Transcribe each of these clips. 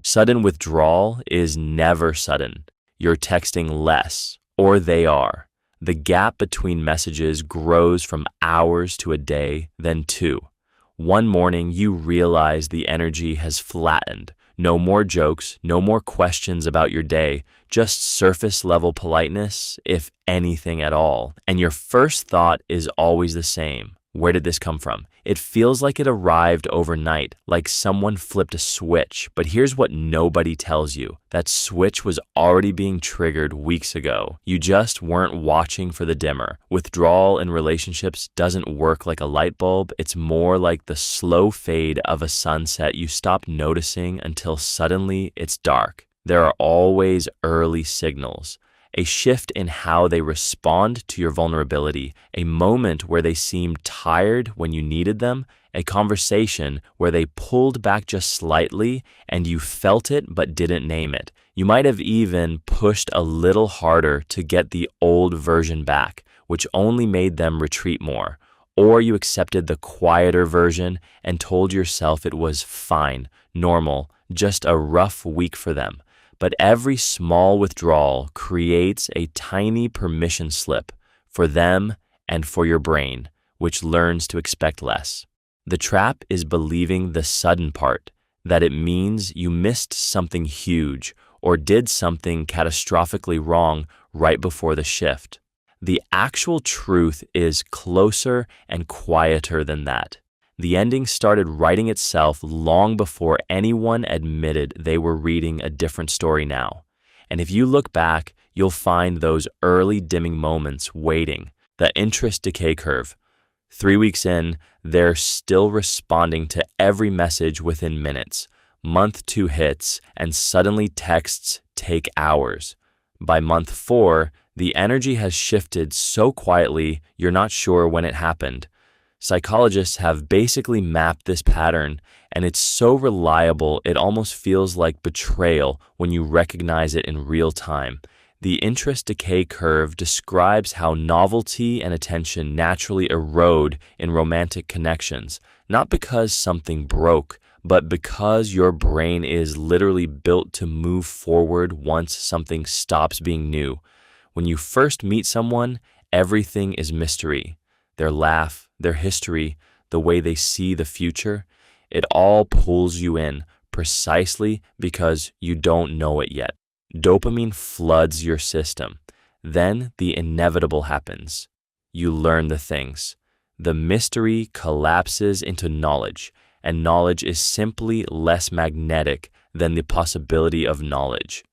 Sudden withdrawal is never sudden. You're texting less, or they are. The gap between messages grows from hours to a day, then two. One morning, you realize the energy has flattened. No more jokes, no more questions about your day, just surface level politeness, if anything at all. And your first thought is always the same. Where did this come from? It feels like it arrived overnight, like someone flipped a switch. But here's what nobody tells you. That switch was already being triggered weeks ago. You just weren't watching for the dimmer. Withdrawal in relationships doesn't work like a light bulb. It's more like the slow fade of a sunset you stop noticing until suddenly it's dark. There are always early signals. A shift in how they respond to your vulnerability, a moment where they seemed tired when you needed them, a conversation where they pulled back just slightly and you felt it but didn't name it. You might have even pushed a little harder to get the old version back, which only made them retreat more. Or you accepted the quieter version and told yourself it was fine, normal, just a rough week for them. But every small withdrawal creates a tiny permission slip for them and for your brain, which learns to expect less. The trap is believing the sudden part, that it means you missed something huge or did something catastrophically wrong right before the shift. The actual truth is closer and quieter than that. The ending started writing itself long before anyone admitted they were reading a different story now. And if you look back, you'll find those early dimming moments waiting, the interest decay curve. 3 weeks in, they're still responding to every message within minutes. Month 2 hits, and suddenly texts take hours. By month 4, the energy has shifted so quietly you're not sure when it happened. Psychologists have basically mapped this pattern, and it's so reliable it almost feels like betrayal when you recognize it in real time. The interest decay curve describes how novelty and attention naturally erode in romantic connections, not because something broke, but because your brain is literally built to move forward once something stops being new. When you first meet someone, everything is mystery. Their laugh, their history, the way they see the future, it all pulls you in precisely because you don't know it yet. Dopamine floods your system. Then the inevitable happens. You learn the things. The mystery collapses into knowledge, and knowledge is simply less magnetic than the possibility of knowledge.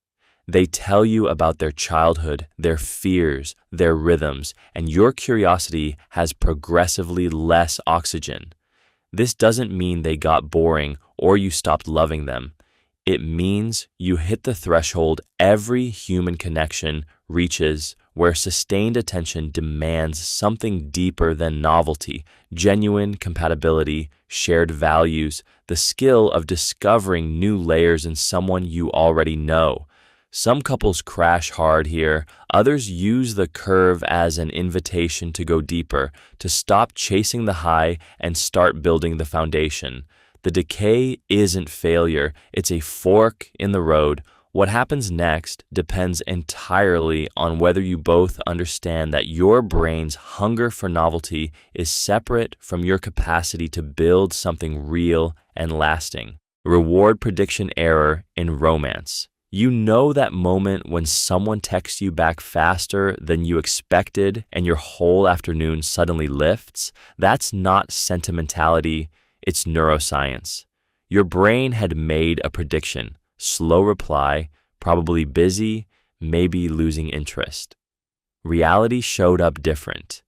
They tell you about their childhood, their fears, their rhythms, and your curiosity has progressively less oxygen. This doesn't mean they got boring or you stopped loving them. It means you hit the threshold every human connection reaches, where sustained attention demands something deeper than novelty, genuine compatibility, shared values, the skill of discovering new layers in someone you already know. Some couples crash hard here, others use the curve as an invitation to go deeper, to stop chasing the high and start building the foundation. The decay isn't failure, it's a fork in the road. What happens next depends entirely on whether you both understand that your brain's hunger for novelty is separate from your capacity to build something real and lasting. Reward prediction error in romance. You know that moment when someone texts you back faster than you expected and your whole afternoon suddenly lifts? That's not sentimentality, it's neuroscience. Your brain had made a prediction. Slow reply, probably busy, maybe losing interest. Reality showed up different.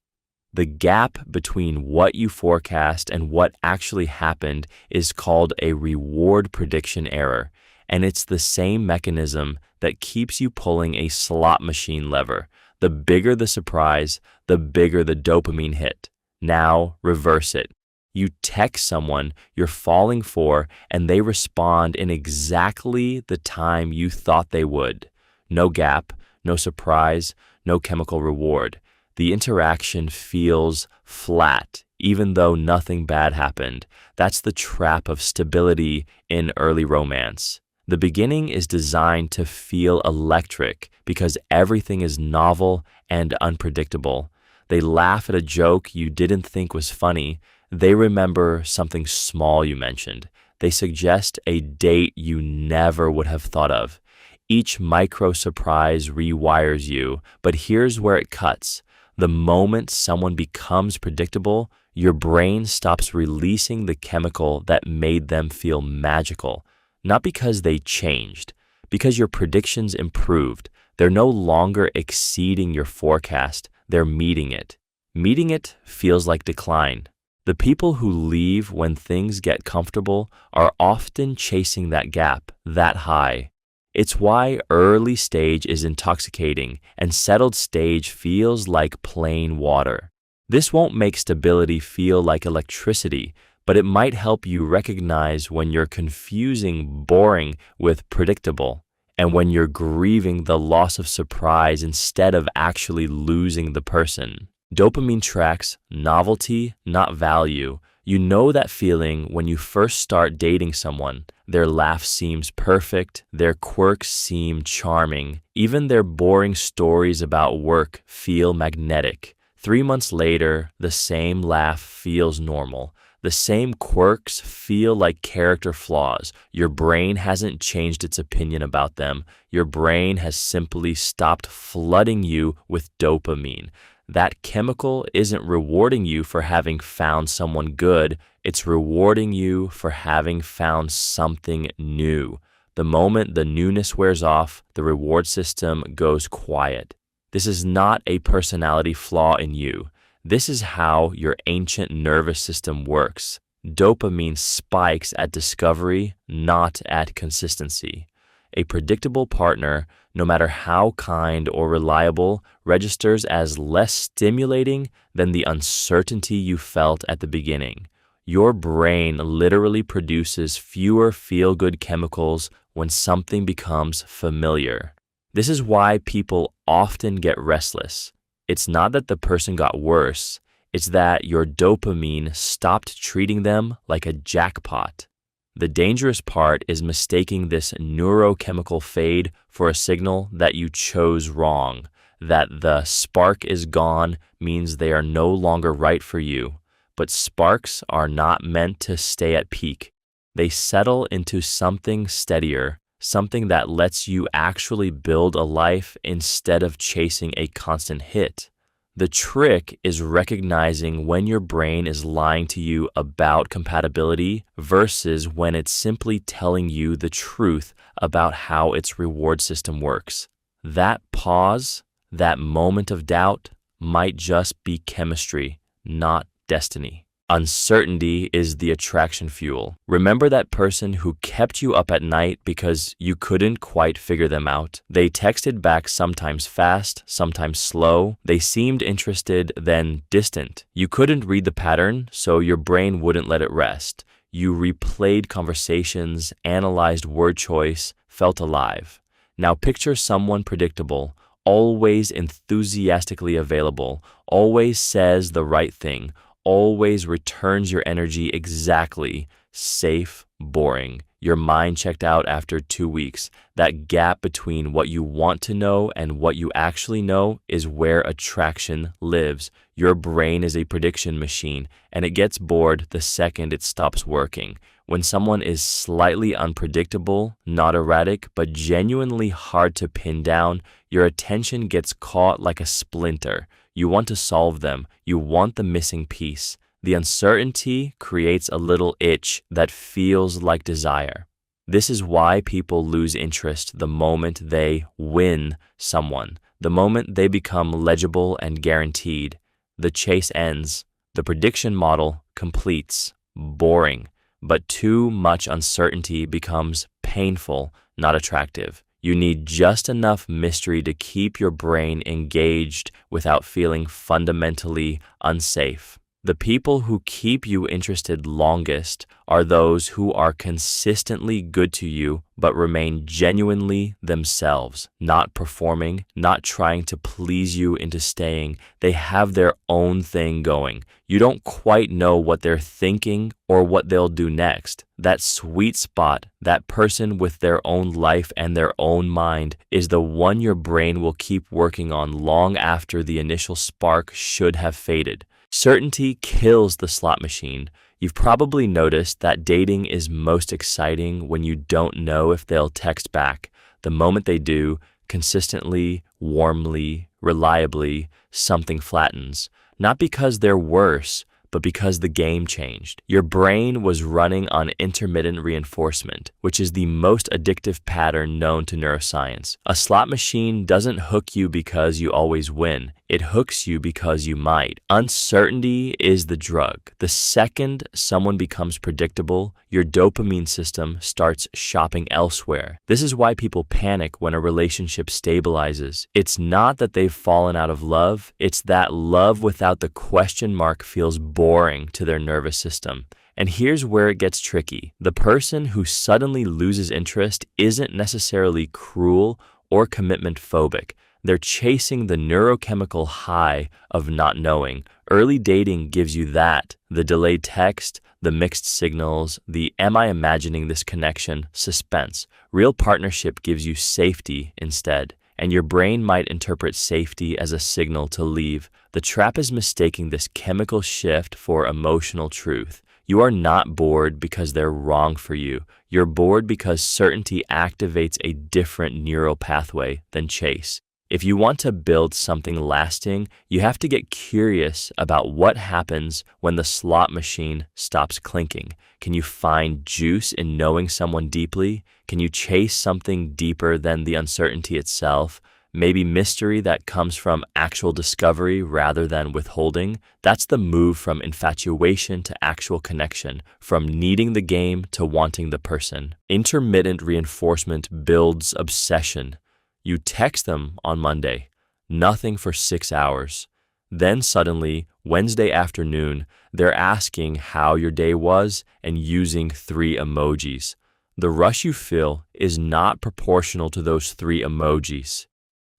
The gap between what you forecast and what actually happened is called a reward prediction error. And it's the same mechanism that keeps you pulling a slot machine lever. The bigger the surprise, the bigger the dopamine hit. Now reverse it. You text someone you're falling for and they respond in exactly the time you thought they would. No gap, no surprise, no chemical reward. The interaction feels flat, even though nothing bad happened. That's the trap of stability in early romance. The beginning is designed to feel electric because everything is novel and unpredictable. They laugh at a joke you didn't think was funny. They remember something small you mentioned. They suggest a date you never would have thought of. Each micro surprise rewires you, but here's where it cuts. The moment someone becomes predictable, your brain stops releasing the chemical that made them feel magical. Not because they changed, because your predictions improved. They're no longer exceeding your forecast, they're meeting it. Meeting it feels like decline. The people who leave when things get comfortable are often chasing that gap, that high. It's why early stage is intoxicating and settled stage feels like plain water. This won't make stability feel like electricity, but it might help you recognize when you're confusing boring with predictable, and when you're grieving the loss of surprise instead of actually losing the person. Dopamine tracks novelty, not value. You know that feeling when you first start dating someone. Their laugh seems perfect, their quirks seem charming, even their boring stories about work feel magnetic. 3 months later, the same laugh feels normal. The same quirks feel like character flaws. Your brain hasn't changed its opinion about them. Your brain has simply stopped flooding you with dopamine. That chemical isn't rewarding you for having found someone good. It's rewarding you for having found something new. The moment the newness wears off, the reward system goes quiet. This is not a personality flaw in you. This is how your ancient nervous system works. Dopamine spikes at discovery, not at consistency. A predictable partner, no matter how kind or reliable, registers as less stimulating than the uncertainty you felt at the beginning. Your brain literally produces fewer feel-good chemicals when something becomes familiar. This is why people often get restless. It's not that the person got worse, it's that your dopamine stopped treating them like a jackpot. The dangerous part is mistaking this neurochemical fade for a signal that you chose wrong, that the spark is gone means they are no longer right for you. But sparks are not meant to stay at peak. They settle into something steadier, something that lets you actually build a life instead of chasing a constant hit. The trick is recognizing when your brain is lying to you about compatibility versus when it's simply telling you the truth about how its reward system works. That pause, that moment of doubt, might just be chemistry, not destiny. Uncertainty is the attraction fuel. Remember that person who kept you up at night because you couldn't quite figure them out? They texted back sometimes fast, sometimes slow. They seemed interested, then distant. You couldn't read the pattern, so your brain wouldn't let it rest. You replayed conversations, analyzed word choice, felt alive. Now picture someone predictable, always enthusiastically available, always says the right thing, always returns your energy exactly, safe, boring. Your mind checked out after 2 weeks. That gap between what you want to know and what you actually know is where attraction lives. Your brain is a prediction machine, and it gets bored the second it stops working. When someone is slightly unpredictable, not erratic, but genuinely hard to pin down, your attention gets caught like a splinter. You want to solve them. You want the missing piece. The uncertainty creates a little itch that feels like desire. This is why people lose interest the moment they win someone, the moment they become legible and guaranteed. The chase ends. The prediction model completes. Boring. But too much uncertainty becomes painful, not attractive. You need just enough mystery to keep your brain engaged without feeling fundamentally unsafe. The people who keep you interested longest are those who are consistently good to you but remain genuinely themselves, not performing, not trying to please you into staying. They have their own thing going. You don't quite know what they're thinking or what they'll do next. That sweet spot, that person with their own life and their own mind, is the one your brain will keep working on long after the initial spark should have faded. Certainty kills the slot machine. You've probably noticed that dating is most exciting when you don't know if they'll text back. The moment they do, consistently, warmly, reliably, something flattens. Not because they're worse, but because the game changed. Your brain was running on intermittent reinforcement, which is the most addictive pattern known to neuroscience. A slot machine doesn't hook you because you always win. It hooks you because you might. Uncertainty is the drug. The second someone becomes predictable, your dopamine system starts shopping elsewhere. This is why people panic when a relationship stabilizes. It's not that they've fallen out of love, it's that love without the question mark feels boring to their nervous system. And here's where it gets tricky. The person who suddenly loses interest isn't necessarily cruel or commitment phobic. They're chasing the neurochemical high of not knowing. Early dating gives you that. The delayed text, the mixed signals, the am I imagining this connection suspense. Real partnership gives you safety instead. And your brain might interpret safety as a signal to leave. The trap is mistaking this chemical shift for emotional truth. You are not bored because they're wrong for you. You're bored because certainty activates a different neural pathway than chase. If you want to build something lasting, you have to get curious about what happens when the slot machine stops clinking. Can you find juice in knowing someone deeply? Can you chase something deeper than the uncertainty itself? Maybe mystery that comes from actual discovery rather than withholding? That's the move from infatuation to actual connection, from needing the game to wanting the person. Intermittent reinforcement builds obsession. You text them on Monday, nothing for 6 hours. Then suddenly, Wednesday afternoon, they're asking how your day was and using 3 emojis. The rush you feel is not proportional to those 3 emojis.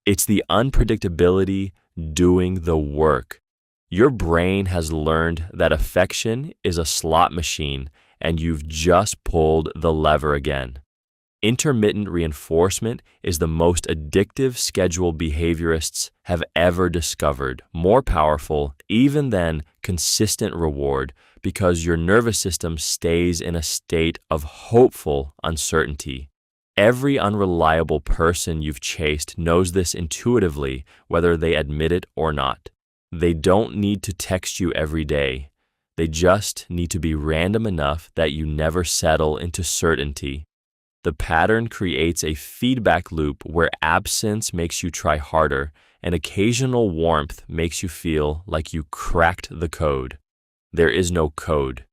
It's the unpredictability doing the work. Your brain has learned that affection is a slot machine, and you've just pulled the lever again. Intermittent reinforcement is the most addictive schedule behaviorists have ever discovered, more powerful even than consistent reward, because your nervous system stays in a state of hopeful uncertainty. Every unreliable person you've chased knows this intuitively, whether they admit it or not. They don't need to text you every day. They just need to be random enough that you never settle into certainty. The pattern creates a feedback loop where absence makes you try harder and occasional warmth makes you feel like you cracked the code. There is no code.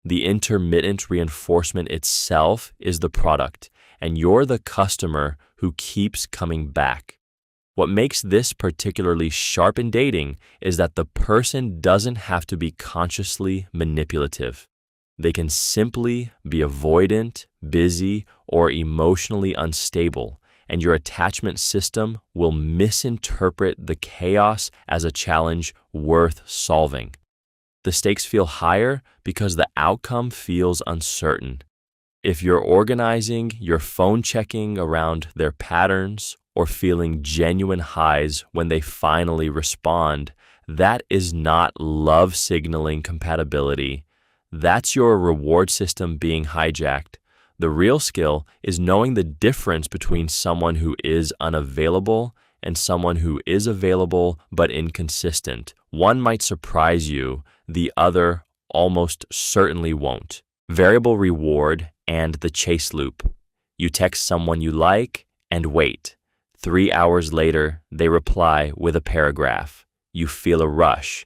The intermittent reinforcement itself is the product, and you're the customer who keeps coming back. What makes this particularly sharp in dating is that the person doesn't have to be consciously manipulative. They can simply be avoidant, busy, or emotionally unstable, and your attachment system will misinterpret the chaos as a challenge worth solving. The stakes feel higher because the outcome feels uncertain. If you're organizing your phone checking around their patterns or feeling genuine highs when they finally respond, that is not love signaling compatibility. That's your reward system being hijacked. The real skill is knowing the difference between someone who is unavailable and someone who is available but inconsistent. One might surprise you, the other almost certainly won't. Variable reward and the chase loop. You text someone you like and wait. 3 hours later, they reply with a paragraph. You feel a rush.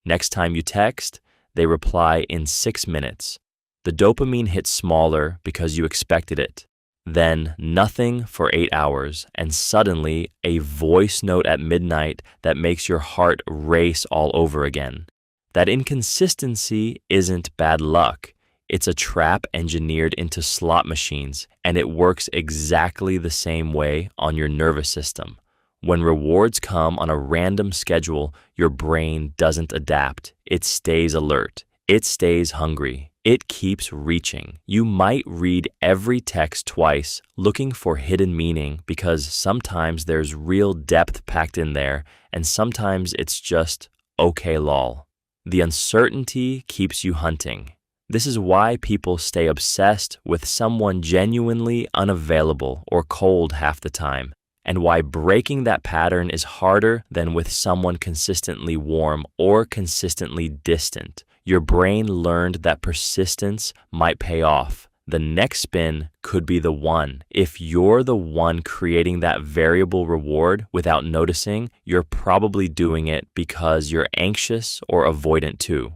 Next time you text, they reply in 6 minutes. The dopamine hits smaller because you expected it. Then nothing for 8 hours, and suddenly a voice note at midnight that makes your heart race all over again. That inconsistency isn't bad luck. It's a trap engineered into slot machines, and it works exactly the same way on your nervous system. When rewards come on a random schedule, your brain doesn't adapt. It stays alert. It stays hungry. It keeps reaching. You might read every text twice, looking for hidden meaning because sometimes there's real depth packed in there, and sometimes it's just, okay, lol. The uncertainty keeps you hunting. This is why people stay obsessed with someone genuinely unavailable or cold half the time, and why breaking that pattern is harder than with someone consistently warm or consistently distant. Your brain learned that persistence might pay off. The next spin could be the one. If you're the one creating that variable reward without noticing, you're probably doing it because you're anxious or avoidant too.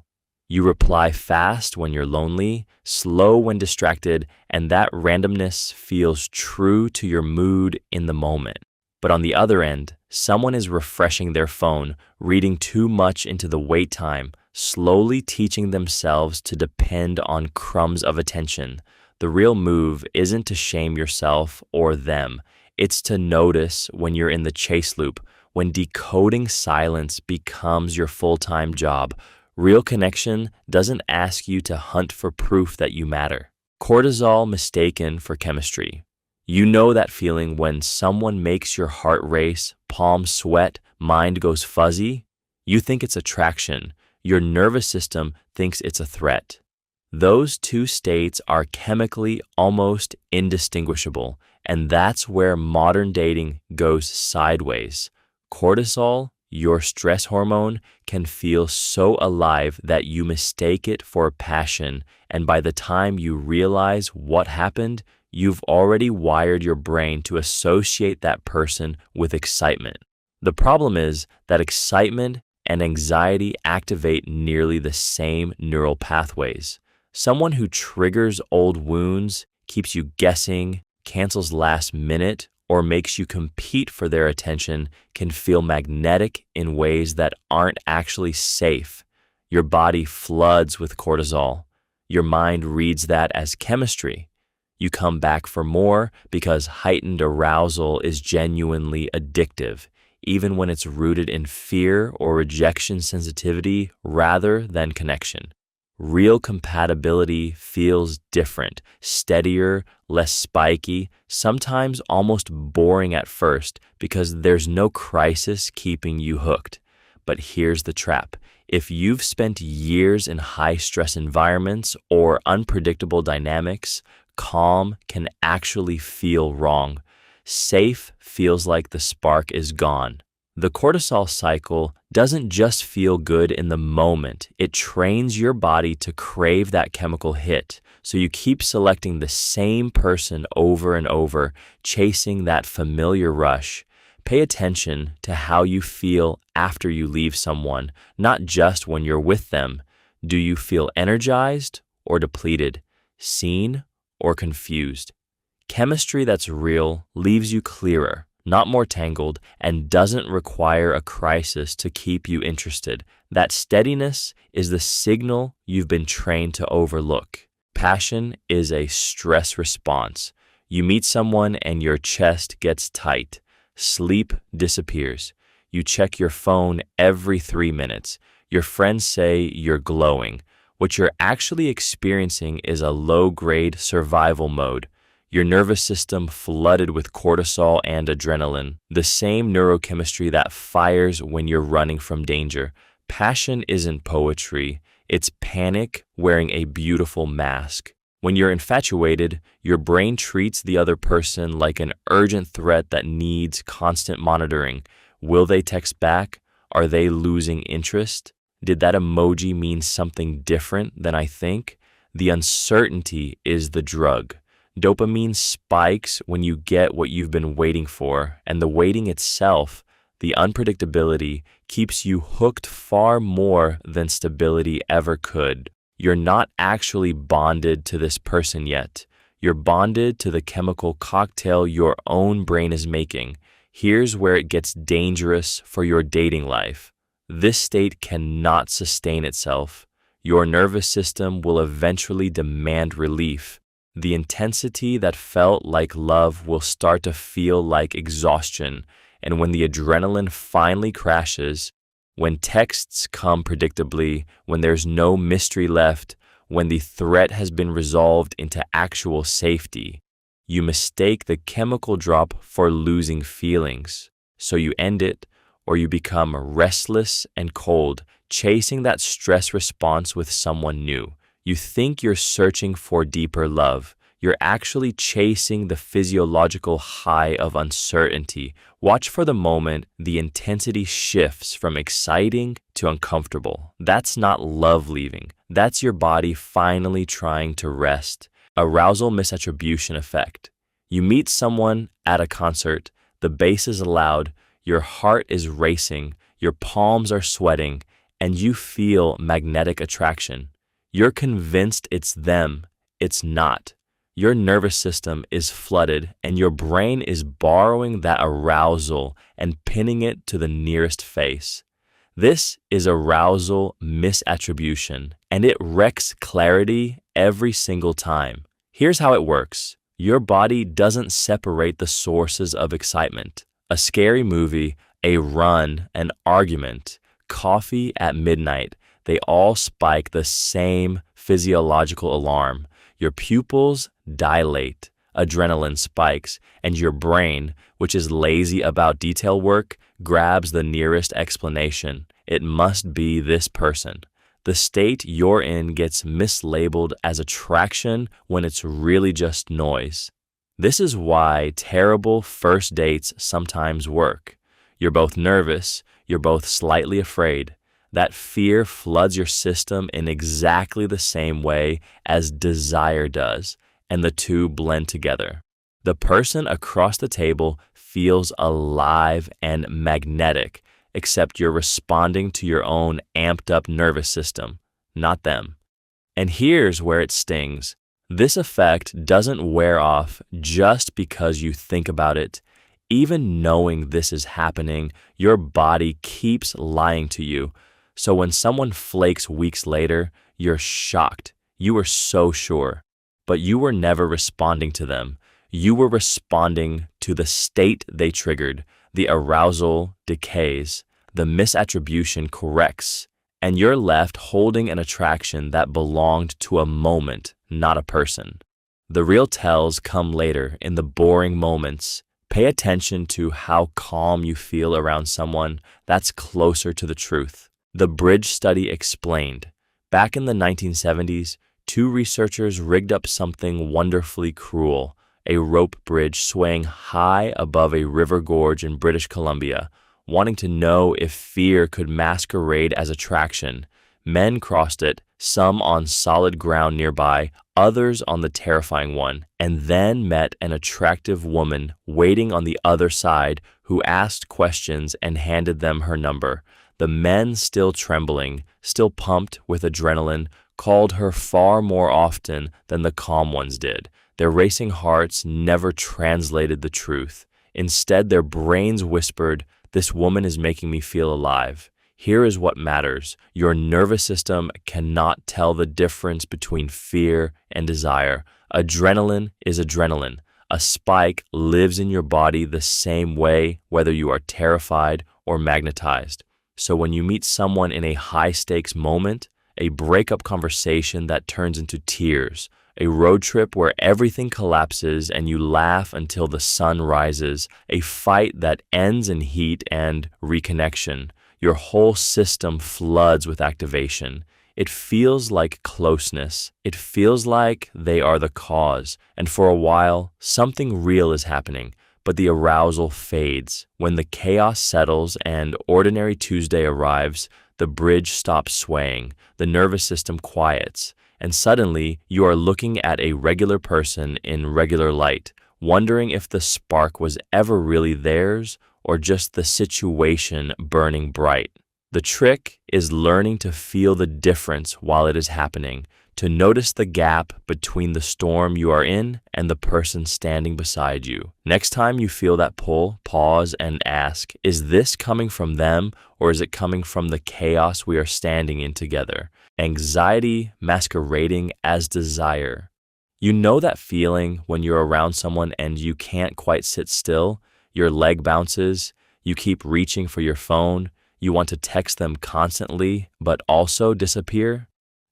You reply fast when you're lonely, slow when distracted, and that randomness feels true to your mood in the moment. But on the other end, someone is refreshing their phone, reading too much into the wait time, slowly teaching themselves to depend on crumbs of attention. The real move isn't to shame yourself or them. It's to notice when you're in the chase loop, when decoding silence becomes your full-time job. Real connection doesn't ask you to hunt for proof that you matter. Cortisol mistaken for chemistry. You know that feeling when someone makes your heart race, palms sweat, mind goes fuzzy? You think it's attraction. Your nervous system thinks it's a threat. Those two states are chemically almost indistinguishable, and that's where modern dating goes sideways. Cortisol, your stress hormone, can feel so alive that you mistake it for passion, and by the time you realize what happened, you've already wired your brain to associate that person with excitement. The problem is that excitement and anxiety activate nearly the same neural pathways. Someone who triggers old wounds, keeps you guessing, cancels last minute, or makes you compete for their attention can feel magnetic in ways that aren't actually safe. Your body floods with cortisol. Your mind reads that as chemistry. You come back for more because heightened arousal is genuinely addictive, even when it's rooted in fear or rejection sensitivity rather than connection. Real compatibility feels different, steadier, less spiky, sometimes almost boring at first because there's no crisis keeping you hooked. But here's the trap. If you've spent years in high-stress environments or unpredictable dynamics, calm can actually feel wrong. Safe feels like the spark is gone. The cortisol cycle doesn't just feel good in the moment. It trains your body to crave that chemical hit. So you keep selecting the same person over and over, chasing that familiar rush. Pay attention to how you feel after you leave someone, not just when you're with them. Do you feel energized or depleted, seen or confused? Chemistry that's real leaves you clearer, not more tangled, and doesn't require a crisis to keep you interested. That steadiness is the signal you've been trained to overlook. Passion is a stress response. You meet someone and your chest gets tight. Sleep disappears. You check your phone every 3 minutes. Your friends say you're glowing. What you're actually experiencing is a low-grade survival mode. Your nervous system flooded with cortisol and adrenaline, the same neurochemistry that fires when you're running from danger. Passion isn't poetry. It's panic wearing a beautiful mask. When you're infatuated, your brain treats the other person like an urgent threat that needs constant monitoring. Will they text back? Are they losing interest? Did that emoji mean something different than I think? The uncertainty is the drug. Dopamine spikes when you get what you've been waiting for, and the waiting itself, the unpredictability, keeps you hooked far more than stability ever could. You're not actually bonded to this person yet. You're bonded to the chemical cocktail your own brain is making. Here's where it gets dangerous for your dating life. This state cannot sustain itself. Your nervous system will eventually demand relief. The intensity that felt like love will start to feel like exhaustion, and when the adrenaline finally crashes, when texts come predictably, when there's no mystery left, when the threat has been resolved into actual safety, you mistake the chemical drop for losing feelings. So you end it, or you become restless and cold, chasing that stress response with someone new. You think you're searching for deeper love. You're actually chasing the physiological high of uncertainty. Watch for the moment the intensity shifts from exciting to uncomfortable. That's not love leaving. That's your body finally trying to rest. Arousal misattribution effect. You meet someone at a concert, the bass is loud, your heart is racing, your palms are sweating, and you feel magnetic attraction. You're convinced it's them. It's not. Your nervous system is flooded, and your brain is borrowing that arousal and pinning it to the nearest face. This is arousal misattribution, and it wrecks clarity every single time. Here's how it works. Your body doesn't separate the sources of excitement. A scary movie, a run, an argument, coffee at midnight, they all spike the same physiological alarm. Your pupils dilate, adrenaline spikes, and your brain, which is lazy about detail work, grabs the nearest explanation. It must be this person. The state you're in gets mislabeled as attraction when it's really just noise. This is why terrible first dates sometimes work. You're both nervous, you're both slightly afraid. That fear floods your system in exactly the same way as desire does, and the two blend together. The person across the table feels alive and magnetic, except you're responding to your own amped-up nervous system, not them. And here's where it stings. This effect doesn't wear off just because you think about it. Even knowing this is happening, your body keeps lying to you. So when someone flakes weeks later, you're shocked. You were so sure. But you were never responding to them. You were responding to the state they triggered. The arousal decays. The misattribution corrects. And you're left holding an attraction that belonged to a moment, not a person. The real tells come later in the boring moments. Pay attention to how calm you feel around someone. That's closer to the truth. The Bridge study explained. Back in the 1970s, two researchers rigged up something wonderfully cruel, a rope bridge swaying high above a river gorge in British Columbia. Wanting to know if fear could masquerade as attraction, men crossed it, some on solid ground nearby, others on the terrifying one, and then met an attractive woman waiting on the other side who asked questions and handed them her number. The men, still trembling, still pumped with adrenaline, called her far more often than the calm ones did. Their racing hearts never translated the truth. Instead, their brains whispered, "This woman is making me feel alive." Here is what matters. Your nervous system cannot tell the difference between fear and desire. Adrenaline is adrenaline. A spike lives in your body the same way whether you are terrified or magnetized. So when you meet someone in a high-stakes moment, a breakup conversation that turns into tears, a road trip where everything collapses and you laugh until the sun rises, a fight that ends in heat and reconnection, your whole system floods with activation. It feels like closeness. It feels like they are the cause. And for a while, something real is happening, but the arousal fades. When the chaos settles and ordinary Tuesday arrives, the bridge stops swaying, the nervous system quiets, and suddenly you are looking at a regular person in regular light, wondering if the spark was ever really theirs or just the situation burning bright. The trick is learning to feel the difference while it is happening, to notice the gap between the storm you are in and the person standing beside you. Next time you feel that pull, pause and ask, is this coming from them or is it coming from the chaos we are standing in together? Anxiety masquerading as desire. You know that feeling when you're around someone and you can't quite sit still? Your leg bounces, you keep reaching for your phone, you want to text them constantly but also disappear?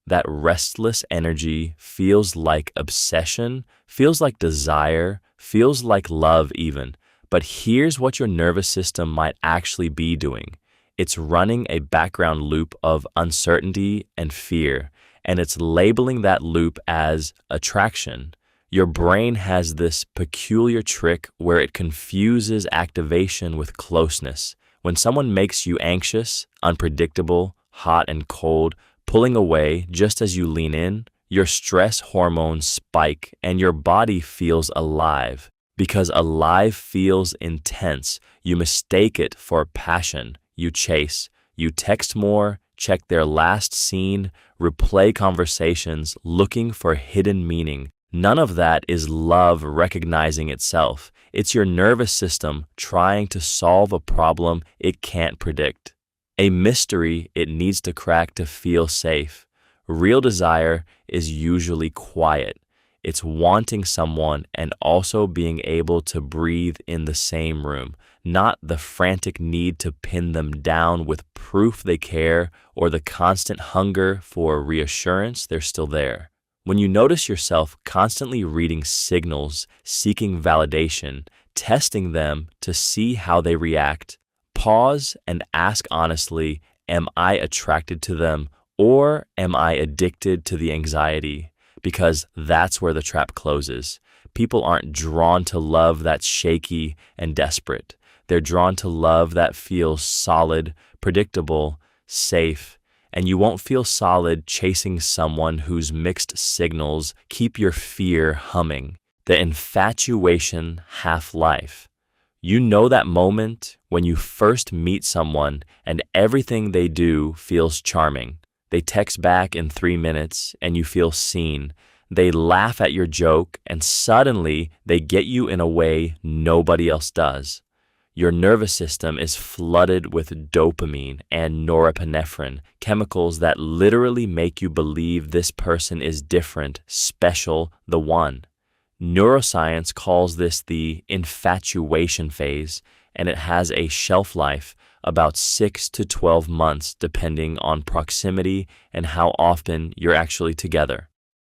That restless energy feels like obsession, feels like desire, feels like love even. But here's what your nervous system might actually be doing. It's running a background loop of uncertainty and fear, and it's labeling that loop as attraction. Your brain has this peculiar trick where it confuses activation with closeness. When someone makes you anxious, unpredictable, hot and cold, pulling away just as you lean in, your stress hormones spike and your body feels alive. Because alive feels intense, you mistake it for passion. You chase, you text more, check their last scene, replay conversations, looking for hidden meaning. None of that is love recognizing itself. It's your nervous system trying to solve a problem it can't predict. A mystery it needs to crack to feel safe. Real desire is usually quiet. It's wanting someone and also being able to breathe in the same room, not the frantic need to pin them down with proof they care or the constant hunger for reassurance they're still there. When you notice yourself constantly reading signals, seeking validation, testing them to see how they react, pause and ask honestly, am I attracted to them or am I addicted to the anxiety? Because that's where the trap closes. People aren't drawn to love that's shaky and desperate. They're drawn to love that feels solid, predictable, safe, and you won't feel solid chasing someone whose mixed signals keep your fear humming. The infatuation half-life. You know that moment when you first meet someone and everything they do feels charming. They text back in 3 minutes and you feel seen. They laugh at your joke and suddenly they get you in a way nobody else does. Your nervous system is flooded with dopamine and norepinephrine, chemicals that literally make you believe this person is different, special, the one. Neuroscience calls this the infatuation phase, and it has a shelf life about 6 to 12 months depending on proximity and how often you're actually together.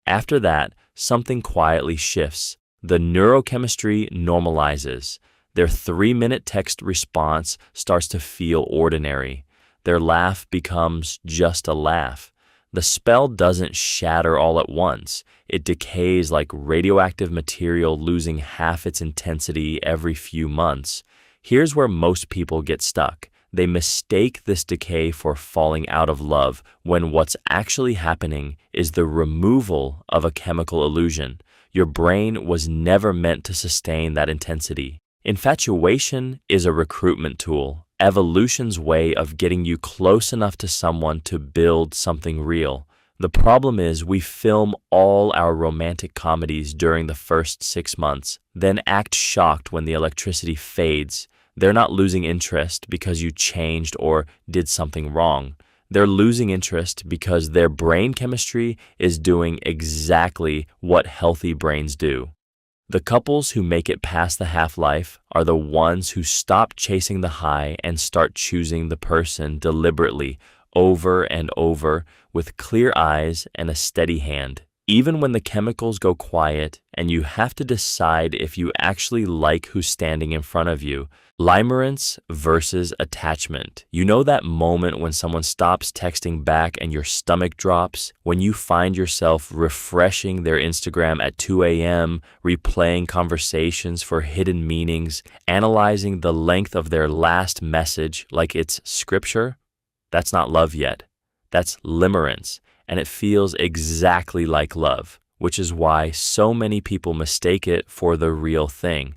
After that, something quietly shifts. The neurochemistry normalizes. Their 3-minute text response starts to feel ordinary. Their laugh becomes just a laugh. The spell doesn't shatter all at once. It decays like radioactive material losing half its intensity every few months. Here's where most people get stuck. They mistake this decay for falling out of love when what's actually happening is the removal of a chemical illusion. Your brain was never meant to sustain that intensity. Infatuation is a recruitment tool, evolution's way of getting you close enough to someone to build something real. The problem is we film all our romantic comedies during the first 6 months, then act shocked when the electricity fades. They're not losing interest because you changed or did something wrong. They're losing interest because their brain chemistry is doing exactly what healthy brains do. The couples who make it past the half-life are the ones who stop chasing the high and start choosing the person deliberately, over and over, with clear eyes and a steady hand. Even when the chemicals go quiet and you have to decide if you actually like who's standing in front of you. Limerence versus attachment. You know that moment when someone stops texting back and your stomach drops? When you find yourself refreshing their Instagram at 2 a.m., replaying conversations for hidden meanings, analyzing the length of their last message like it's scripture? That's not love yet. That's limerence, and it feels exactly like love, which is why so many people mistake it for the real thing.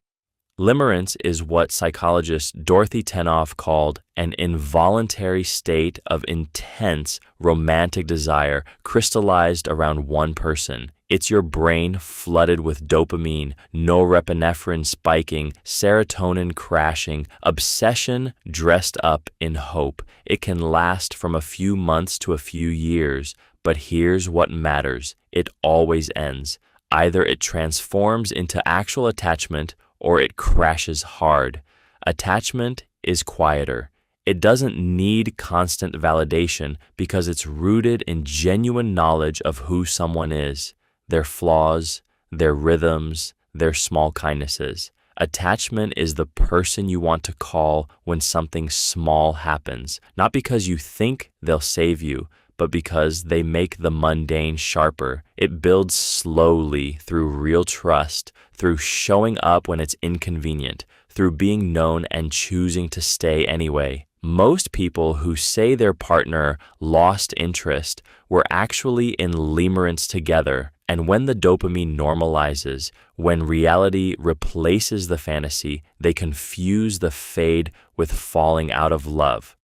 Limerence is what psychologist Dorothy Tenoff called an involuntary state of intense romantic desire crystallized around one person. It's your brain flooded with dopamine, norepinephrine spiking, serotonin crashing, obsession dressed up in hope. It can last from a few months to a few years, but here's what matters. It always ends. Either it transforms into actual attachment or it crashes hard. Attachment is quieter. It doesn't need constant validation because it's rooted in genuine knowledge of who someone is, their flaws, their rhythms, their small kindnesses. Attachment is the person you want to call when something small happens, not because you think they'll save you, but because they make the mundane sharper. It builds slowly through real trust, through showing up when it's inconvenient, through being known and choosing to stay anyway. Most people who say their partner lost interest were actually in limerence together, and when the dopamine normalizes, when reality replaces the fantasy, they confuse the fade with falling out of love.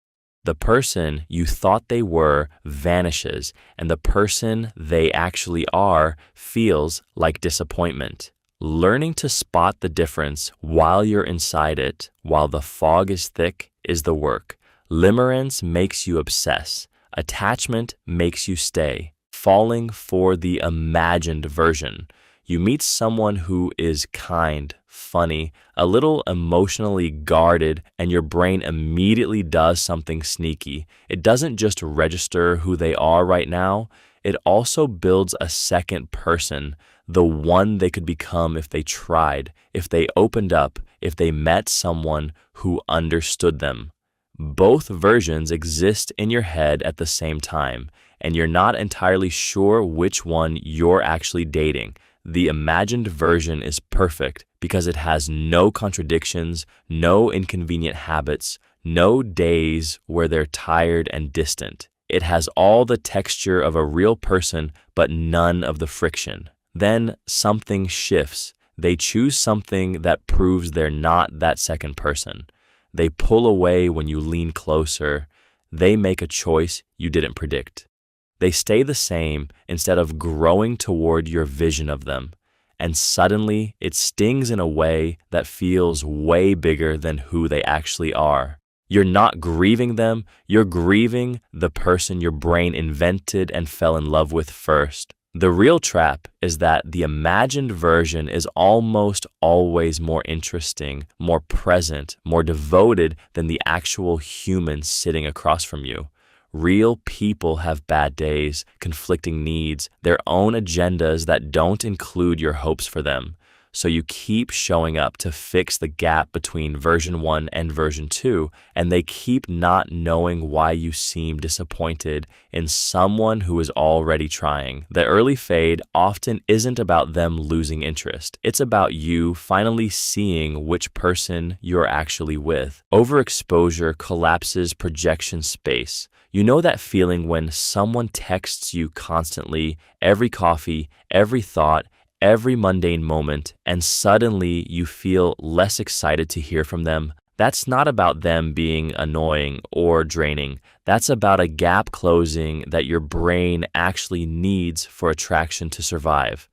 The person you thought they were vanishes, and the person they actually are feels like disappointment. Learning to spot the difference while you're inside it, while the fog is thick, is the work. Limerence makes you obsess. Attachment makes you stay, falling for the imagined version. You meet someone who is kind, funny, a little emotionally guarded, and your brain immediately does something sneaky. It doesn't just register who they are right now, it also builds a second person, the one they could become if they tried, if they opened up, if they met someone who understood them. Both versions exist in your head at the same time, and you're not entirely sure which one you're actually dating. The imagined version is perfect because it has no contradictions, no inconvenient habits, no days where they're tired and distant. It has all the texture of a real person, but none of the friction. Then something shifts. They choose something that proves they're not that second person. They pull away when you lean closer. They make a choice you didn't predict. They stay the same instead of growing toward your vision of them. And suddenly, it stings in a way that feels way bigger than who they actually are. You're not grieving them, you're grieving the person your brain invented and fell in love with first. The real trap is that the imagined version is almost always more interesting, more present, more devoted than the actual human sitting across from you. Real people have bad days, conflicting needs, their own agendas that don't include your hopes for them. So you keep showing up to fix the gap between version 1 and version 2, and they keep not knowing why you seem disappointed in someone who is already trying. The early fade often isn't about them losing interest. It's about you finally seeing which person you're actually with. Overexposure collapses projection space. You know that feeling when someone texts you constantly, every coffee, every thought, every mundane moment, and suddenly you feel less excited to hear from them? That's not about them being annoying or draining. That's about a gap closing that your brain actually needs for attraction to survive.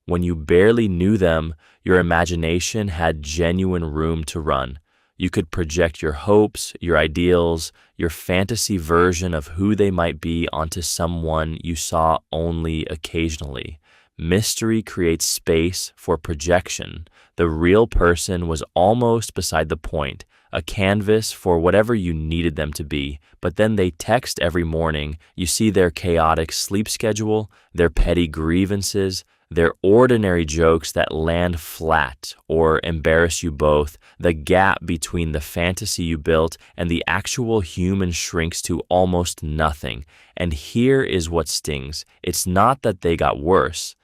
When you barely knew them, your imagination had genuine room to run. You could project your hopes, your ideals, your fantasy version of who they might be onto someone you saw only occasionally. Mystery creates space for projection. The real person was almost beside the point, a canvas for whatever you needed them to be. But then they text every morning. You see their chaotic sleep schedule, their petty grievances, their ordinary jokes that land flat or embarrass you both. The gap between the fantasy you built and the actual human shrinks to almost nothing. And here is what stings. It's not that they got worse.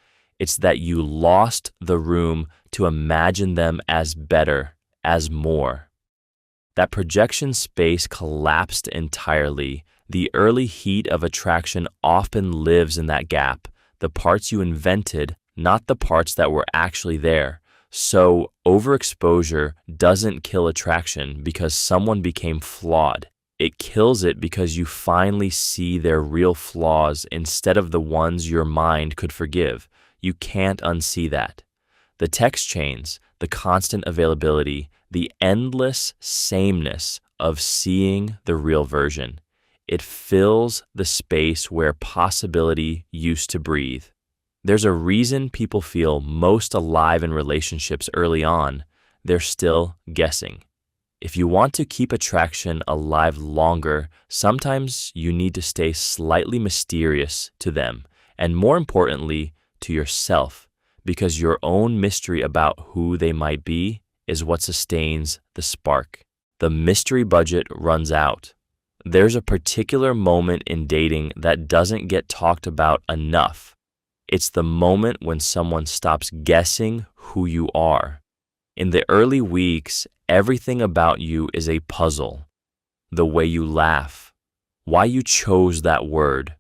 It's that you lost the room to imagine them as better, as more. That projection space collapsed entirely. The early heat of attraction often lives in that gap. The parts you invented, not the parts that were actually there. So, overexposure doesn't kill attraction because someone became flawed. It kills it because you finally see their real flaws instead of the ones your mind could forgive. You can't unsee that. The text chains, the constant availability, the endless sameness of seeing the real version. It fills the space where possibility used to breathe. There's a reason people feel most alive in relationships early on. They're still guessing. If you want to keep attraction alive longer, sometimes you need to stay slightly mysterious to them, and more importantly, to yourself, because your own mystery about who they might be is what sustains the spark. The mystery budget runs out. There's a particular moment in dating that doesn't get talked about enough. It's the moment when someone stops guessing who you are. In the early weeks, everything about you is a puzzle. The way you laugh, why you chose that word,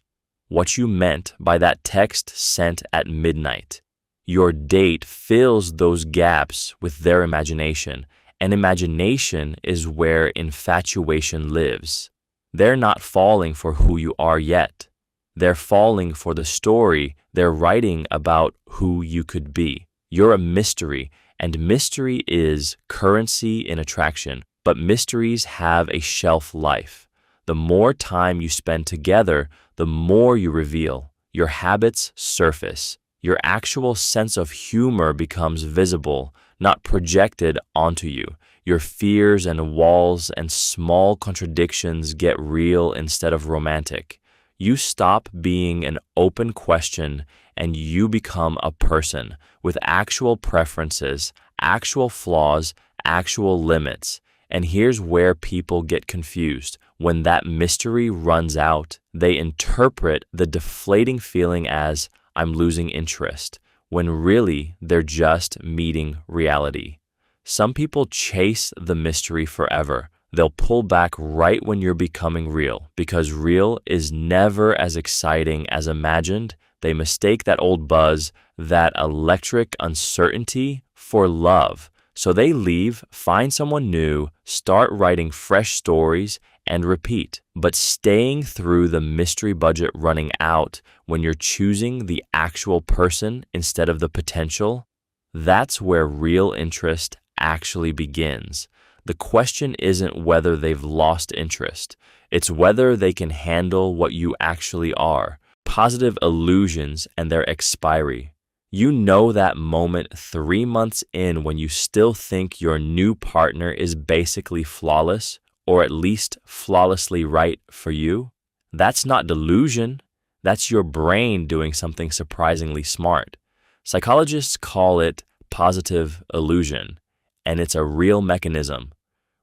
what you meant by that text sent at midnight. Your date fills those gaps with their imagination, and imagination is where infatuation lives. They're not falling for who you are yet. They're falling for the story they're writing about who you could be. You're a mystery, and mystery is currency in attraction, but mysteries have a shelf life. The more time you spend together, the more you reveal. Your habits surface. Your actual sense of humor becomes visible, not projected onto you. Your fears and walls and small contradictions get real instead of romantic. You stop being an open question and you become a person with actual preferences, actual flaws, actual limits. And here's where people get confused. When that mystery runs out, they interpret the deflating feeling as, I'm losing interest, when really they're just meeting reality. Some people chase the mystery forever. They'll pull back right when you're becoming real, because real is never as exciting as imagined. They mistake that old buzz, that electric uncertainty, for love. So they leave, find someone new, start writing fresh stories, and repeat. But staying through the mystery budget running out when you're choosing the actual person instead of the potential, that's where real interest actually begins. The question isn't whether they've lost interest. It's whether they can handle what you actually are. Positive illusions and their expiry. You know that moment 3 months in when you still think your new partner is basically flawless, or at least flawlessly right for you? That's not delusion. That's your brain doing something surprisingly smart. Psychologists call it positive illusion, and it's a real mechanism.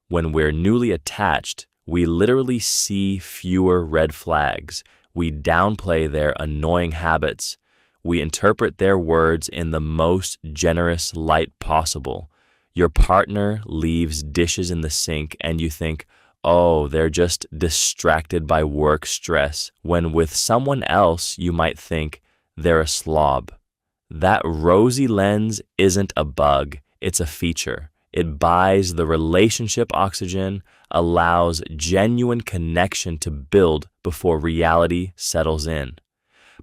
When we're newly attached, we literally see fewer red flags. We downplay their annoying habits. We interpret their words in the most generous light possible. Your partner leaves dishes in the sink and you think, oh, they're just distracted by work stress, when with someone else you might think they're a slob. That rosy lens isn't a bug, it's a feature. It buys the relationship oxygen, allows genuine connection to build before reality settles in.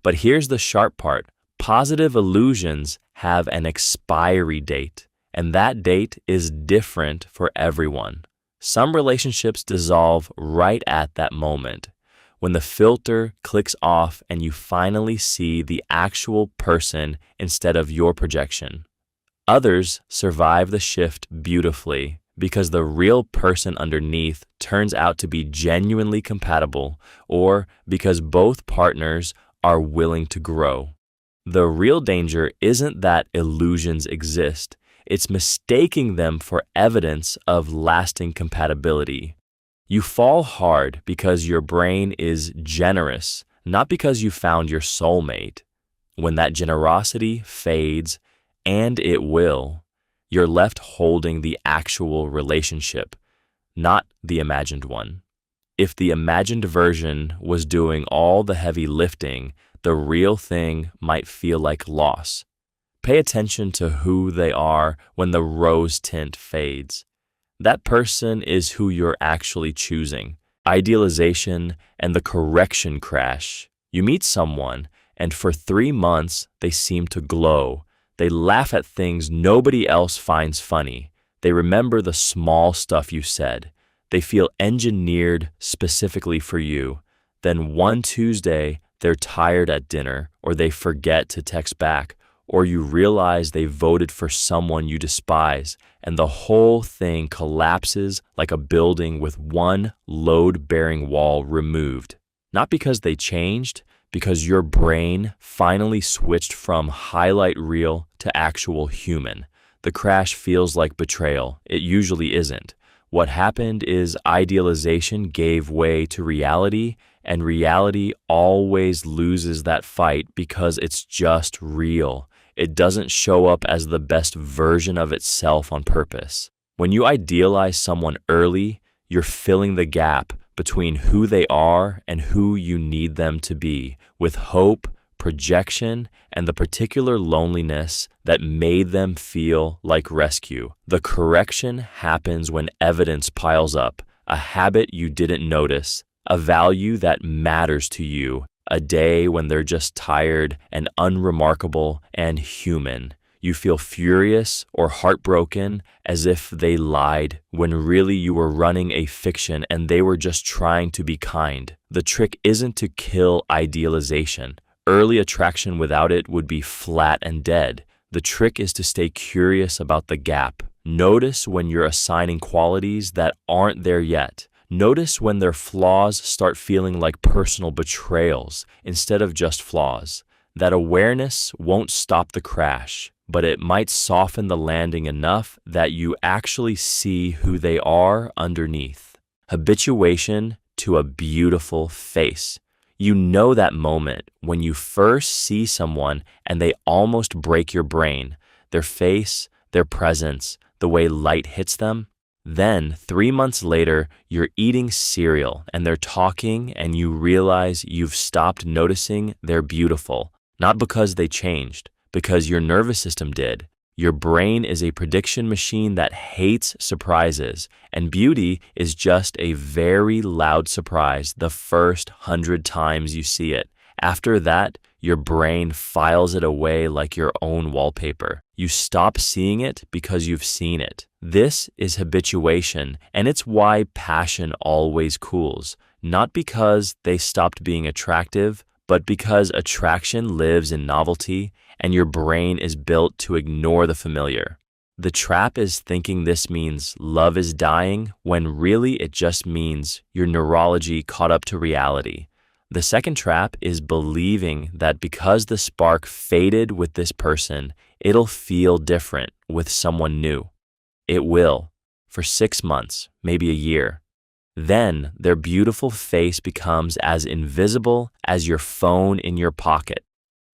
But here's the sharp part. Positive illusions have an expiry date, and that date is different for everyone. Some relationships dissolve right at that moment, when the filter clicks off and you finally see the actual person instead of your projection. Others survive the shift beautifully because the real person underneath turns out to be genuinely compatible, or because both partners are willing to grow. The real danger isn't that illusions exist, it's mistaking them for evidence of lasting compatibility. You fall hard because your brain is generous, not because you found your soulmate. When that generosity fades, and it will, you're left holding the actual relationship, not the imagined one. If the imagined version was doing all the heavy lifting, the real thing might feel like loss. Pay attention to who they are when the rose tint fades. That person is who you're actually choosing. Idealization and the correction crash. You meet someone, and for 3 months, they seem to glow. They laugh at things nobody else finds funny. They remember the small stuff you said. They feel engineered specifically for you. Then one Tuesday, they're tired at dinner, or they forget to text back, or you realize they voted for someone you despise, and the whole thing collapses like a building with one load-bearing wall removed. Not because they changed, because your brain finally switched from highlight reel to actual human. The crash feels like betrayal. It usually isn't. What happened is idealization gave way to reality, and reality always loses that fight because it's just real. It doesn't show up as the best version of itself on purpose. When you idealize someone early, you're filling the gap between who they are and who you need them to be, with hope, projection, and the particular loneliness that made them feel like rescue. The correction happens when evidence piles up, a habit you didn't notice, a value that matters to you, a day when they're just tired and unremarkable and human. You feel furious or heartbroken as if they lied when really you were running a fiction and they were just trying to be kind. The trick isn't to kill idealization. Early attraction without it would be flat and dead. The trick is to stay curious about the gap. Notice when you're assigning qualities that aren't there yet. Notice when their flaws start feeling like personal betrayals instead of just flaws. That awareness won't stop the crash, but it might soften the landing enough that you actually see who they are underneath. Habituation to a beautiful face. You know that moment when you first see someone and they almost break your brain. Their face, their presence, the way light hits them. Then, 3 months later, you're eating cereal and they're talking and you realize you've stopped noticing they're beautiful. Not because they changed, because your nervous system did. Your brain is a prediction machine that hates surprises, and beauty is just a very loud surprise the first 100 times you see it. After that, your brain files it away like your own wallpaper. You stop seeing it because you've seen it. This is habituation, and it's why passion always cools. Not because they stopped being attractive, but because attraction lives in novelty, and your brain is built to ignore the familiar. The trap is thinking this means love is dying, when really it just means your neurology caught up to reality. The second trap is believing that because the spark faded with this person, it'll feel different with someone new. It will, for 6 months, maybe a year. Then their beautiful face becomes as invisible as your phone in your pocket.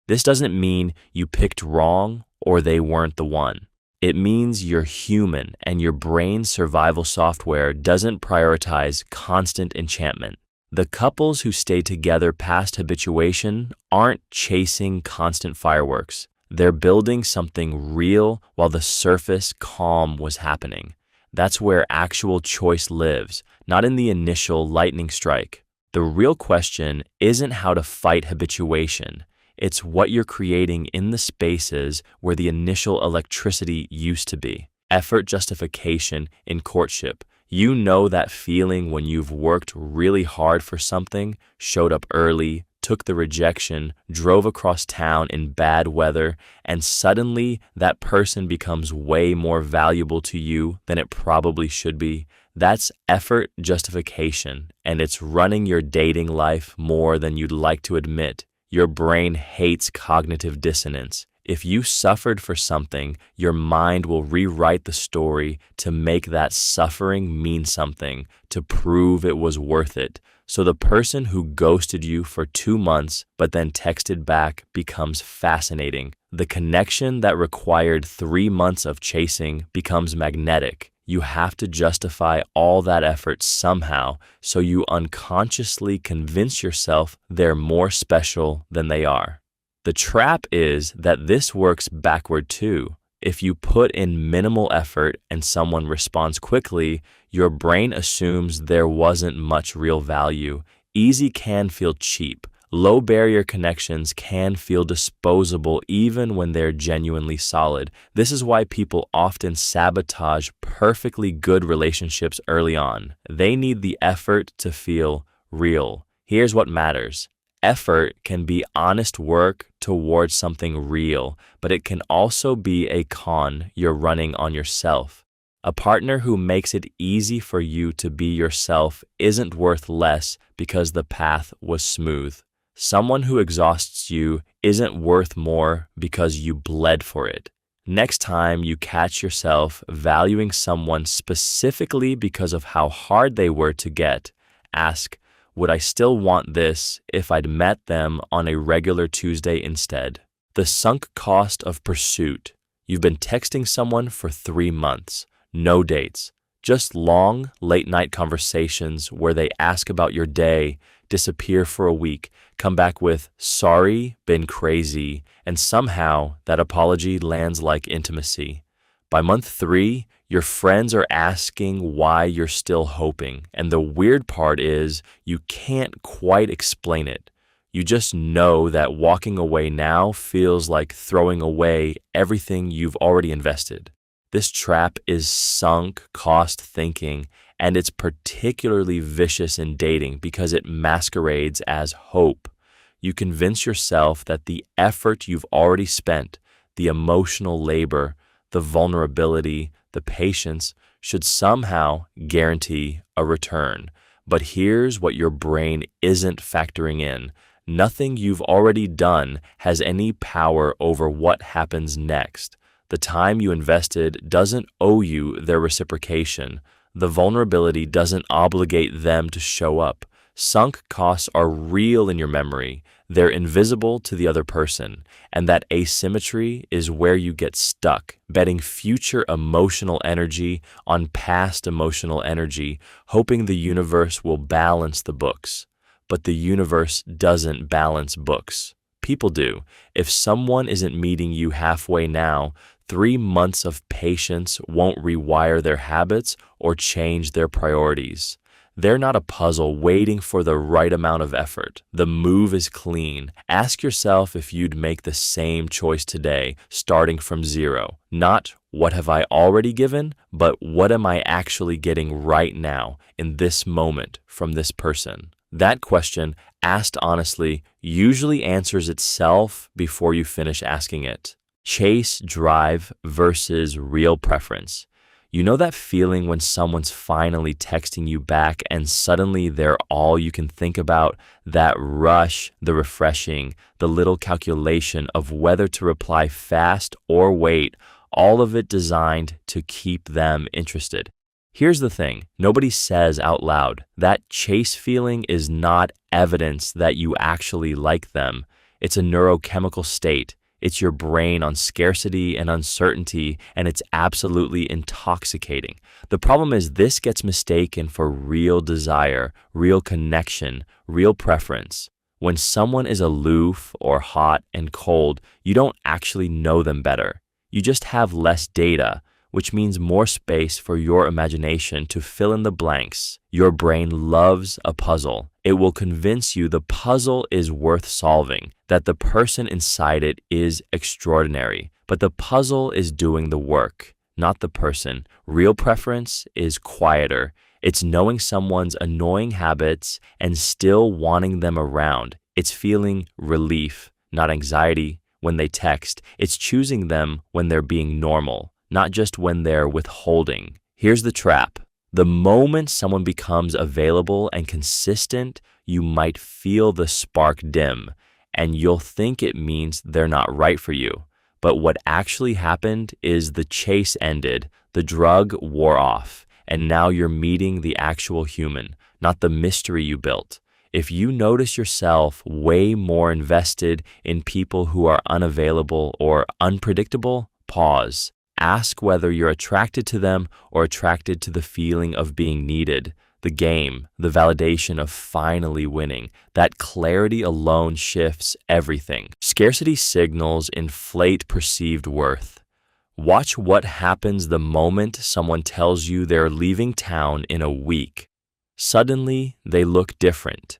This doesn't mean you picked wrong or they weren't the one. It means you're human and your brain's survival software doesn't prioritize constant enchantment. The couples who stay together past habituation aren't chasing constant fireworks. They're building something real while the surface calm was happening. That's where actual choice lives, not in the initial lightning strike. The real question isn't how to fight habituation. It's what you're creating in the spaces where the initial electricity used to be. Effort justification in courtship. You know that feeling when you've worked really hard for something, showed up early, took the rejection, drove across town in bad weather, and suddenly that person becomes way more valuable to you than it probably should be. That's effort justification, and it's running your dating life more than you'd like to admit. Your brain hates cognitive dissonance. If you suffered for something, your mind will rewrite the story to make that suffering mean something, to prove it was worth it. So the person who ghosted you for 2 months but then texted back becomes fascinating. The connection that required 3 months of chasing becomes magnetic. You have to justify all that effort somehow, so you unconsciously convince yourself they're more special than they are. The trap is that this works backward too. If you put in minimal effort and someone responds quickly, your brain assumes there wasn't much real value. Easy can feel cheap. Low barrier connections can feel disposable even when they're genuinely solid. This is why people often sabotage perfectly good relationships early on. They need the effort to feel real. Here's what matters. Effort can be honest work towards something real, but it can also be a con you're running on yourself. A partner who makes it easy for you to be yourself isn't worth less because the path was smooth. Someone who exhausts you isn't worth more because you bled for it. Next time you catch yourself valuing someone specifically because of how hard they were to get, ask, would I still want this if I'd met them on a regular Tuesday instead? The sunk cost of pursuit. You've been texting someone for 3 months. No dates. Just long, late-night conversations where they ask about your day, disappear for a week, come back with, sorry, been crazy, and somehow that apology lands like intimacy. By month 3, your friends are asking why you're still hoping, and the weird part is you can't quite explain it. You just know that walking away now feels like throwing away everything you've already invested. This trap is sunk cost thinking, and it's particularly vicious in dating because it masquerades as hope. You convince yourself that the effort you've already spent, the emotional labor, the vulnerability, the patience, should somehow guarantee a return. But here's what your brain isn't factoring in. Nothing you've already done has any power over what happens next. The time you invested doesn't owe you their reciprocation. The vulnerability doesn't obligate them to show up. Sunk costs are real in your memory. They're invisible to the other person. And that asymmetry is where you get stuck, betting future emotional energy on past emotional energy, hoping the universe will balance the books. But the universe doesn't balance books. People do. If someone isn't meeting you halfway now, 3 months of patience won't rewire their habits or change their priorities. They're not a puzzle waiting for the right amount of effort. The move is clean. Ask yourself if you'd make the same choice today, starting from 0. Not what have I already given, but what am I actually getting right now in this moment from this person? That question, asked honestly, usually answers itself before you finish asking it. Chase drive versus real preference. You know that feeling when someone's finally texting you back and suddenly they're all you can think about? That rush, the refreshing, the little calculation of whether to reply fast or wait, all of it designed to keep them interested. Here's the thing, nobody says out loud, that chase feeling is not evidence that you actually like them. It's a neurochemical state. It's your brain on scarcity and uncertainty, and it's absolutely intoxicating. The problem is this gets mistaken for real desire, real connection, real preference. When someone is aloof or hot and cold, you don't actually know them better. You just have less data, which means more space for your imagination to fill in the blanks. Your brain loves a puzzle. It will convince you the puzzle is worth solving, that the person inside it is extraordinary. But the puzzle is doing the work, not the person. Real preference is quieter. It's knowing someone's annoying habits and still wanting them around. It's feeling relief, not anxiety, when they text. It's choosing them when they're being normal, not just when they're withholding. Here's the trap. The moment someone becomes available and consistent, you might feel the spark dim, and you'll think it means they're not right for you. But what actually happened is the chase ended, the drug wore off, and now you're meeting the actual human, not the mystery you built. If you notice yourself way more invested in people who are unavailable or unpredictable, pause. Ask whether you're attracted to them or attracted to the feeling of being needed. The game, the validation of finally winning, that clarity alone shifts everything. Scarcity signals inflate perceived worth. Watch what happens the moment someone tells you they're leaving town in a week. Suddenly, they look different.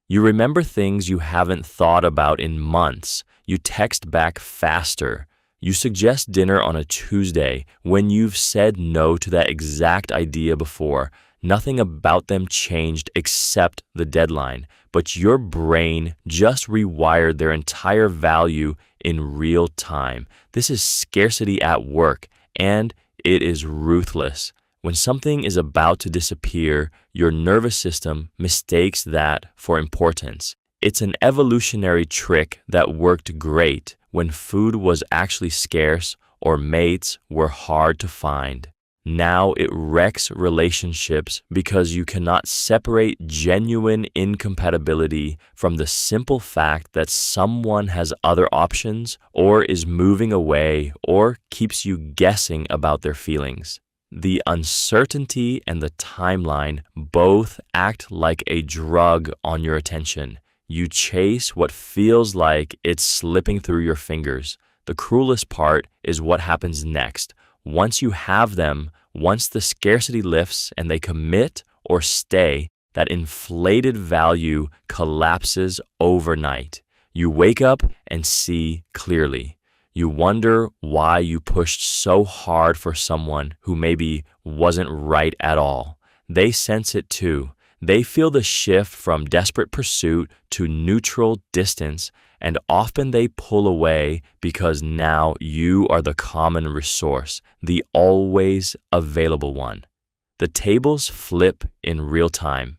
You remember things you haven't thought about in months. You text back faster. You suggest dinner on a Tuesday when you've said no to that exact idea before. Nothing about them changed except the deadline, but your brain just rewired their entire value in real time. This is scarcity at work, and it is ruthless. When something is about to disappear, your nervous system mistakes that for importance. It's an evolutionary trick that worked great when food was actually scarce or mates were hard to find. Now it wrecks relationships because you cannot separate genuine incompatibility from the simple fact that someone has other options or is moving away or keeps you guessing about their feelings. The uncertainty and the timeline both act like a drug on your attention. You chase what feels like it's slipping through your fingers. The cruelest part is what happens next. Once you have them, once the scarcity lifts and they commit or stay, that inflated value collapses overnight. You wake up and see clearly. You wonder why you pushed so hard for someone who maybe wasn't right at all. They sense it too. They feel the shift from desperate pursuit to neutral distance, and often they pull away because now you are the common resource, the always available one. The tables flip in real time.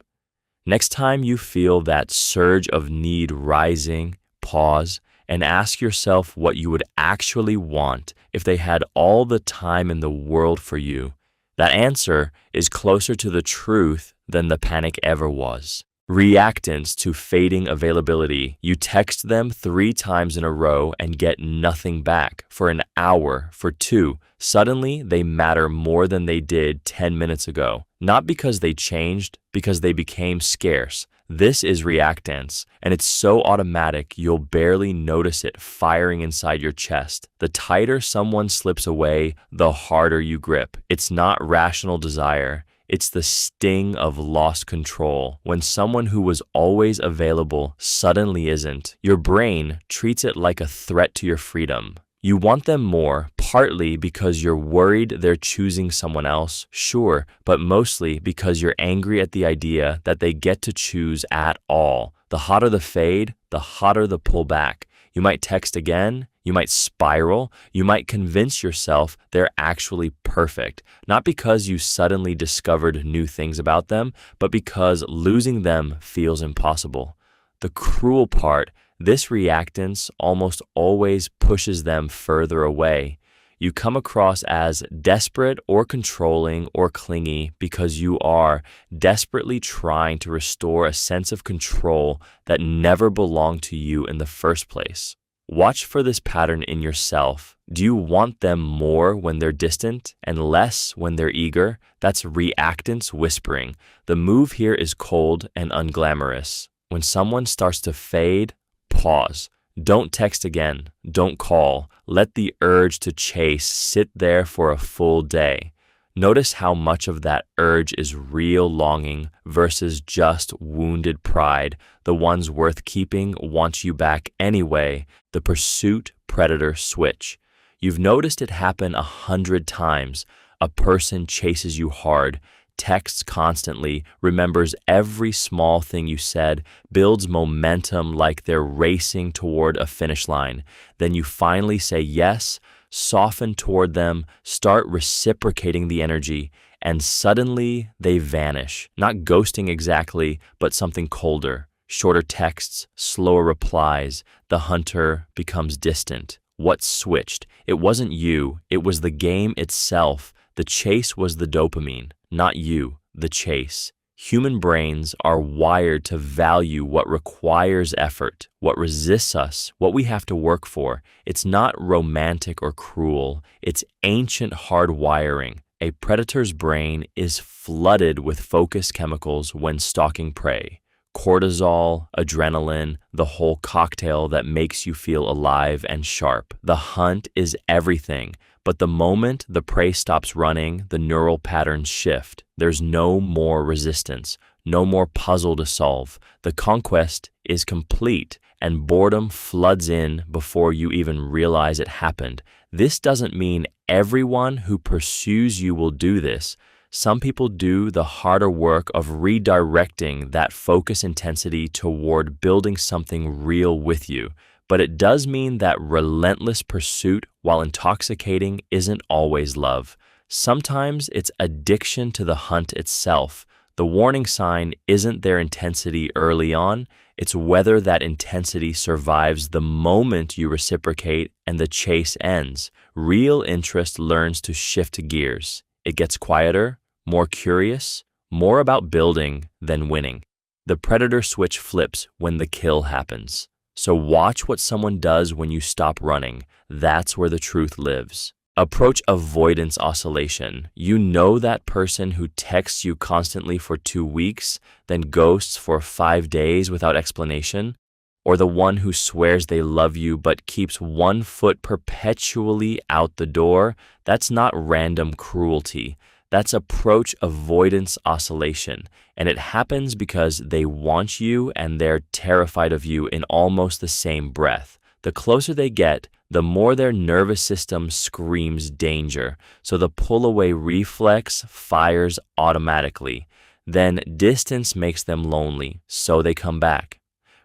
Next time you feel that surge of need rising, pause and ask yourself what you would actually want if they had all the time in the world for you. That answer is closer to the truth than the panic ever was. Reactants to fading availability. You text them 3 times in a row and get nothing back for an hour, for 2. Suddenly, they matter more than they did 10 minutes ago. Not because they changed, because they became scarce. This is reactance, and it's so automatic you'll barely notice it firing inside your chest. The tighter someone slips away, the harder you grip. It's not rational desire. It's the sting of lost control. When someone who was always available suddenly isn't, your brain treats it like a threat to your freedom. You want them more, partly because you're worried they're choosing someone else, sure, but mostly because you're angry at the idea that they get to choose at all. The hotter the fade, the hotter the pullback. You might text again, you might spiral, you might convince yourself they're actually perfect, not because you suddenly discovered new things about them, but because losing them feels impossible. The cruel part, this reactance almost always pushes them further away. You come across as desperate or controlling or clingy because you are desperately trying to restore a sense of control that never belonged to you in the first place. Watch for this pattern in yourself. Do you want them more when they're distant and less when they're eager? That's reactance whispering. The move here is cold and unglamorous. When someone starts to fade, pause. Don't text again. Don't call. Let the urge to chase sit there for a full day. Notice how much of that urge is real longing versus just wounded pride. The ones worth keeping want you back anyway. The pursuit-predator switch. You've noticed it happen 100 times. A person chases you hard, texts constantly, remembers every small thing you said, builds momentum like they're racing toward a finish line. Then you finally say yes, soften toward them, start reciprocating the energy, and suddenly they vanish. Not ghosting exactly, but something colder. Shorter texts, slower replies. The hunter becomes distant. What switched? It wasn't you. It was the game itself. The chase was the dopamine, not you, the chase. Human brains are wired to value what requires effort, what resists us, what we have to work for. It's not romantic or cruel. It's ancient hardwiring, A predator's brain is flooded with focus chemicals when stalking prey. Cortisol, adrenaline, the whole cocktail that makes you feel alive and sharp. The hunt is everything, but the moment the prey stops running, the neural patterns shift. There's no more resistance, no more puzzle to solve. The conquest is complete, and boredom floods in before you even realize it happened. This doesn't mean everyone who pursues you will do this. Some people do the harder work of redirecting that focus intensity toward building something real with you. But it does mean that relentless pursuit, while intoxicating, isn't always love. Sometimes it's addiction to the hunt itself. The warning sign isn't their intensity early on, it's whether that intensity survives the moment you reciprocate and the chase ends. Real interest learns to shift gears. It gets quieter, more curious, more about building than winning. The predator switch flips when the kill happens. So watch what someone does when you stop running. That's where the truth lives. Approach avoidance oscillation. You know that person who texts you constantly for 2 weeks, then ghosts for 5 days without explanation? Or the one who swears they love you but keeps one foot perpetually out the door? That's not random cruelty. That's approach avoidance oscillation, and it happens because they want you and they're terrified of you in almost the same breath. The closer they get, the more their nervous system screams danger, so the pull-away reflex fires automatically. Then distance makes them lonely, so they come back.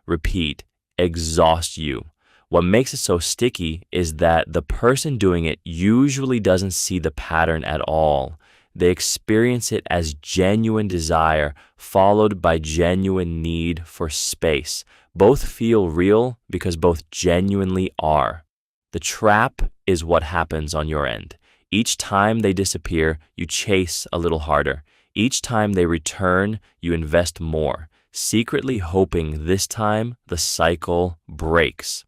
Repeat, exhaust you. What makes it so sticky is that the person doing it usually doesn't see the pattern at all. They experience it as genuine desire followed by genuine need for space. Both feel real because both genuinely are. The trap is what happens on your end. Each time they disappear, you chase a little harder. Each time they return, you invest more, secretly hoping this time the cycle breaks.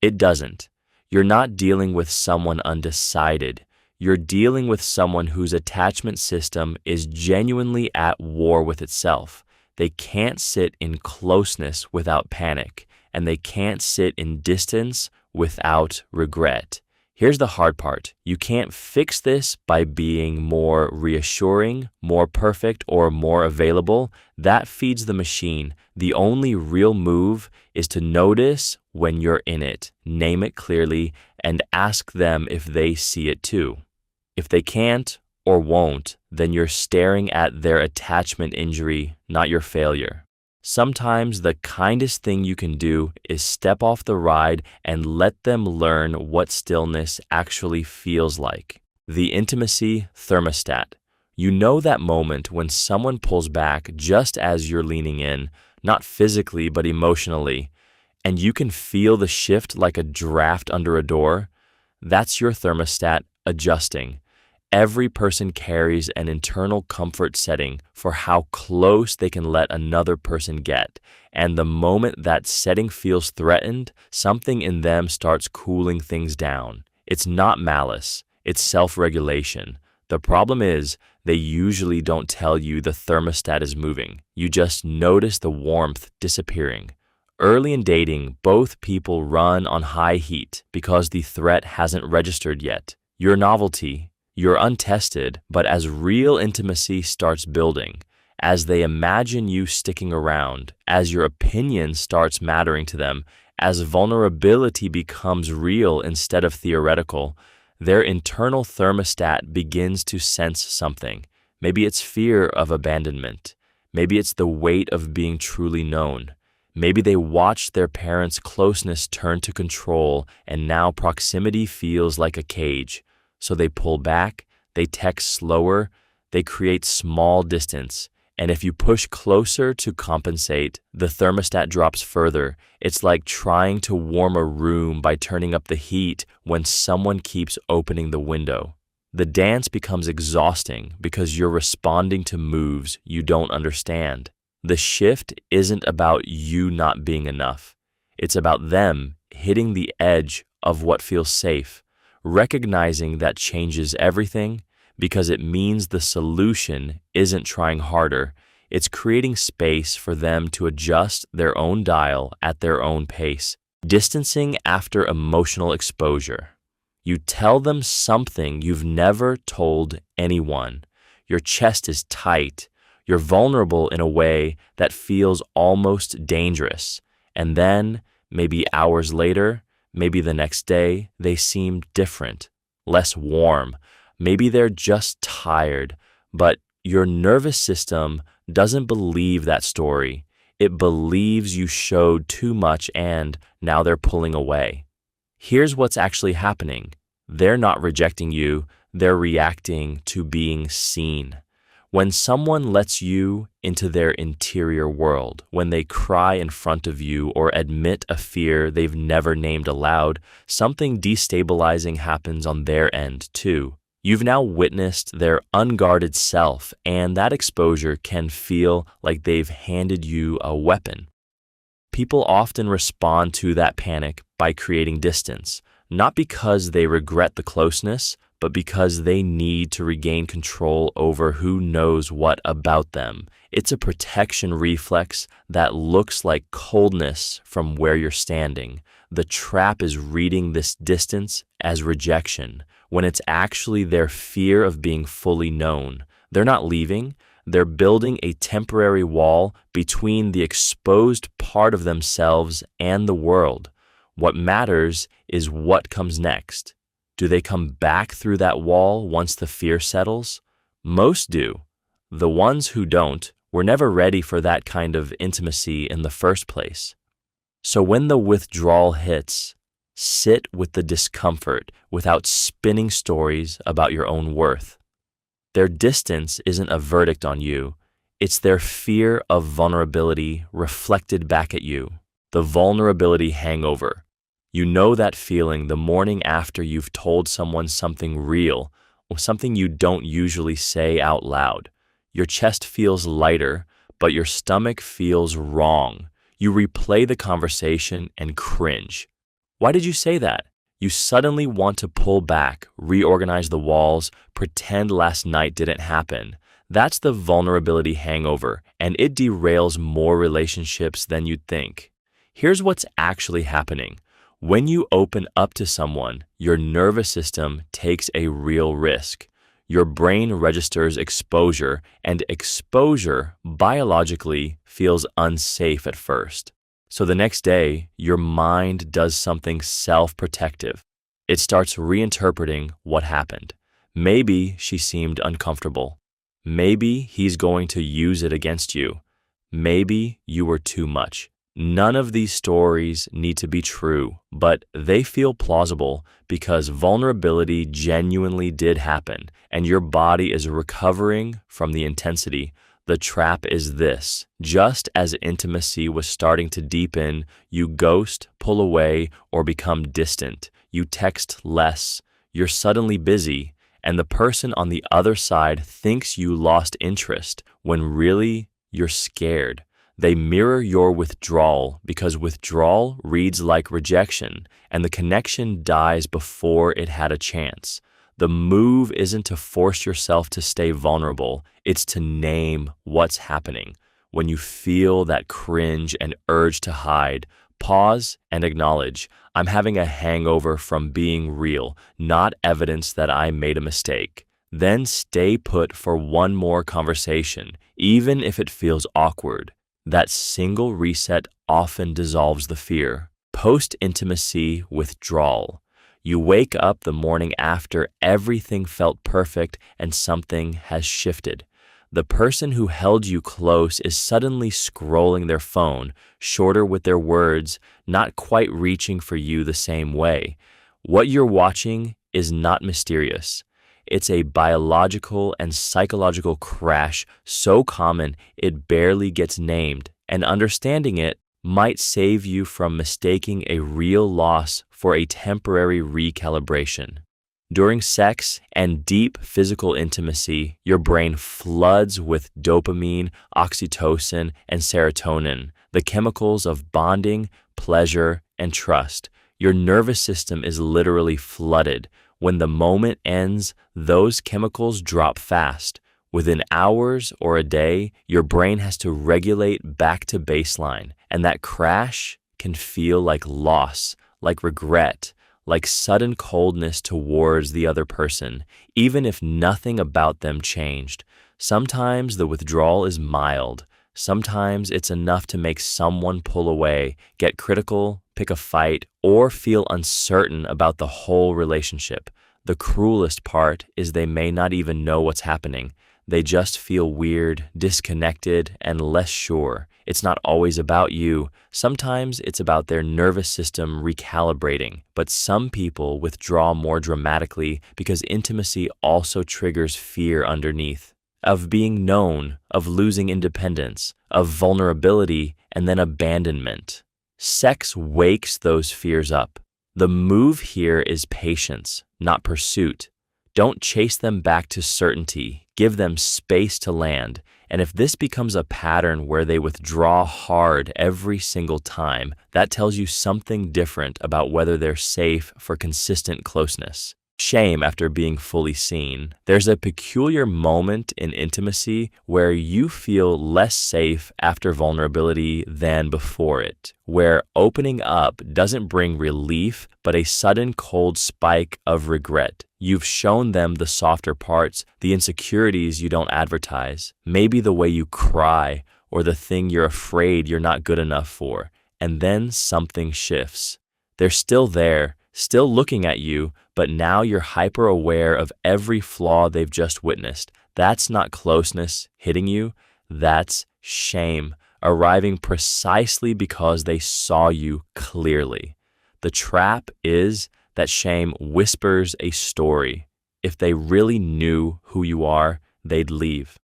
It doesn't. You're not dealing with someone undecided. You're dealing with someone whose attachment system is genuinely at war with itself. They can't sit in closeness without panic, and they can't sit in distance without regret. Here's the hard part. You can't fix this by being more reassuring, more perfect, or more available. That feeds the machine. The only real move is to notice when you're in it, name it clearly, and ask them if they see it too. If they can't or won't, then you're staring at their attachment injury, not your failure. Sometimes the kindest thing you can do is step off the ride and let them learn what stillness actually feels like. The intimacy thermostat. You know that moment when someone pulls back just as you're leaning in, not physically but emotionally, and you can feel the shift like a draft under a door? That's your thermostat adjusting. Every person carries an internal comfort setting for how close they can let another person get, and the moment that setting feels threatened, something in them starts cooling things down. It's not malice, it's self-regulation. The problem is, they usually don't tell you the thermostat is moving. You just notice the warmth disappearing. Early in dating, both people run on high heat because the threat hasn't registered yet. Your novelty, you're untested, but as real intimacy starts building, as they imagine you sticking around, as your opinion starts mattering to them, as vulnerability becomes real instead of theoretical, their internal thermostat begins to sense something. Maybe it's fear of abandonment. Maybe it's the weight of being truly known. Maybe they watched their parents' closeness turn to control, and now proximity feels like a cage. So they pull back, they text slower, they create small distance. And if you push closer to compensate, the thermostat drops further. It's like trying to warm a room by turning up the heat when someone keeps opening the window. The dance becomes exhausting because you're responding to moves you don't understand. The shift isn't about you not being enough. It's about them hitting the edge of what feels safe. Recognizing that changes everything, because it means the solution isn't trying harder. It's creating space for them to adjust their own dial at their own pace. Distancing after emotional exposure. You tell them something you've never told anyone. Your chest is tight. You're vulnerable in a way that feels almost dangerous. And then, maybe hours later, maybe the next day, they seem different, less warm. Maybe they're just tired, but your nervous system doesn't believe that story. It believes you showed too much and now they're pulling away. Here's what's actually happening. They're not rejecting you, they're reacting to being seen. When someone lets you into their interior world, when they cry in front of you or admit a fear they've never named aloud, something destabilizing happens on their end too. You've now witnessed their unguarded self, and that exposure can feel like they've handed you a weapon. People often respond to that panic by creating distance, not because they regret the closeness, but because they need to regain control over who knows what about them. It's a protection reflex that looks like coldness from where you're standing. The trap is reading this distance as rejection, when it's actually their fear of being fully known. They're not leaving, they're building a temporary wall between the exposed part of themselves and the world. What matters is what comes next. Do they come back through that wall once the fear settles? Most do. The ones who don't were never ready for that kind of intimacy in the first place. So when the withdrawal hits, sit with the discomfort without spinning stories about your own worth. Their distance isn't a verdict on you. It's their fear of vulnerability reflected back at you. The vulnerability hangover. You know that feeling the morning after you've told someone something real, or something you don't usually say out loud. Your chest feels lighter, but your stomach feels wrong. You replay the conversation and cringe. Why did you say that? You suddenly want to pull back, reorganize the walls, pretend last night didn't happen. That's the vulnerability hangover, and it derails more relationships than you'd think. Here's what's actually happening. When you open up to someone, your nervous system takes a real risk. Your brain registers exposure, and exposure biologically feels unsafe at first. So the next day, your mind does something self-protective. It starts reinterpreting what happened. Maybe she seemed uncomfortable. Maybe he's going to use it against you. Maybe you were too much. None of these stories need to be true, but they feel plausible because vulnerability genuinely did happen, and your body is recovering from the intensity. The trap is this. Just as intimacy was starting to deepen, you ghost, pull away, or become distant. You text less. You're suddenly busy, and the person on the other side thinks you lost interest when really you're scared. They mirror your withdrawal because withdrawal reads like rejection, and the connection dies before it had a chance. The move isn't to force yourself to stay vulnerable, it's to name what's happening. When you feel that cringe and urge to hide, pause and acknowledge, I'm having a hangover from being real, not evidence that I made a mistake. Then stay put for one more conversation, even if it feels awkward. That single reset often dissolves the fear. Post-intimacy withdrawal. You wake up the morning after everything felt perfect and something has shifted. The person who held you close is suddenly scrolling their phone, shorter with their words, not quite reaching for you the same way. What you're watching is not mysterious. It's a biological and psychological crash so common it barely gets named, and understanding it might save you from mistaking a real loss for a temporary recalibration. During sex and deep physical intimacy, your brain floods with dopamine, oxytocin, and serotonin, the chemicals of bonding, pleasure, and trust. Your nervous system is literally flooded. When the moment ends, those chemicals drop fast. Within hours or a day, your brain has to regulate back to baseline, and that crash can feel like loss, like regret, like sudden coldness towards the other person, even if nothing about them changed. Sometimes the withdrawal is mild. Sometimes it's enough to make someone pull away, get critical, pick a fight, or feel uncertain about the whole relationship. The cruelest part is they may not even know what's happening. They just feel weird, disconnected, and less sure. It's not always about you. Sometimes it's about their nervous system recalibrating. But some people withdraw more dramatically because intimacy also triggers fear underneath. Of being known, of losing independence, of vulnerability, and then abandonment. Sex wakes those fears up. The move here is patience, not pursuit. Don't chase them back to certainty. Give them space to land. And if this becomes a pattern where they withdraw hard every single time, that tells you something different about whether they're safe for consistent closeness. Shame after being fully seen. There's a peculiar moment in intimacy where you feel less safe after vulnerability than before it, where opening up doesn't bring relief, but a sudden cold spike of regret. You've shown them the softer parts, the insecurities you don't advertise, maybe the way you cry, or the thing you're afraid you're not good enough for, and then something shifts. They're still there, still looking at you, but now you're hyper aware of every flaw they've just witnessed. That's not closeness hitting you, that's shame arriving precisely because they saw you clearly. The trap is that shame whispers a story. If they really knew who you are, they'd leave.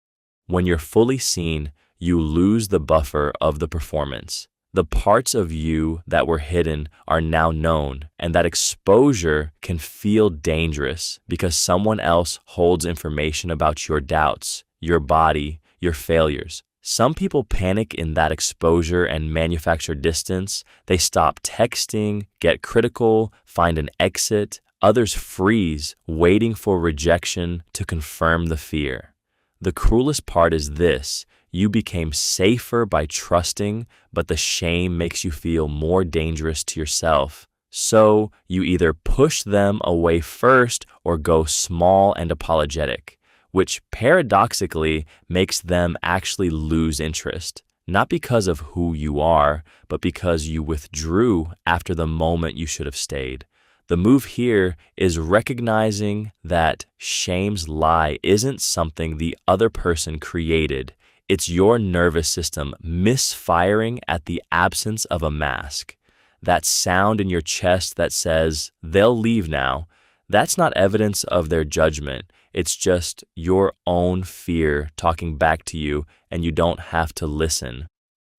When you're fully seen, you lose the buffer of the performance. The parts of you that were hidden are now known, and that exposure can feel dangerous because someone else holds information about your doubts, your body, your failures. Some people panic in that exposure and manufacture distance. They stop texting, get critical, find an exit. Others freeze, waiting for rejection to confirm the fear. The cruelest part is this. You became safer by trusting, but the shame makes you feel more dangerous to yourself. So you either push them away first or go small and apologetic, which paradoxically makes them actually lose interest, not because of who you are, but because you withdrew after the moment you should have stayed. The move here is recognizing that shame's lie isn't something the other person created. It's your nervous system misfiring at the absence of a mask. That sound in your chest that says, they'll leave now, that's not evidence of their judgment. It's just your own fear talking back to you, and you don't have to listen.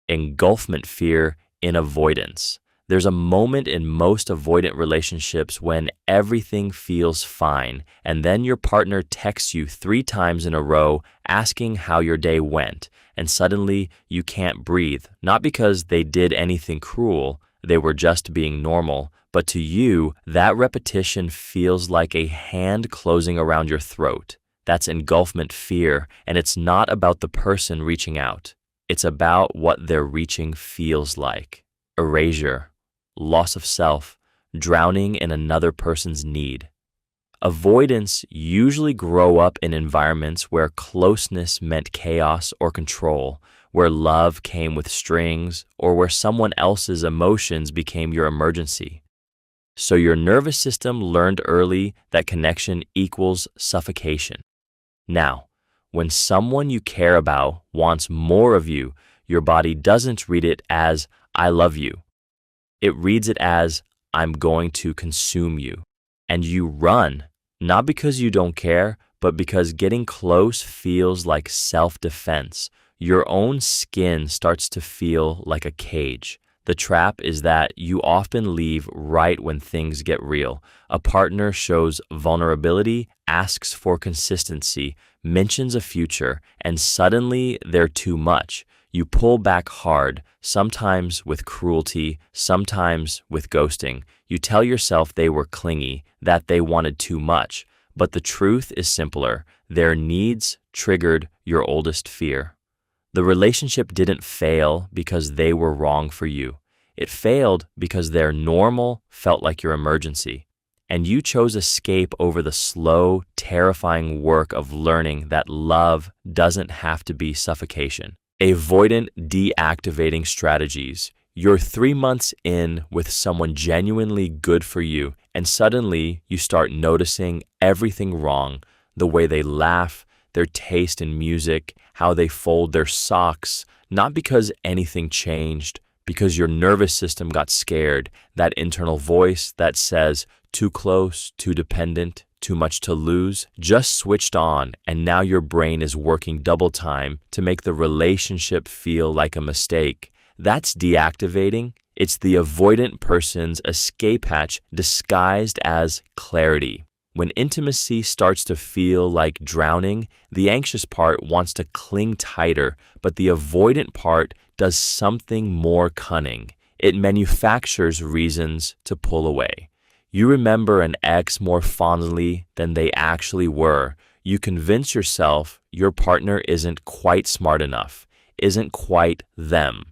Engulfment fear in avoidance. There's a moment in most avoidant relationships when everything feels fine, and then your partner texts you 3 times in a row asking how your day went, and suddenly you can't breathe, not because they did anything cruel, they were just being normal, but to you, that repetition feels like a hand closing around your throat. That's engulfment fear, and it's not about the person reaching out. It's about what their reaching feels like. Erasure. Loss of self, drowning in another person's need. Avoidance usually grow up in environments where closeness meant chaos or control, where love came with strings, or where someone else's emotions became your emergency. So your nervous system learned early that connection equals suffocation. Now, when someone you care about wants more of you, your body doesn't read it as, I love you. It reads it as, I'm going to consume you. And you run, not because you don't care, but because getting close feels like self-defense. Your own skin starts to feel like a cage. The trap is that you often leave right when things get real. A partner shows vulnerability, asks for consistency, mentions a future, and suddenly they're too much. You pull back hard, sometimes with cruelty, sometimes with ghosting. You tell yourself they were clingy, that they wanted too much. But the truth is simpler. Their needs triggered your oldest fear. The relationship didn't fail because they were wrong for you. It failed because their normal felt like your emergency. And you chose escape over the slow, terrifying work of learning that love doesn't have to be suffocation. Avoidant deactivating strategies. You're 3 months in with someone genuinely good for you, and suddenly you start noticing everything wrong. The way they laugh, their taste in music, how they fold their socks, not because anything changed, because your nervous system got scared, that internal voice that says, too close, too dependent, too much to lose, just switched on, and now your brain is working double time to make the relationship feel like a mistake. That's deactivating. It's the avoidant person's escape hatch disguised as clarity. When intimacy starts to feel like drowning, the anxious part wants to cling tighter, but the avoidant part does something more cunning. It manufactures reasons to pull away. You remember an ex more fondly than they actually were. You convince yourself your partner isn't quite smart enough, isn't quite them.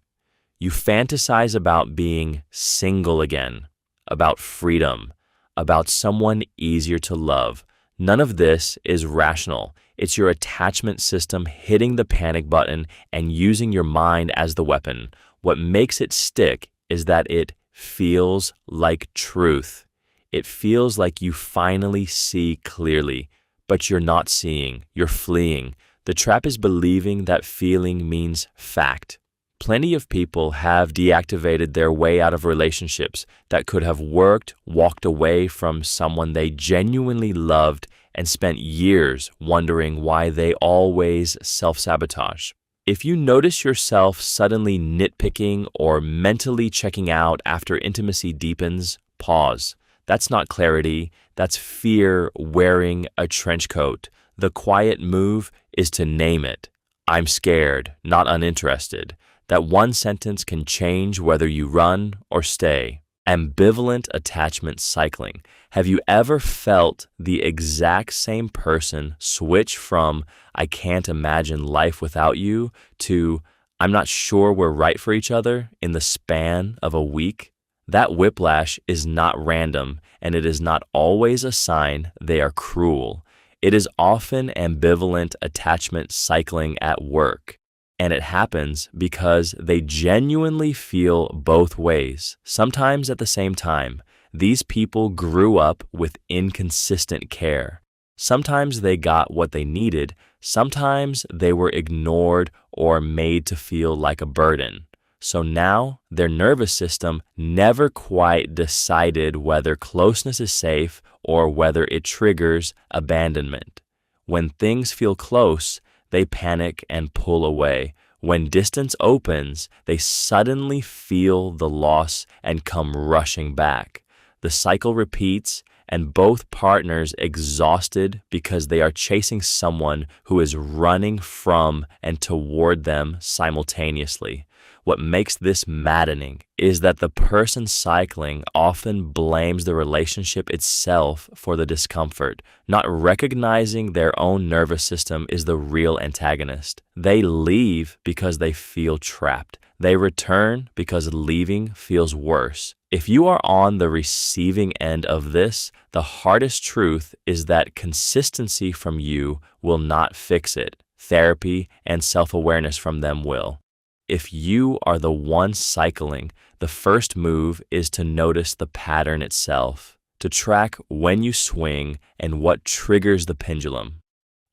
You fantasize about being single again, about freedom, about someone easier to love. None of this is rational. It's your attachment system hitting the panic button and using your mind as the weapon. What makes it stick is that it feels like truth. It feels like you finally see clearly, but you're not seeing, you're fleeing. The trap is believing that feeling means fact. Plenty of people have deactivated their way out of relationships that could have worked, walked away from someone they genuinely loved, and spent years wondering why they always self-sabotage. If you notice yourself suddenly nitpicking or mentally checking out after intimacy deepens, pause. That's not clarity, that's fear wearing a trench coat. The quiet move is to name it. I'm scared, not uninterested. That one sentence can change whether you run or stay. Ambivalent attachment cycling. Have you ever felt the exact same person switch from I can't imagine life without you to I'm not sure we're right for each other in the span of a week? That whiplash is not random, and it is not always a sign they are cruel. It is often ambivalent attachment cycling at work. And it happens because they genuinely feel both ways, sometimes at the same time. These people grew up with inconsistent care. Sometimes they got what they needed, sometimes they were ignored or made to feel like a burden. So now their nervous system never quite decided whether closeness is safe or whether it triggers abandonment. When things feel close, they panic and pull away. When distance opens, they suddenly feel the loss and come rushing back. The cycle repeats, and both partners exhausted because they are chasing someone who is running from and toward them simultaneously. What makes this maddening is that the person cycling often blames the relationship itself for the discomfort. Not recognizing their own nervous system is the real antagonist. They leave because they feel trapped. They return because leaving feels worse. If you are on the receiving end of this, the hardest truth is that consistency from you will not fix it. Therapy and self-awareness from them will. If you are the one cycling, the first move is to notice the pattern itself, to track when you swing and what triggers the pendulum.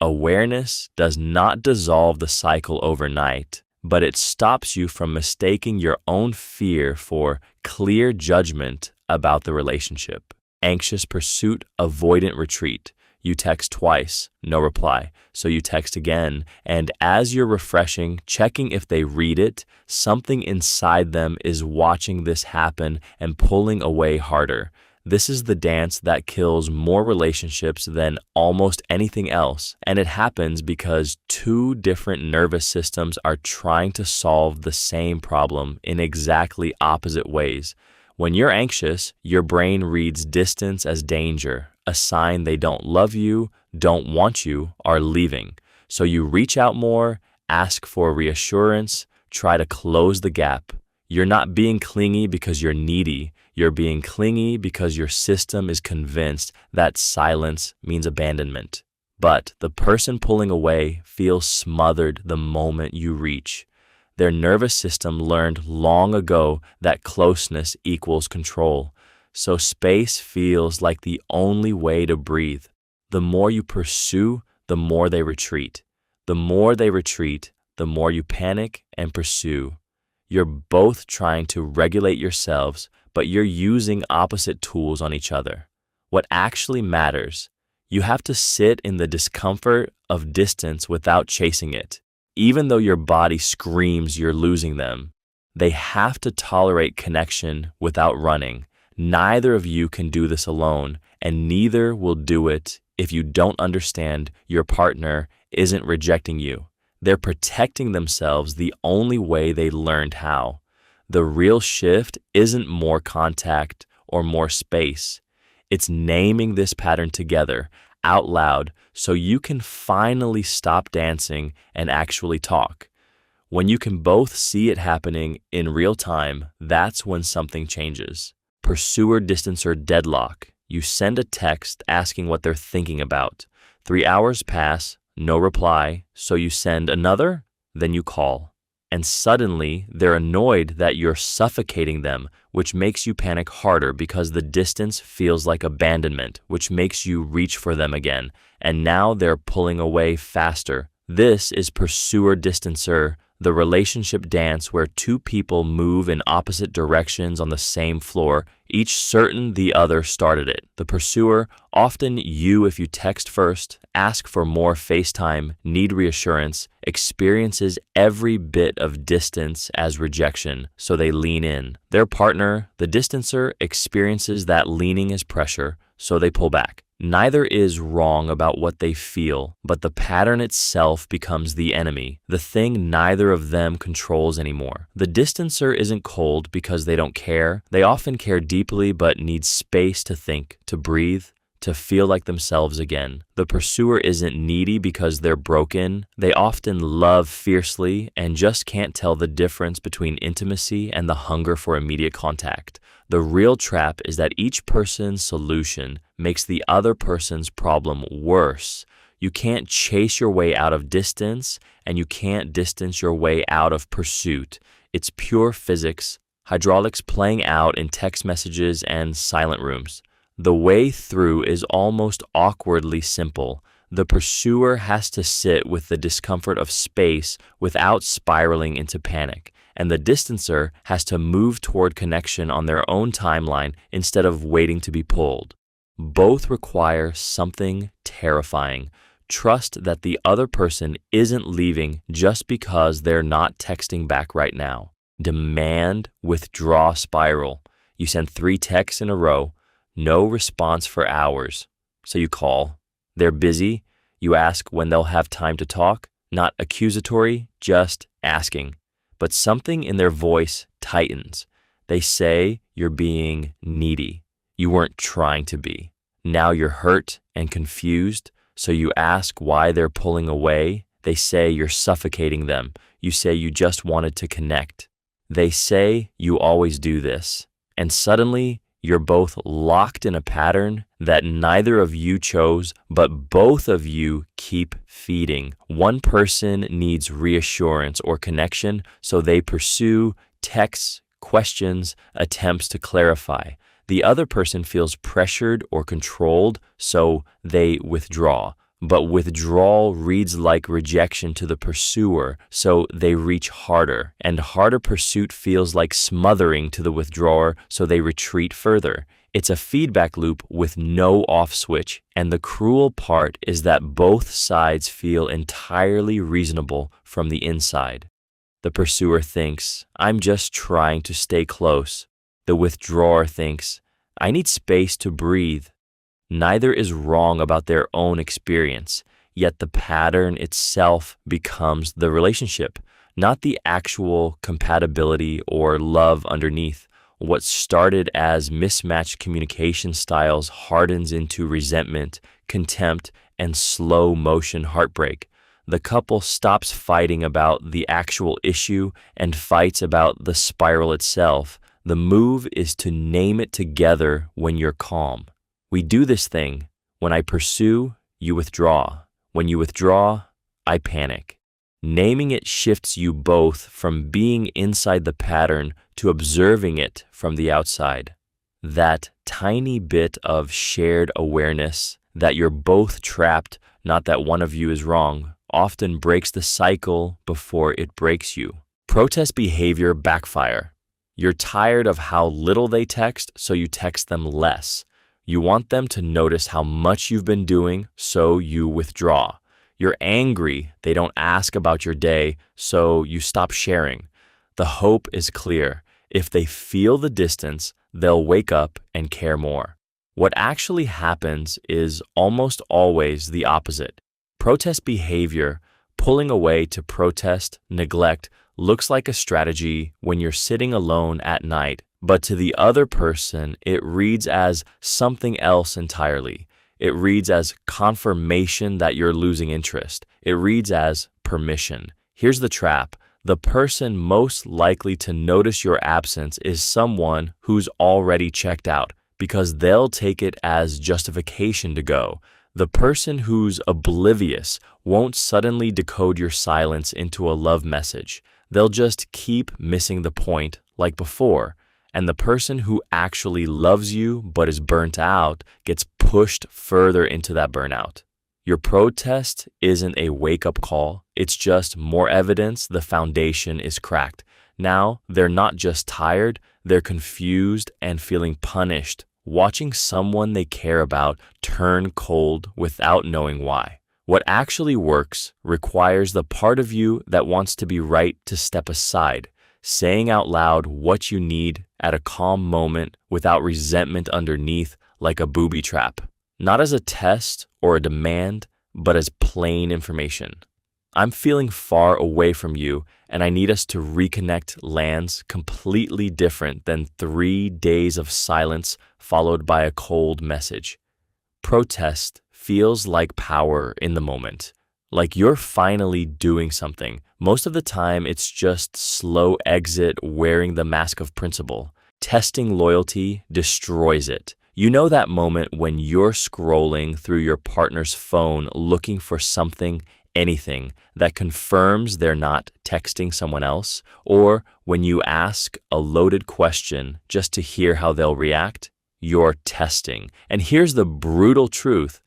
Awareness does not dissolve the cycle overnight, but it stops you from mistaking your own fear for clear judgment about the relationship. Anxious pursuit, avoidant retreat. You text twice, no reply. So you text again, and as you're refreshing, checking if they read it, something inside them is watching this happen and pulling away harder. This is the dance that kills more relationships than almost anything else, and it happens because two different nervous systems are trying to solve the same problem in exactly opposite ways. When you're anxious, your brain reads distance as danger, a sign they don't love you, don't want you, are leaving. So you reach out more, ask for reassurance, try to close the gap. You're not being clingy because you're needy. You're being clingy because your system is convinced that silence means abandonment. But the person pulling away feels smothered the moment you reach. Their nervous system learned long ago that closeness equals control. So space feels like the only way to breathe. The more you pursue, the more they retreat. The more they retreat, the more you panic and pursue. You're both trying to regulate yourselves, but you're using opposite tools on each other. What actually matters, you have to sit in the discomfort of distance without chasing it. Even though your body screams you're losing them, they have to tolerate connection without running. Neither of you can do this alone, and neither will do it if you don't understand your partner isn't rejecting you. They're protecting themselves the only way they learned how. The real shift isn't more contact or more space. It's naming this pattern together, out loud, so you can finally stop dancing and actually talk. When you can both see it happening in real time, that's when something changes. Pursuer-distancer deadlock. You send a text asking what they're thinking about. 3 hours pass, no reply, so you send another, then you call. And suddenly, they're annoyed that you're suffocating them, which makes you panic harder because the distance feels like abandonment, which makes you reach for them again. And now they're pulling away faster. This is pursuer-distancer, the relationship dance where two people move in opposite directions on the same floor, each certain the other started it. The pursuer, often you if you text first, ask for more FaceTime, need reassurance, experiences every bit of distance as rejection, so they lean in. Their partner, the distancer, experiences that leaning as pressure, so they pull back. Neither is wrong about what they feel, but the pattern itself becomes the enemy, the thing neither of them controls anymore. The distancer isn't cold because they don't care. They often care deeply but need space to think, to breathe, to feel like themselves again. The pursuer isn't needy because they're broken. They often love fiercely and just can't tell the difference between intimacy and the hunger for immediate contact. The real trap is that each person's solution makes the other person's problem worse. You can't chase your way out of distance, and you can't distance your way out of pursuit. It's pure physics, hydraulics playing out in text messages and silent rooms. The way through is almost awkwardly simple. The pursuer has to sit with the discomfort of space without spiraling into panic, and the distancer has to move toward connection on their own timeline instead of waiting to be pulled. Both require something terrifying. Trust that the other person isn't leaving just because they're not texting back right now. Demand withdraw spiral. You send 3 texts in a row, no response for hours. So you call. They're busy. You ask when they'll have time to talk. Not accusatory, just asking. But something in their voice tightens. They say you're being needy. You weren't trying to be. Now you're hurt and confused, so you ask why they're pulling away. They say you're suffocating them. You say you just wanted to connect. They say you always do this. And suddenly, you're both locked in a pattern that neither of you chose, but both of you keep feeding. One person needs reassurance or connection, so they pursue texts, questions, attempts to clarify. The other person feels pressured or controlled, so they withdraw. But withdrawal reads like rejection to the pursuer, so they reach harder. And harder pursuit feels like smothering to the withdrawer, so they retreat further. It's a feedback loop with no off switch, and the cruel part is that both sides feel entirely reasonable from the inside. The pursuer thinks, I'm just trying to stay close. The withdrawer thinks, I need space to breathe. Neither is wrong about their own experience, yet the pattern itself becomes the relationship, not the actual compatibility or love underneath. What started as mismatched communication styles hardens into resentment, contempt, and slow motion heartbreak. The couple stops fighting about the actual issue and fights about the spiral itself. The move is to name it together when you're calm. We do this thing. When I pursue, you withdraw. When you withdraw, I panic. Naming it shifts you both from being inside the pattern to observing it from the outside. That tiny bit of shared awareness that you're both trapped, not that one of you is wrong, often breaks the cycle before it breaks you. Protest behavior backfire. You're tired of how little they text, so you text them less. You want them to notice how much you've been doing, so you withdraw. You're angry they don't ask about your day, so you stop sharing. The hope is clear. If they feel the distance, they'll wake up and care more. What actually happens is almost always the opposite. Protest behavior, pulling away to protest, neglect, looks like a strategy when you're sitting alone at night, but to the other person, it reads as something else entirely. It reads as confirmation that you're losing interest. It reads as permission. Here's the trap. The person most likely to notice your absence is someone who's already checked out, because they'll take it as justification to go. The person who's oblivious won't suddenly decode your silence into a love message. They'll just keep missing the point like before. And the person who actually loves you but is burnt out gets pushed further into that burnout. Your protest isn't a wake-up call. It's just more evidence the foundation is cracked. Now, they're not just tired, they're confused and feeling punished, watching someone they care about turn cold without knowing why. What actually works requires the part of you that wants to be right to step aside, saying out loud what you need at a calm moment without resentment underneath like a booby trap. Not as a test or a demand, but as plain information. I'm feeling far away from you, and I need us to reconnect lands completely different than 3 days of silence followed by a cold message. Protest feels like power in the moment, like you're finally doing something. Most of the time, it's just slow exit wearing the mask of principle. Testing loyalty destroys it. You know that moment when you're scrolling through your partner's phone looking for something, anything, that confirms they're not texting someone else, or when you ask a loaded question just to hear how they'll react? You're testing. And here's the brutal truth.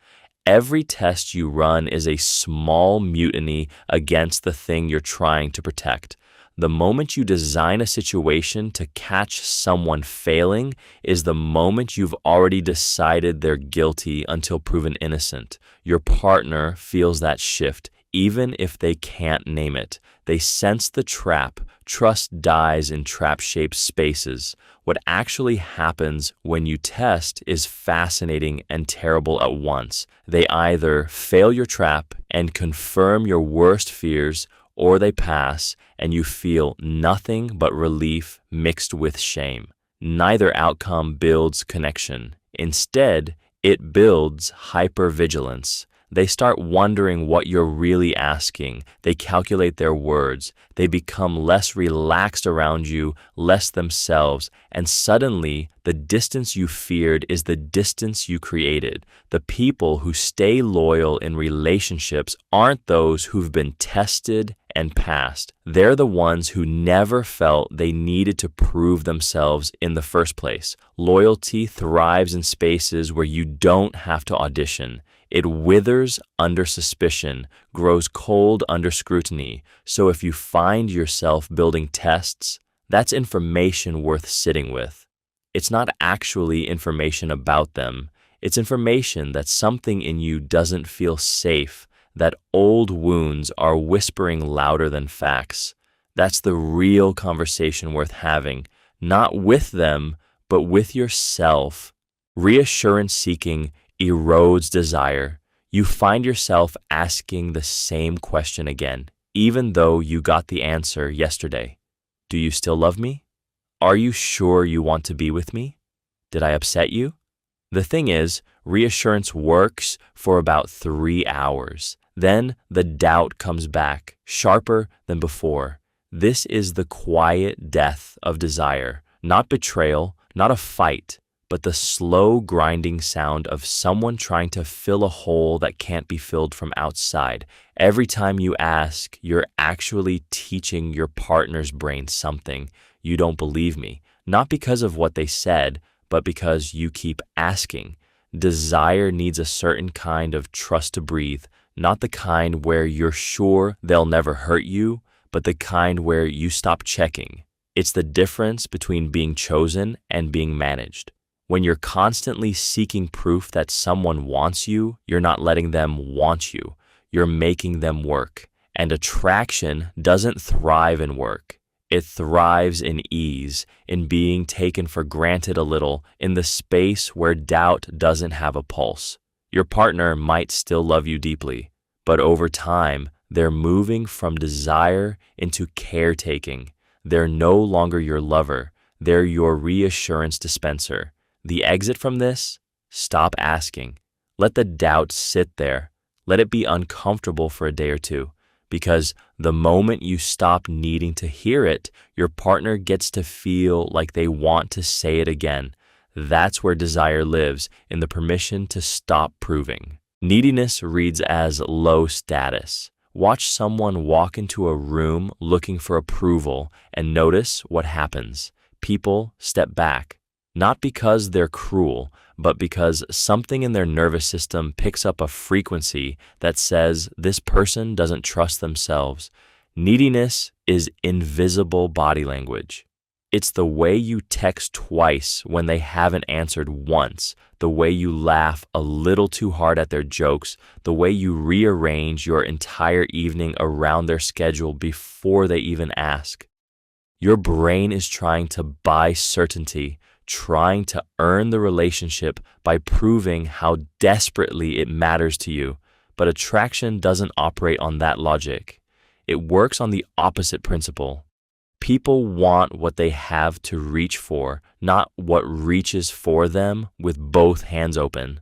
Every test you run is a small mutiny against the thing you're trying to protect. The moment you design a situation to catch someone failing is the moment you've already decided they're guilty until proven innocent. Your partner feels that shift, even if they can't name it. They sense the trap. Trust dies in trap-shaped spaces. What actually happens when you test is fascinating and terrible at once. They either fail your trap and confirm your worst fears, or they pass and you feel nothing but relief mixed with shame. Neither outcome builds connection. Instead, it builds hypervigilance. They start wondering what you're really asking. They calculate their words. They become less relaxed around you, less themselves, and suddenly the distance you feared is the distance you created. The people who stay loyal in relationships aren't those who've been tested and passed. They're the ones who never felt they needed to prove themselves in the first place. Loyalty thrives in spaces where you don't have to audition. It withers under suspicion, grows cold under scrutiny. So if you find yourself building tests, that's information worth sitting with. It's not actually information about them. It's information that something in you doesn't feel safe, that old wounds are whispering louder than facts. That's the real conversation worth having, not with them, but with yourself. Reassurance seeking erodes desire. You find yourself asking the same question again, even though you got the answer yesterday. Do you still love me? Are you sure you want to be with me? Did I upset you? The thing is, reassurance works for about 3 hours. Then the doubt comes back, sharper than before. This is the quiet death of desire, not betrayal, not a fight, but the slow grinding sound of someone trying to fill a hole that can't be filled from outside. Every time you ask, you're actually teaching your partner's brain something. You don't believe me, not because of what they said, but because you keep asking. Desire needs a certain kind of trust to breathe, not the kind where you're sure they'll never hurt you, but the kind where you stop checking. It's the difference between being chosen and being managed. When you're constantly seeking proof that someone wants you, you're not letting them want you. You're making them work. And attraction doesn't thrive in work. It thrives in ease, in being taken for granted a little, in the space where doubt doesn't have a pulse. Your partner might still love you deeply, but over time, they're moving from desire into caretaking. They're no longer your lover. They're your reassurance dispenser. The exit from this? Stop asking. Let the doubt sit there. Let it be uncomfortable for a day or two. Because the moment you stop needing to hear it, your partner gets to feel like they want to say it again. That's where desire lives, in the permission to stop proving. Neediness reads as low status. Watch someone walk into a room looking for approval and notice what happens. People step back, not because they're cruel, but because something in their nervous system picks up a frequency that says this person doesn't trust themselves. Neediness is invisible body language. It's the way you text twice when they haven't answered once, the way you laugh a little too hard at their jokes, the way you rearrange your entire evening around their schedule before they even ask. Your brain is trying to buy certainty, trying to earn the relationship by proving how desperately it matters to you. But attraction doesn't operate on that logic. It works on the opposite principle. People want what they have to reach for, not what reaches for them with both hands open.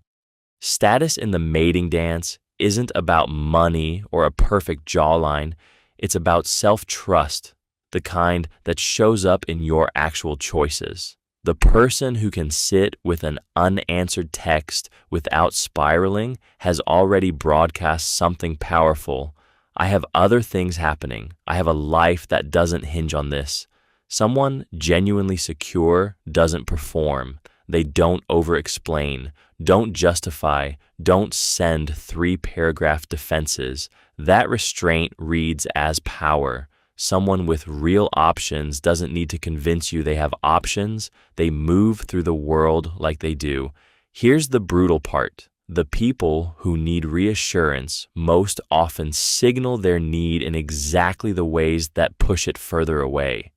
Status in the mating dance isn't about money or a perfect jawline. It's about self-trust, the kind that shows up in your actual choices. The person who can sit with an unanswered text without spiraling has already broadcast something powerful. I have other things happening. I have a life that doesn't hinge on this. Someone genuinely secure doesn't perform. They don't over-explain, don't justify, don't send 3-paragraph defenses. That restraint reads as power. Someone with real options doesn't need to convince you they have options. They move through the world like they do. Here's the brutal part. The people who need reassurance most often signal their need in exactly the ways that push it further away.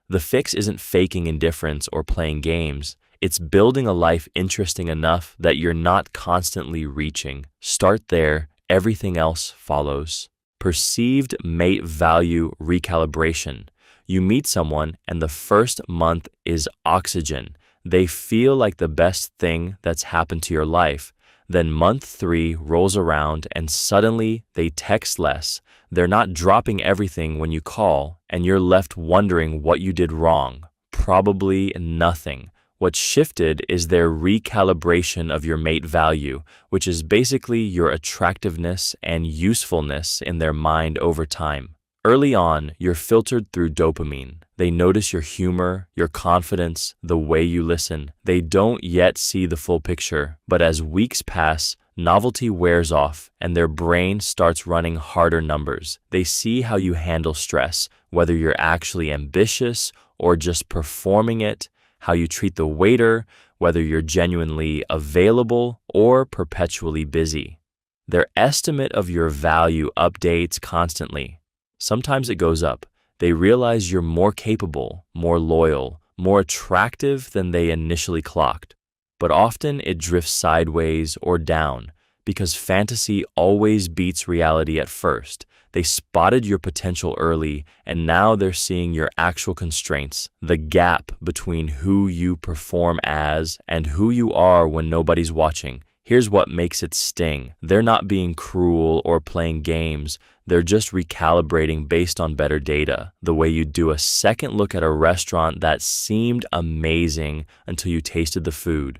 The fix isn't faking indifference or playing games. It's building a life interesting enough that you're not constantly reaching. Start there. Everything else follows. Perceived mate value recalibration. You meet someone and the first month is oxygen. They feel like the best thing that's happened to your life. Then month 3 rolls around and suddenly they text less. They're not dropping everything when you call and you're left wondering what you did wrong. Probably nothing. What shifted is their recalibration of your mate value, which is basically your attractiveness and usefulness in their mind over time. Early on, you're filtered through dopamine. They notice your humor, your confidence, the way you listen. They don't yet see the full picture, but as weeks pass, novelty wears off and their brain starts running harder numbers. They see how you handle stress, whether you're actually ambitious or just performing it, how you treat the waiter, whether you're genuinely available or perpetually busy. Their estimate of your value updates constantly. Sometimes it goes up. They realize you're more capable, more loyal, more attractive than they initially clocked. but often it drifts sideways or down because fantasy always beats reality at first. They spotted your potential early, and now they're seeing your actual constraints, the gap between who you perform as and who you are when nobody's watching. Here's what makes it sting. They're not being cruel or playing games. They're just recalibrating based on better data, the way you do a second look at a restaurant that seemed amazing until you tasted the food.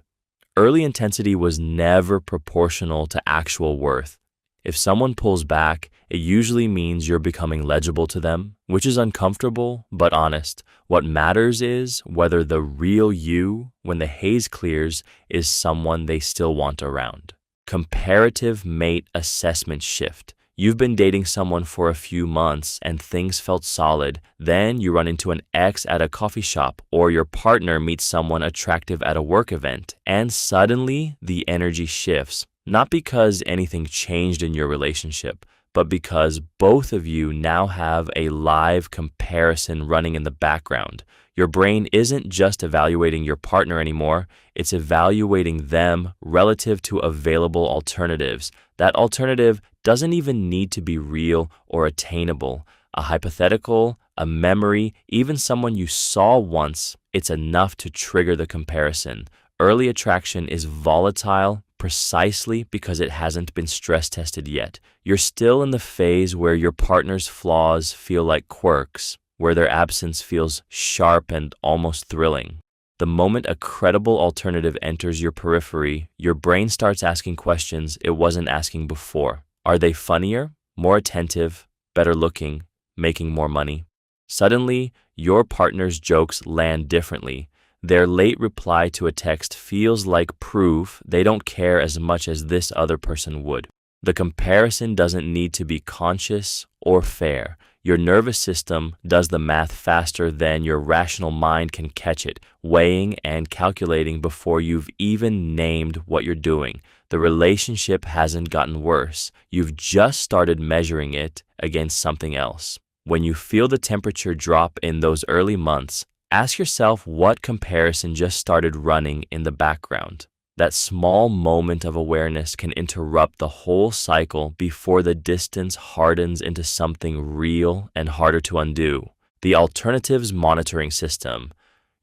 Early intensity was never proportional to actual worth. If someone pulls back, it usually means you're becoming legible to them, which is uncomfortable but honest. What matters is whether the real you, when the haze clears, is someone they still want around. Comparative mate assessment shift. You've been dating someone for a few months and things felt solid. Then you run into an ex at a coffee shop, or your partner meets someone attractive at a work event, and suddenly the energy shifts. Not because anything changed in your relationship, but because both of you now have a live comparison running in the background. Your brain isn't just evaluating your partner anymore, it's evaluating them relative to available alternatives. That alternative doesn't even need to be real or attainable. A hypothetical, a memory, even someone you saw once, it's enough to trigger the comparison. Early attraction is volatile precisely because it hasn't been stress tested yet. You're still in the phase where your partner's flaws feel like quirks, where their absence feels sharp and almost thrilling. The moment a credible alternative enters your periphery, your brain starts asking questions it wasn't asking before. Are they funnier, more attentive, better looking, making more money? Suddenly, your partner's jokes land differently. Their late reply to a text feels like proof they don't care as much as this other person would. The comparison doesn't need to be conscious or fair. Your nervous system does the math faster than your rational mind can catch it, weighing and calculating before you've even named what you're doing. The relationship hasn't gotten worse. You've just started measuring it against something else. When you feel the temperature drop in those early months, ask yourself what comparison just started running in the background. That small moment of awareness can interrupt the whole cycle before the distance hardens into something real and harder to undo. The alternatives monitoring system.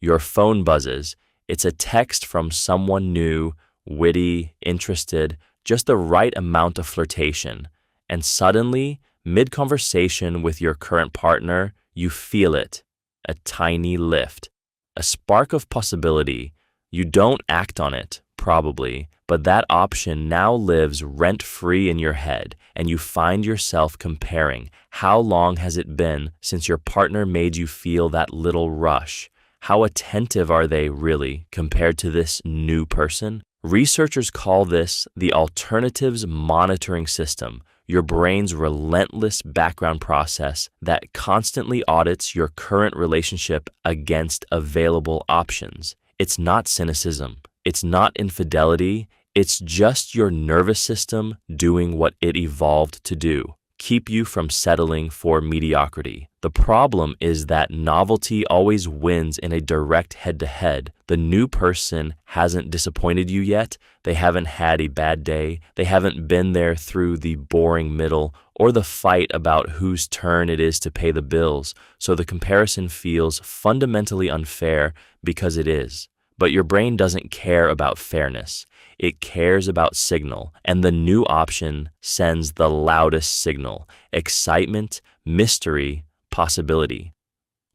Your phone buzzes. It's a text from someone new, witty, interested, just the right amount of flirtation. And suddenly, mid-conversation with your current partner, you feel it. A tiny lift. A spark of possibility. You don't act on it, probably, but that option now lives rent-free in your head, and you find yourself comparing. How long has it been since your partner made you feel that little rush? How attentive are they really compared to this new person? Researchers call this the alternatives monitoring system, your brain's relentless background process that constantly audits your current relationship against available options. It's not cynicism. It's not infidelity. It's just your nervous system doing what it evolved to do. Keep you from settling for mediocrity. The problem is that novelty always wins in a direct head-to-head. The new person hasn't disappointed you yet. They haven't had a bad day. They haven't been there through the boring middle or the fight about whose turn it is to pay the bills. So the comparison feels fundamentally unfair because it is. But your brain doesn't care about fairness. It cares about signal, and the new option sends the loudest signal: excitement, mystery, possibility.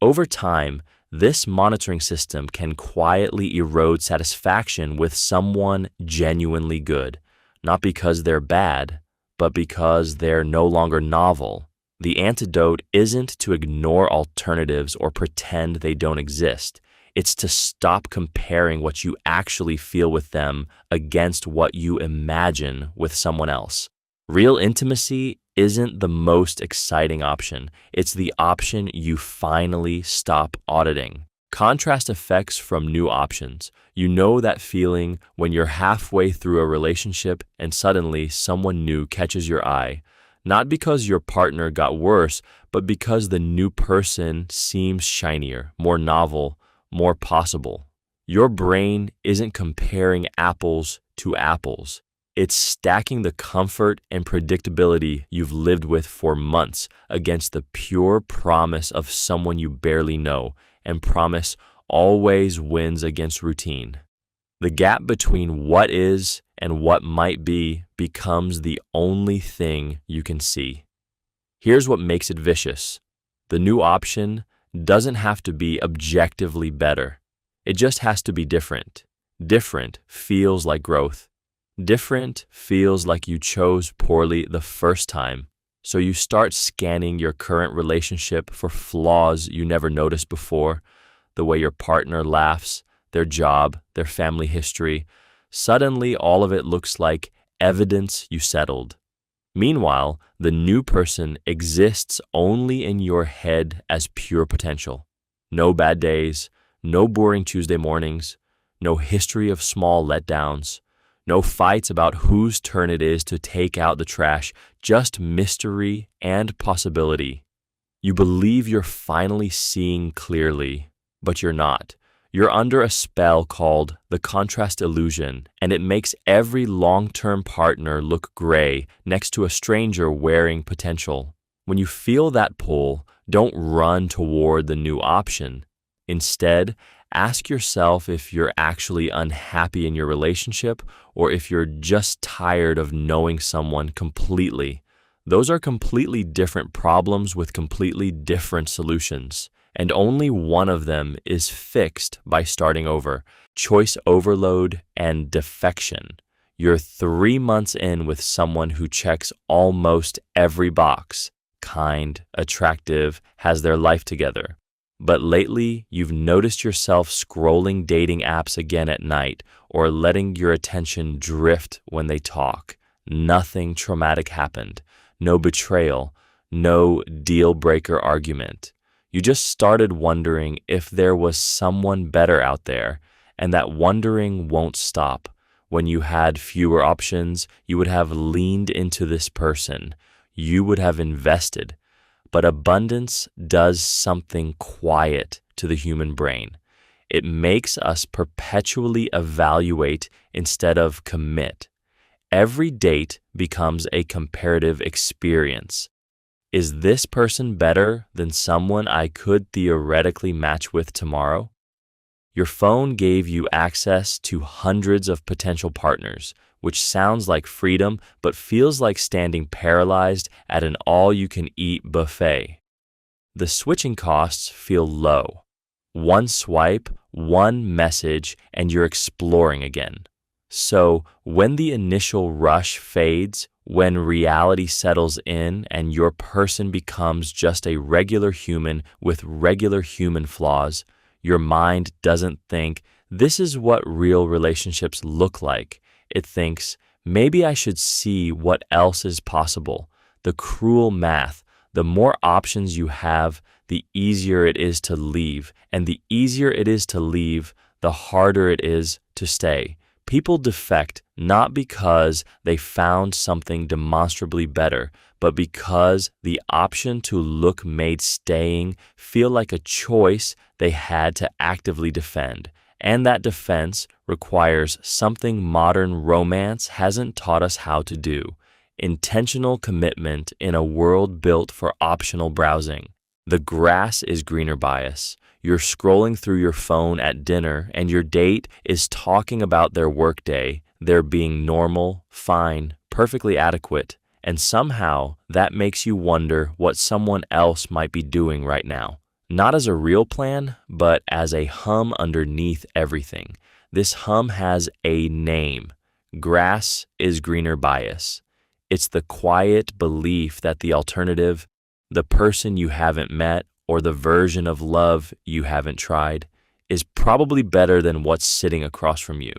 Over time, this monitoring system can quietly erode satisfaction with someone genuinely good, not because they're bad, but because they're no longer novel. The antidote isn't to ignore alternatives or pretend they don't exist. It's to stop comparing what you actually feel with them against what you imagine with someone else. Real intimacy isn't the most exciting option. It's the option you finally stop auditing. Contrast effects from new options. You know that feeling when you're halfway through a relationship and suddenly someone new catches your eye. Not because your partner got worse, but because the new person seems shinier, more novel, more possible. Your brain isn't comparing apples to apples. It's stacking the comfort and predictability you've lived with for months against the pure promise of someone you barely know, and promise always wins against routine. The gap between what is and what might be becomes the only thing you can see. Here's what makes it vicious. The new option doesn't have to be objectively better. It just has to be different. Different feels like growth. Different feels like you chose poorly the first time, so you start scanning your current relationship for flaws you never noticed before, the way your partner laughs, their job, their family history. Suddenly, all of it looks like evidence you settled. Meanwhile, the new person exists only in your head as pure potential. No bad days, no boring Tuesday mornings, no history of small letdowns, no fights about whose turn it is to take out the trash, just mystery and possibility. You believe you're finally seeing clearly, but you're not. You're under a spell called the contrast illusion, and it makes every long-term partner look gray next to a stranger wearing potential. When you feel that pull, don't run toward the new option. Instead, ask yourself if you're actually unhappy in your relationship or if you're just tired of knowing someone completely. Those are completely different problems with completely different solutions, and only one of them is fixed by starting over. Choice overload and defection. You're 3 months in with someone who checks almost every box. Kind, attractive, has their life together. But lately, you've noticed yourself scrolling dating apps again at night or letting your attention drift when they talk. Nothing traumatic happened. No betrayal. No deal-breaker argument. You just started wondering if there was someone better out there, and that wondering won't stop. When you had fewer options, you would have leaned into this person. You would have invested. But abundance does something quiet to the human brain. It makes us perpetually evaluate instead of commit. Every date becomes a comparative experience. Is this person better than someone I could theoretically match with tomorrow? Your phone gave you access to hundreds of potential partners, which sounds like freedom but feels like standing paralyzed at an all-you-can-eat buffet. The switching costs feel low. One swipe, one message, and you're exploring again. So, when the initial rush fades, when reality settles in and your person becomes just a regular human with regular human flaws, your mind doesn't think, this is what real relationships look like. It thinks, maybe I should see what else is possible. The cruel math, the more options you have, the easier it is to leave. And the easier it is to leave, the harder it is to stay. People defect not because they found something demonstrably better, but because the option to look made staying feel like a choice they had to actively defend. And that defense requires something modern romance hasn't taught us how to do: intentional commitment in a world built for optional browsing. The grass is greener bias. You're scrolling through your phone at dinner and your date is talking about their workday, their being normal, fine, perfectly adequate, and somehow that makes you wonder what someone else might be doing right now. Not as a real plan, but as a hum underneath everything. This hum has a name. Grass is greener bias. It's the quiet belief that the alternative, the person you haven't met, or the version of love you haven't tried, is probably better than what's sitting across from you.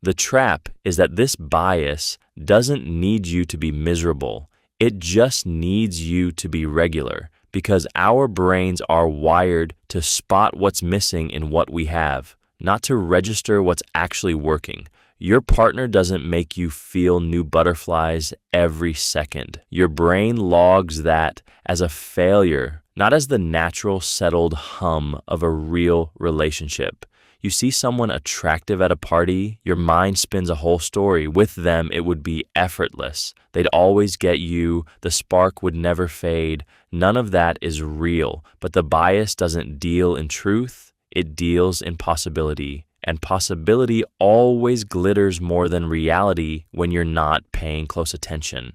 The trap is that this bias doesn't need you to be miserable. It just needs you to be regular, because our brains are wired to spot what's missing in what we have, not to register what's actually working. Your partner doesn't make you feel new butterflies every second. Your brain logs that as a failure, not as the natural settled hum of a real relationship. You see someone attractive at a party, your mind spins a whole story. With them, it would be effortless. They'd always get you. The spark would never fade. None of that is real, but the bias doesn't deal in truth. It deals in possibility. And possibility always glitters more than reality when you're not paying close attention.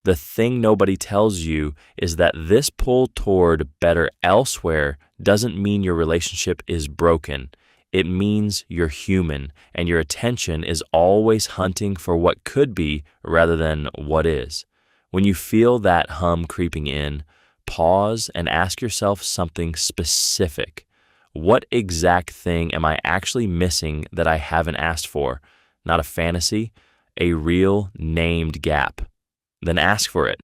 The thing nobody tells you is that this pull toward better elsewhere doesn't mean your relationship is broken. It means you're human, and your attention is always hunting for what could be rather than what is. When you feel that hum creeping in, pause and ask yourself something specific. What exact thing am I actually missing that I haven't asked for? Not a fantasy, a real named gap. Then ask for it.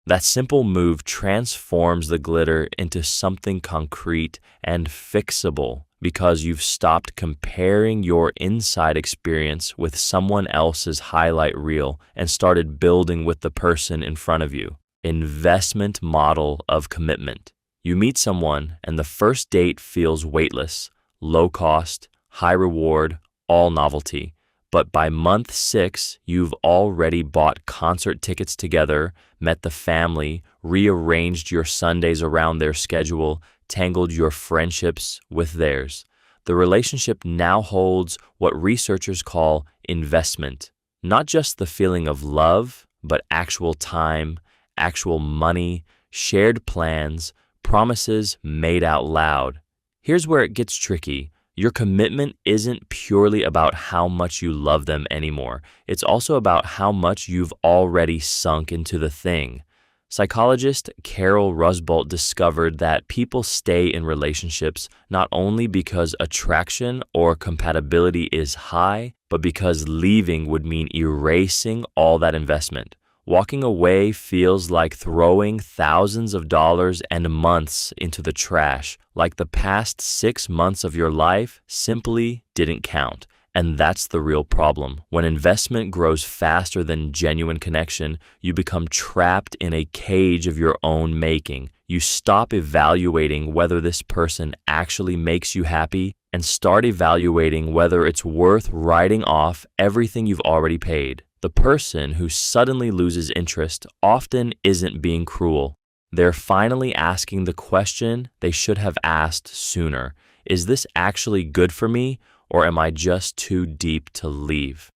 That simple move transforms the glitter into something concrete and fixable because you've stopped comparing your inside experience with someone else's highlight reel and started building with the person in front of you. Investment model of commitment. You meet someone and the first date feels weightless, low cost, high reward, all novelty. But by month 6, you've already bought concert tickets together, met the family, rearranged your Sundays around their schedule, tangled your friendships with theirs. The relationship now holds what researchers call investment. Not just the feeling of love, but actual time, actual money, shared plans, promises made out loud. Here's where it gets tricky. Your commitment isn't purely about how much you love them anymore. It's also about how much you've already sunk into the thing. Psychologist Carol Rusbolt discovered that people stay in relationships not only because attraction or compatibility is high, but because leaving would mean erasing all that investment. Walking away feels like throwing thousands of dollars and months into the trash, like the past 6 months of your life simply didn't count. And that's the real problem. When investment grows faster than genuine connection, you become trapped in a cage of your own making. You stop evaluating whether this person actually makes you happy and start evaluating whether it's worth writing off everything you've already paid. The person who suddenly loses interest often isn't being cruel. They're finally asking the question they should have asked sooner. Is this actually good for me, or am I just too deep to leave?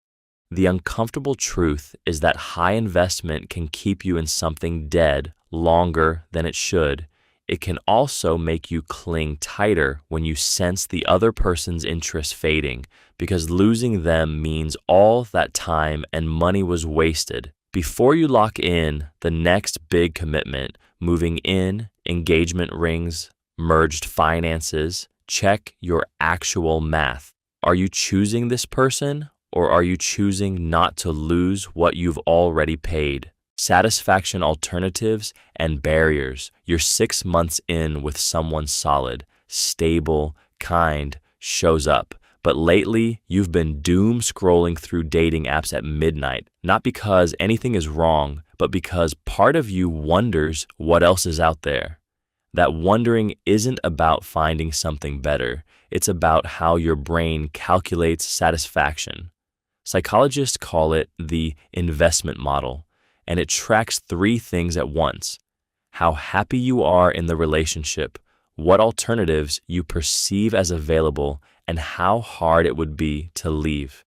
The uncomfortable truth is that high investment can keep you in something dead longer than it should. It can also make you cling tighter when you sense the other person's interest fading, because losing them means all that time and money was wasted. Before you lock in the next big commitment, moving in, engagement rings, merged finances, check your actual math. Are you choosing this person, or are you choosing not to lose what you've already paid? Satisfaction alternatives and barriers. You're 6 months in with someone solid, stable, kind, shows up. But lately, you've been doom scrolling through dating apps at midnight, not because anything is wrong, but because part of you wonders what else is out there. That wondering isn't about finding something better. It's about how your brain calculates satisfaction. Psychologists call it the investment model. And it tracks 3 things at once: how happy you are in the relationship, what alternatives you perceive as available, and how hard it would be to leave.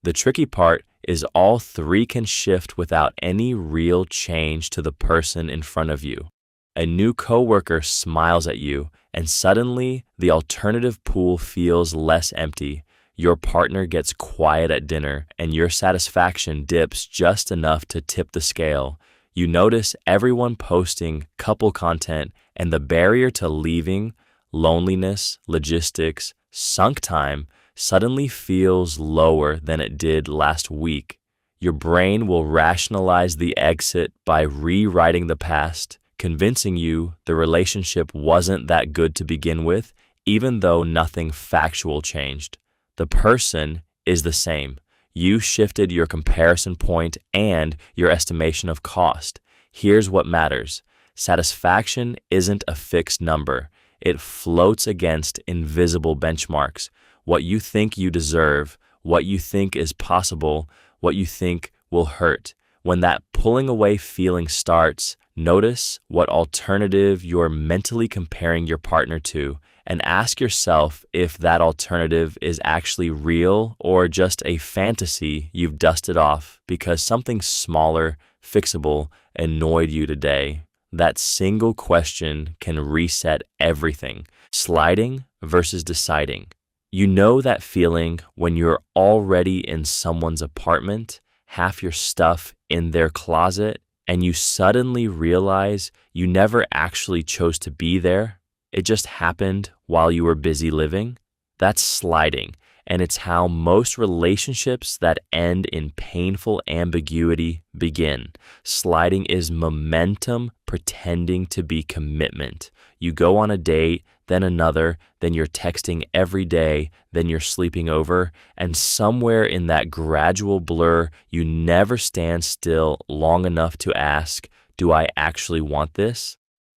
The tricky part is all 3 can shift without any real change to the person in front of you. A new coworker smiles at you, and suddenly the alternative pool feels less empty. Your partner gets quiet at dinner, and your satisfaction dips just enough to tip the scale. You notice everyone posting couple content, and the barrier to leaving, loneliness, logistics, sunk time, suddenly feels lower than it did last week. Your brain will rationalize the exit by rewriting the past, convincing you the relationship wasn't that good to begin with, even though nothing factual changed. The person is the same. You shifted your comparison point and your estimation of cost. Here's what matters. Satisfaction isn't a fixed number. It floats against invisible benchmarks. what you think you deserve, what you think is possible, what you think will hurt. When that pulling away feeling starts, notice what alternative you're mentally comparing your partner to, and ask yourself if that alternative is actually real or just a fantasy you've dusted off because something smaller, fixable, annoyed you today. That single question can reset everything. Sliding versus deciding. You know that feeling when you're already in someone's apartment, half your stuff in their closet, and you suddenly realize you never actually chose to be there. It just happened while you were busy living. That's sliding, and it's how most relationships that end in painful ambiguity begin. Sliding is momentum pretending to be commitment. You go on a date, then another, then you're texting every day, then you're sleeping over, and somewhere in that gradual blur, you never stand still long enough to ask, do I actually want this?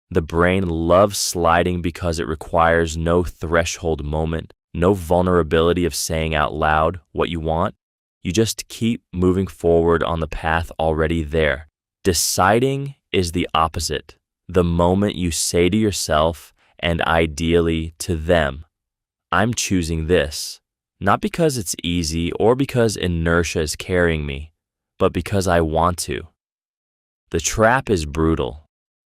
The brain loves sliding because it requires no threshold moment, no vulnerability of saying out loud what you want. You just keep moving forward on the path already there. Deciding is the opposite. The moment you say to yourself, and ideally to them, I'm choosing this, not because it's easy or because inertia is carrying me, but because I want to. The trap is brutal.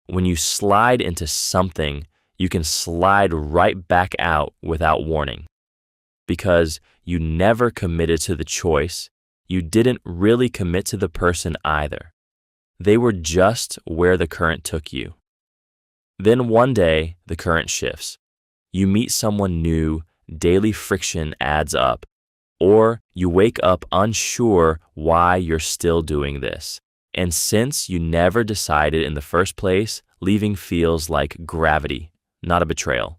When you slide into something, you can slide right back out without warning. Because you never committed to the choice, you didn't really commit to the person either. They were just where the current took you. Then one day, the current shifts. You meet someone new, daily friction adds up, or you wake up unsure why you're still doing this. And since you never decided in the first place, leaving feels like gravity, not a betrayal.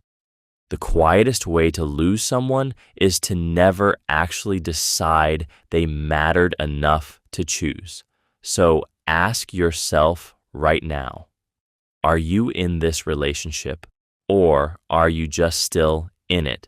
The quietest way to lose someone is to never actually decide they mattered enough to choose. So ask yourself right now, are you in this relationship, or are you just still in it?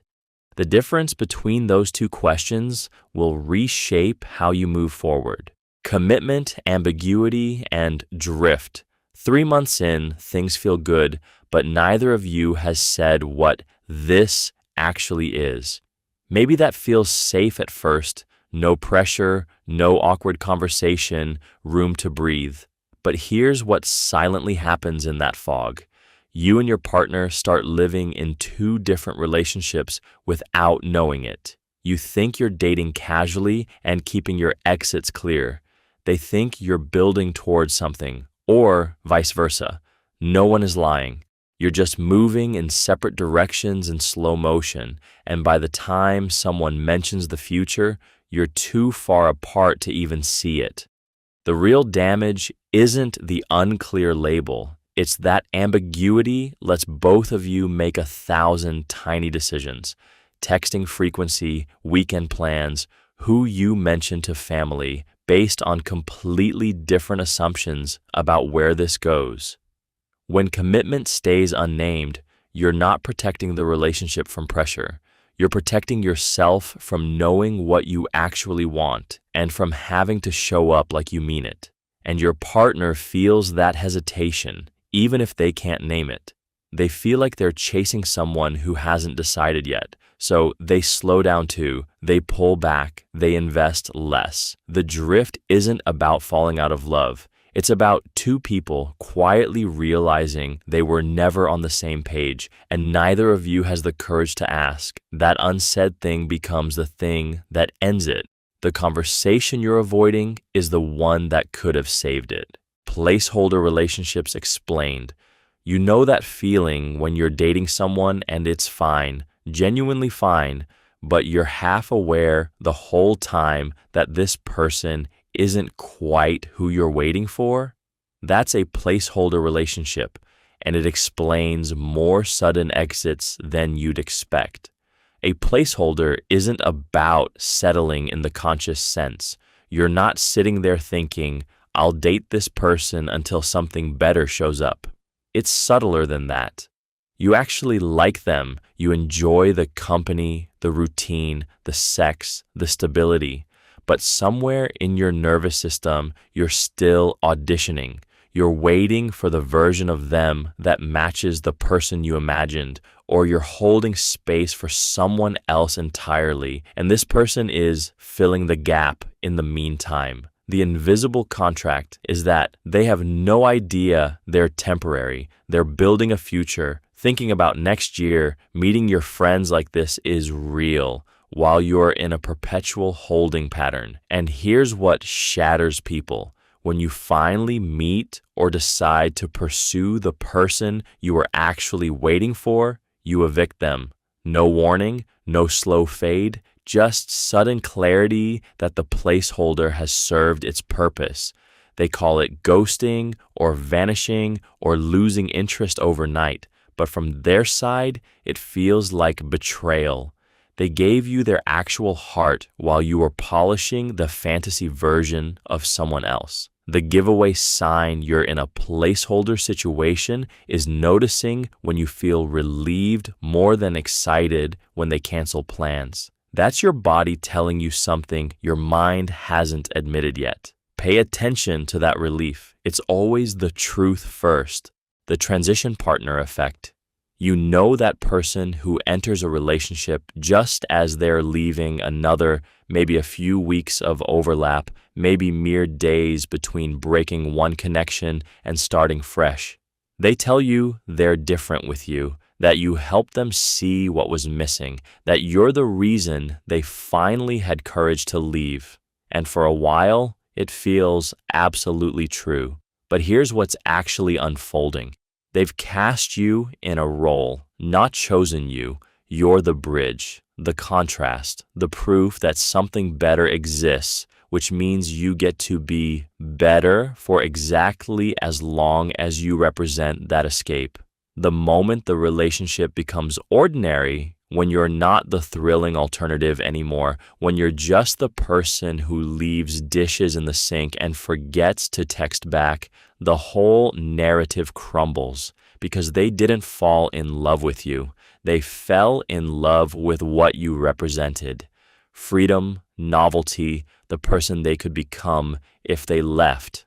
The difference between those two questions will reshape how you move forward. Commitment, ambiguity, and drift. 3 months in, things feel good, but neither of you has said what this actually is. Maybe that feels safe at first, no pressure, no awkward conversation, room to breathe. But here's what silently happens in that fog. You and your partner start living in 2 different relationships without knowing it. You think you're dating casually and keeping your exits clear. They think you're building towards something, or vice versa. No one is lying. You're just moving in separate directions in slow motion, and by the time someone mentions the future, you're too far apart to even see it. The real damage isn't the unclear label. It's that ambiguity lets both of you make 1,000 tiny decisions. Texting frequency, weekend plans, who you mention to family, based on completely different assumptions about where this goes. When commitment stays unnamed, you're not protecting the relationship from pressure. You're protecting yourself from knowing what you actually want and from having to show up like you mean it. And your partner feels that hesitation, even if they can't name it. They feel like they're chasing someone who hasn't decided yet. So they slow down too, they pull back, they invest less. The drift isn't about falling out of love. It's about 2 people quietly realizing they were never on the same page, and neither of you has the courage to ask. That unsaid thing becomes the thing that ends it. The conversation you're avoiding is the one that could have saved it. Placeholder relationships explained. You know that feeling when you're dating someone and it's fine, genuinely fine, but you're half aware the whole time that this person isn't quite who you're waiting for? That's a placeholder relationship, and it explains more sudden exits than you'd expect. A placeholder isn't about settling in the conscious sense. You're not sitting there thinking, I'll date this person until something better shows up. It's subtler than that. You actually like them. You enjoy the company, the routine, the sex, the stability. But somewhere in your nervous system, you're still auditioning. You're waiting for the version of them that matches the person you imagined, or you're holding space for someone else entirely, and this person is filling the gap in the meantime. The invisible contract is that they have no idea they're temporary. They're building a future, thinking about next year. Meeting your friends like this is real, while you're in a perpetual holding pattern. And here's what shatters people. When you finally meet or decide to pursue the person you were actually waiting for, you evict them. No warning, no slow fade, just sudden clarity that the placeholder has served its purpose. They call it ghosting or vanishing or losing interest overnight. But from their side, it feels like betrayal. They gave you their actual heart while you were polishing the fantasy version of someone else. The giveaway sign you're in a placeholder situation is noticing when you feel relieved more than excited when they cancel plans. That's your body telling you something your mind hasn't admitted yet. Pay attention to that relief. It's always the truth first. The transition partner effect. You know that person who enters a relationship just as they're leaving another, maybe a few weeks of overlap, maybe mere days between breaking one connection and starting fresh. They tell you they're different with you, that you helped them see what was missing, that you're the reason they finally had courage to leave. And for a while, it feels absolutely true. But here's what's actually unfolding. They've cast you in a role, not chosen you. You're the bridge, the contrast, the proof that something better exists, which means you get to be better for exactly as long as you represent that escape. The moment the relationship becomes ordinary, when you're not the thrilling alternative anymore, when you're just the person who leaves dishes in the sink and forgets to text back, the whole narrative crumbles because they didn't fall in love with you. They fell in love with what you represented. Freedom, novelty, the person they could become if they left.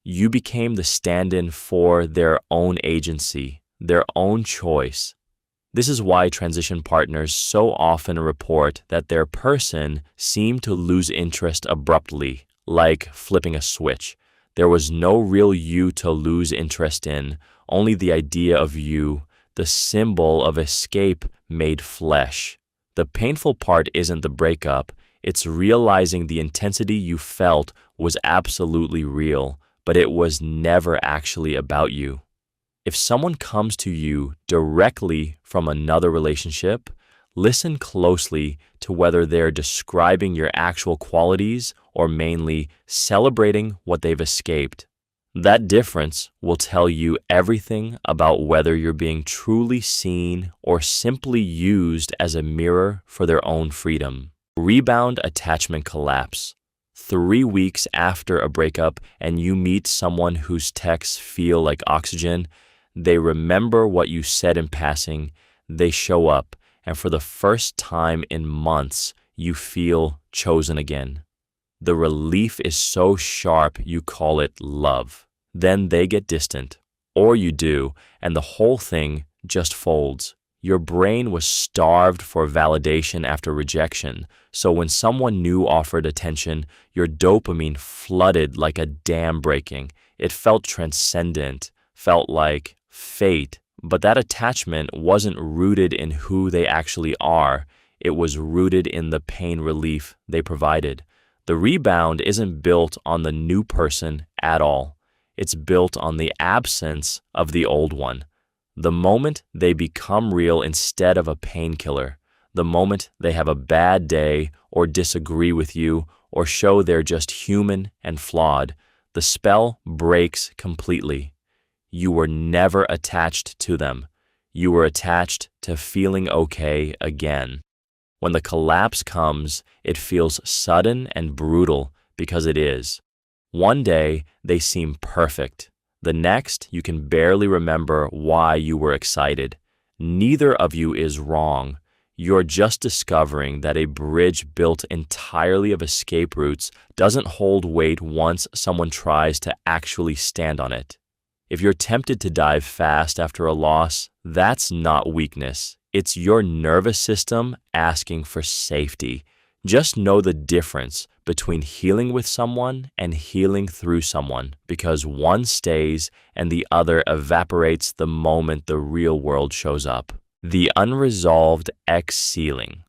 You became the stand-in for their own agency, their own choice. This is why transition partners so often report that their person seemed to lose interest abruptly, like flipping a switch. There was no real you to lose interest in, only the idea of you, the symbol of escape made flesh. The painful part isn't the breakup, it's realizing the intensity you felt was absolutely real, but it was never actually about you. If someone comes to you directly from another relationship, listen closely to whether they're describing your actual qualities or mainly celebrating what they've escaped. That difference will tell you everything about whether you're being truly seen or simply used as a mirror for their own freedom. Rebound attachment collapse. 3 weeks after a breakup and you meet someone whose texts feel like oxygen, they remember what you said in passing, they show up, and for the first time in months, you feel chosen again. The relief is so sharp you call it love. Then they get distant, or you do, and the whole thing just folds. Your brain was starved for validation after rejection, so when someone new offered attention, your dopamine flooded like a dam breaking. It felt transcendent, felt like fate, but that attachment wasn't rooted in who they actually are. It was rooted in the pain relief they provided. The rebound isn't built on the new person at all. It's built on the absence of the old one. The moment they become real instead of a painkiller, the moment they have a bad day or disagree with you or show they're just human and flawed, the spell breaks completely. You were never attached to them. You were attached to feeling okay again. When the collapse comes, it feels sudden and brutal because it is. One day, they seem perfect. The next, you can barely remember why you were excited. Neither of you is wrong. You're just discovering that a bridge built entirely of escape routes doesn't hold weight once someone tries to actually stand on it. If you're tempted to dive fast after a loss, that's not weakness. It's your nervous system asking for safety. Just know the difference between healing with someone and healing through someone, because one stays and the other evaporates the moment the real world shows up. The unresolved X ceiling.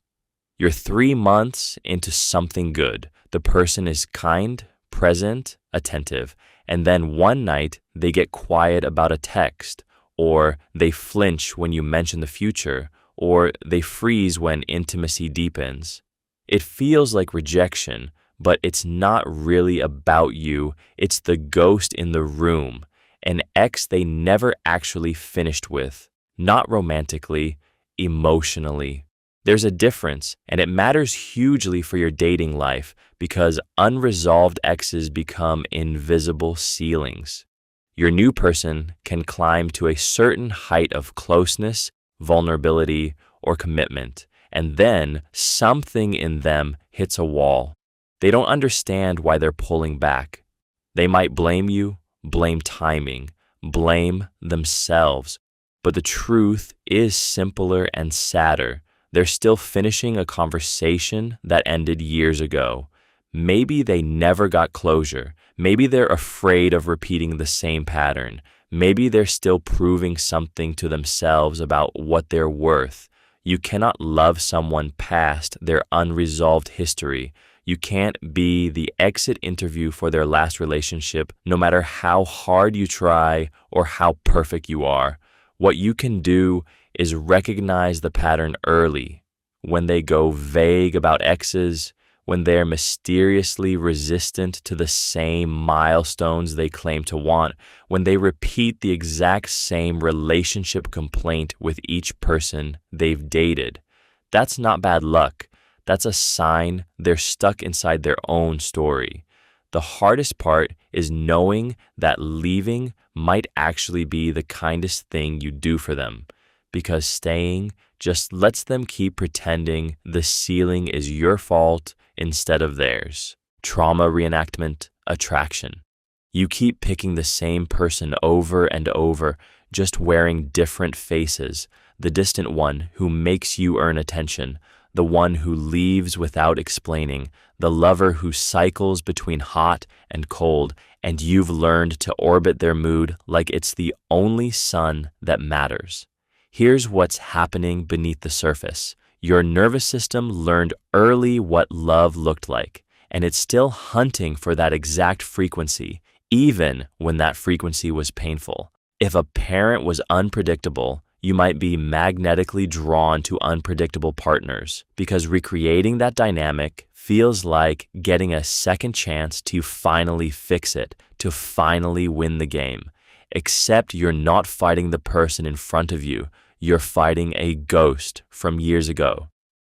You're 3 months into something good. The person is kind, present, attentive, and then one night they get quiet about a text, or they flinch when you mention the future, or they freeze when intimacy deepens. It feels like rejection, but it's not really about you. It's the ghost in the room, an ex they never actually finished with. Not romantically, emotionally. There's a difference, and it matters hugely for your dating life because unresolved exes become invisible ceilings. Your new person can climb to a certain height of closeness, vulnerability, or commitment, and then something in them hits a wall. They don't understand why they're pulling back. They might blame you, blame timing, blame themselves. But the truth is simpler and sadder. They're still finishing a conversation that ended years ago. Maybe they never got closure. Maybe they're afraid of repeating the same pattern. Maybe they're still proving something to themselves about what they're worth. You cannot love someone past their unresolved history. You can't be the exit interview for their last relationship, no matter how hard you try or how perfect you are. What you can do is recognize the pattern early. When they go vague about exes, when they're mysteriously resistant to the same milestones they claim to want, when they repeat the exact same relationship complaint with each person they've dated. That's not bad luck. That's a sign they're stuck inside their own story. The hardest part is knowing that leaving might actually be the kindest thing you do for them, because staying just lets them keep pretending the ceiling is your fault instead of theirs. Trauma reenactment, attraction. You keep picking the same person over and over, just wearing different faces. The distant one who makes you earn attention, the one who leaves without explaining, the lover who cycles between hot and cold, and you've learned to orbit their mood like it's the only sun that matters. Here's what's happening beneath the surface. Your nervous system learned early what love looked like, and it's still hunting for that exact frequency, even when that frequency was painful. If a parent was unpredictable, you might be magnetically drawn to unpredictable partners because recreating that dynamic feels like getting a second chance to finally fix it, to finally win the game. Except you're not fighting the person in front of you, you're fighting a ghost from years ago.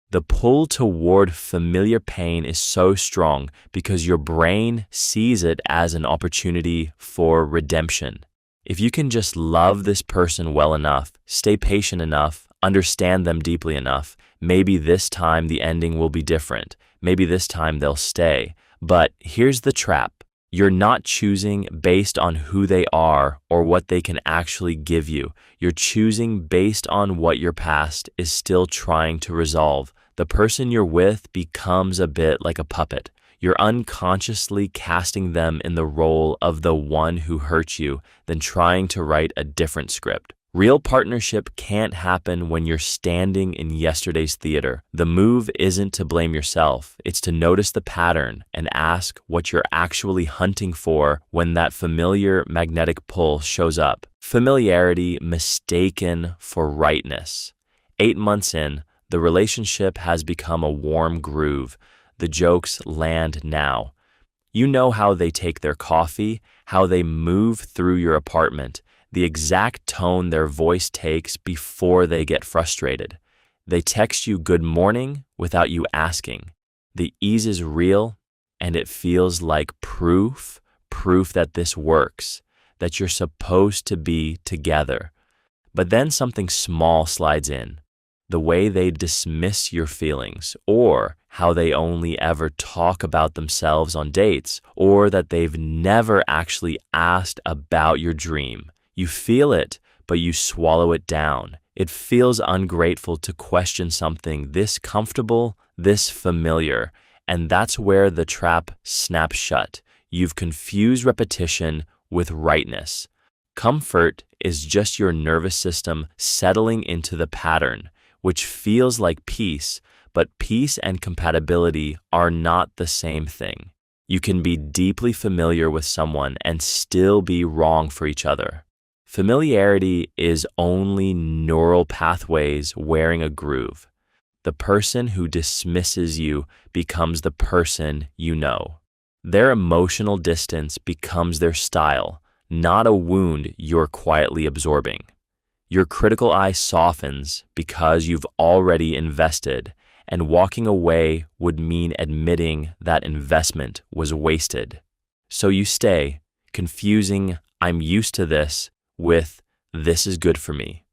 The pull toward familiar pain is so strong because your brain sees it as an opportunity for redemption. If you can just love this person well enough, stay patient enough, understand them deeply enough, maybe this time the ending will be different. Maybe this time they'll stay. But here's the trap. You're not choosing based on who they are or what they can actually give you. You're choosing based on what your past is still trying to resolve. The person you're with becomes a bit like a puppet. You're unconsciously casting them in the role of the one who hurt you, then trying to write a different script. Real partnership can't happen when you're standing in yesterday's theater. The move isn't to blame yourself. It's to notice the pattern and ask what you're actually hunting for when that familiar magnetic pull shows up. Familiarity mistaken for rightness. 8 months in, the relationship has become a warm groove. The jokes land now. You know how they take their coffee, how they move through your apartment, the exact tone their voice takes before they get frustrated. They text you good morning without you asking. The ease is real, and it feels like proof that this works, that you're supposed to be together. But then something small slides in. The way they dismiss your feelings, or how they only ever talk about themselves on dates, or that they've never actually asked about your dream. You feel it, but you swallow it down. It feels ungrateful to question something this comfortable, this familiar, and that's where the trap snaps shut. You've confused repetition with rightness. Comfort is just your nervous system settling into the pattern, which feels like peace, but peace and compatibility are not the same thing. You can be deeply familiar with someone and still be wrong for each other. Familiarity is only neural pathways wearing a groove. The person who dismisses you becomes the person you know. Their emotional distance becomes their style, not a wound you're quietly absorbing. Your critical eye softens because you've already invested, and walking away would mean admitting that investment was wasted. So you stay, confusing "I'm used to this" with "this is good for me."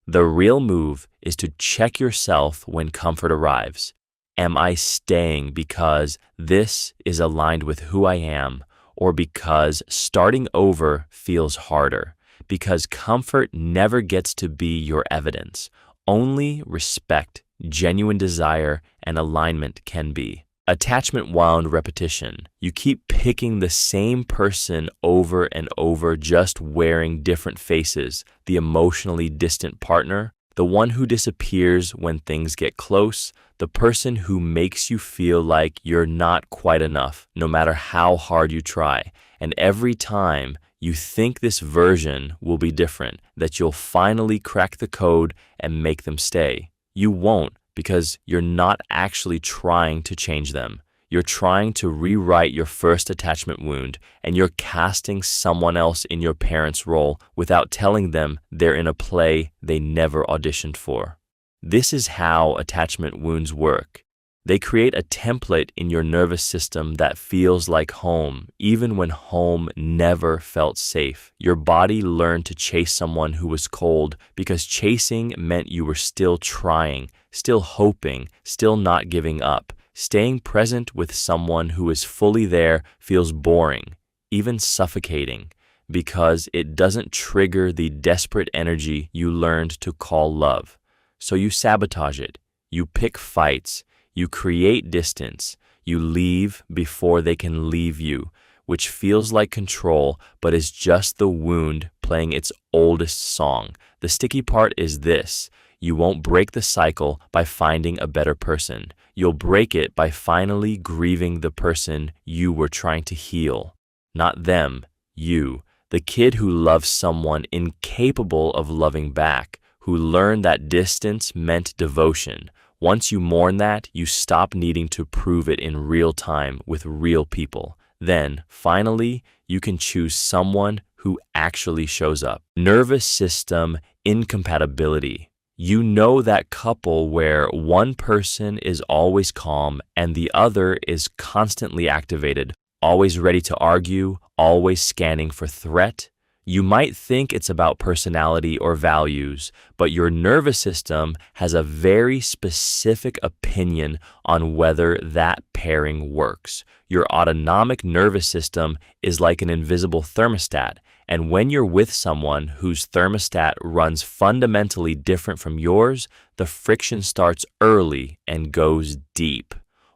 The real move is to check yourself when comfort arrives. Am I staying because this is aligned with who I am, or because starting over feels harder? Because comfort never gets to be your evidence. Only respect, genuine desire, and alignment can be. Attachment wound repetition. You keep picking the same person over and over, just wearing different faces. The emotionally distant partner, the one who disappears when things get close, the person who makes you feel like you're not quite enough, no matter how hard you try. And every time you think this version will be different, that you'll finally crack the code and make them stay. You won't, because you're not actually trying to change them. You're trying to rewrite your first attachment wound, and you're casting someone else in your parent's role without telling them they're in a play they never auditioned for. This is how attachment wounds work. They create a template in your nervous system that feels like home, even when home never felt safe. Your body learned to chase someone who was cold because chasing meant you were still trying, still hoping, still not giving up. Staying present with someone who is fully there feels boring, even suffocating, because it doesn't trigger the desperate energy you learned to call love. So you sabotage it. You pick fights. You create distance. You leave before they can leave you, which feels like control, but is just the wound playing its oldest song. The sticky part is this: you won't break the cycle by finding a better person. You'll break it by finally grieving the person you were trying to heal. Not them, you. The kid who loves someone incapable of loving back, who learned that distance meant devotion. Once you mourn that, you stop needing to prove it in real time with real people. Then, finally, you can choose someone who actually shows up. Nervous system incompatibility. You know that couple where one person is always calm and the other is constantly activated, always ready to argue, always scanning for threat. You might think it's about personality or values, but your nervous system has a very specific opinion on whether that pairing works. Your autonomic nervous system is like an invisible thermostat, and when you're with someone whose thermostat runs fundamentally different from yours, the friction starts early and goes deep.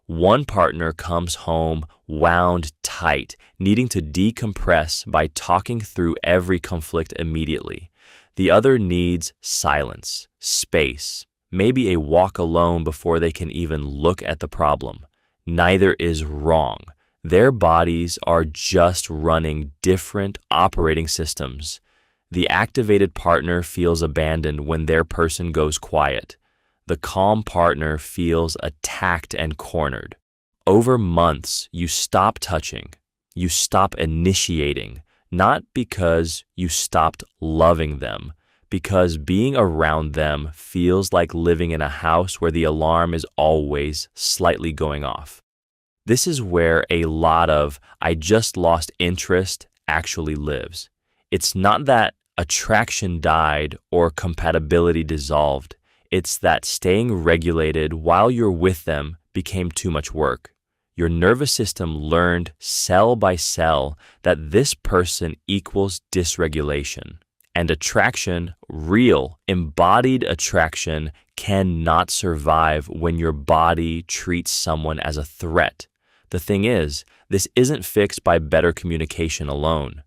One partner comes home wound tight, needing to decompress by talking through every conflict immediately. The other needs silence, space, maybe a walk alone before they can even look at the problem. Neither is wrong. Their bodies are just running different operating systems. The activated partner feels abandoned when their person goes quiet. The calm partner feels attacked and cornered. Over months, you stop touching. You stop initiating, not because you stopped loving them, because being around them feels like living in a house where the alarm is always slightly going off. This is where a lot of "I just lost interest" actually lives. It's not that attraction died or compatibility dissolved. It's that staying regulated while you're with them became too much work. Your nervous system learned cell by cell that this person equals dysregulation. And attraction, real, embodied attraction, cannot survive when your body treats someone as a threat. The thing is, this isn't fixed by better communication alone.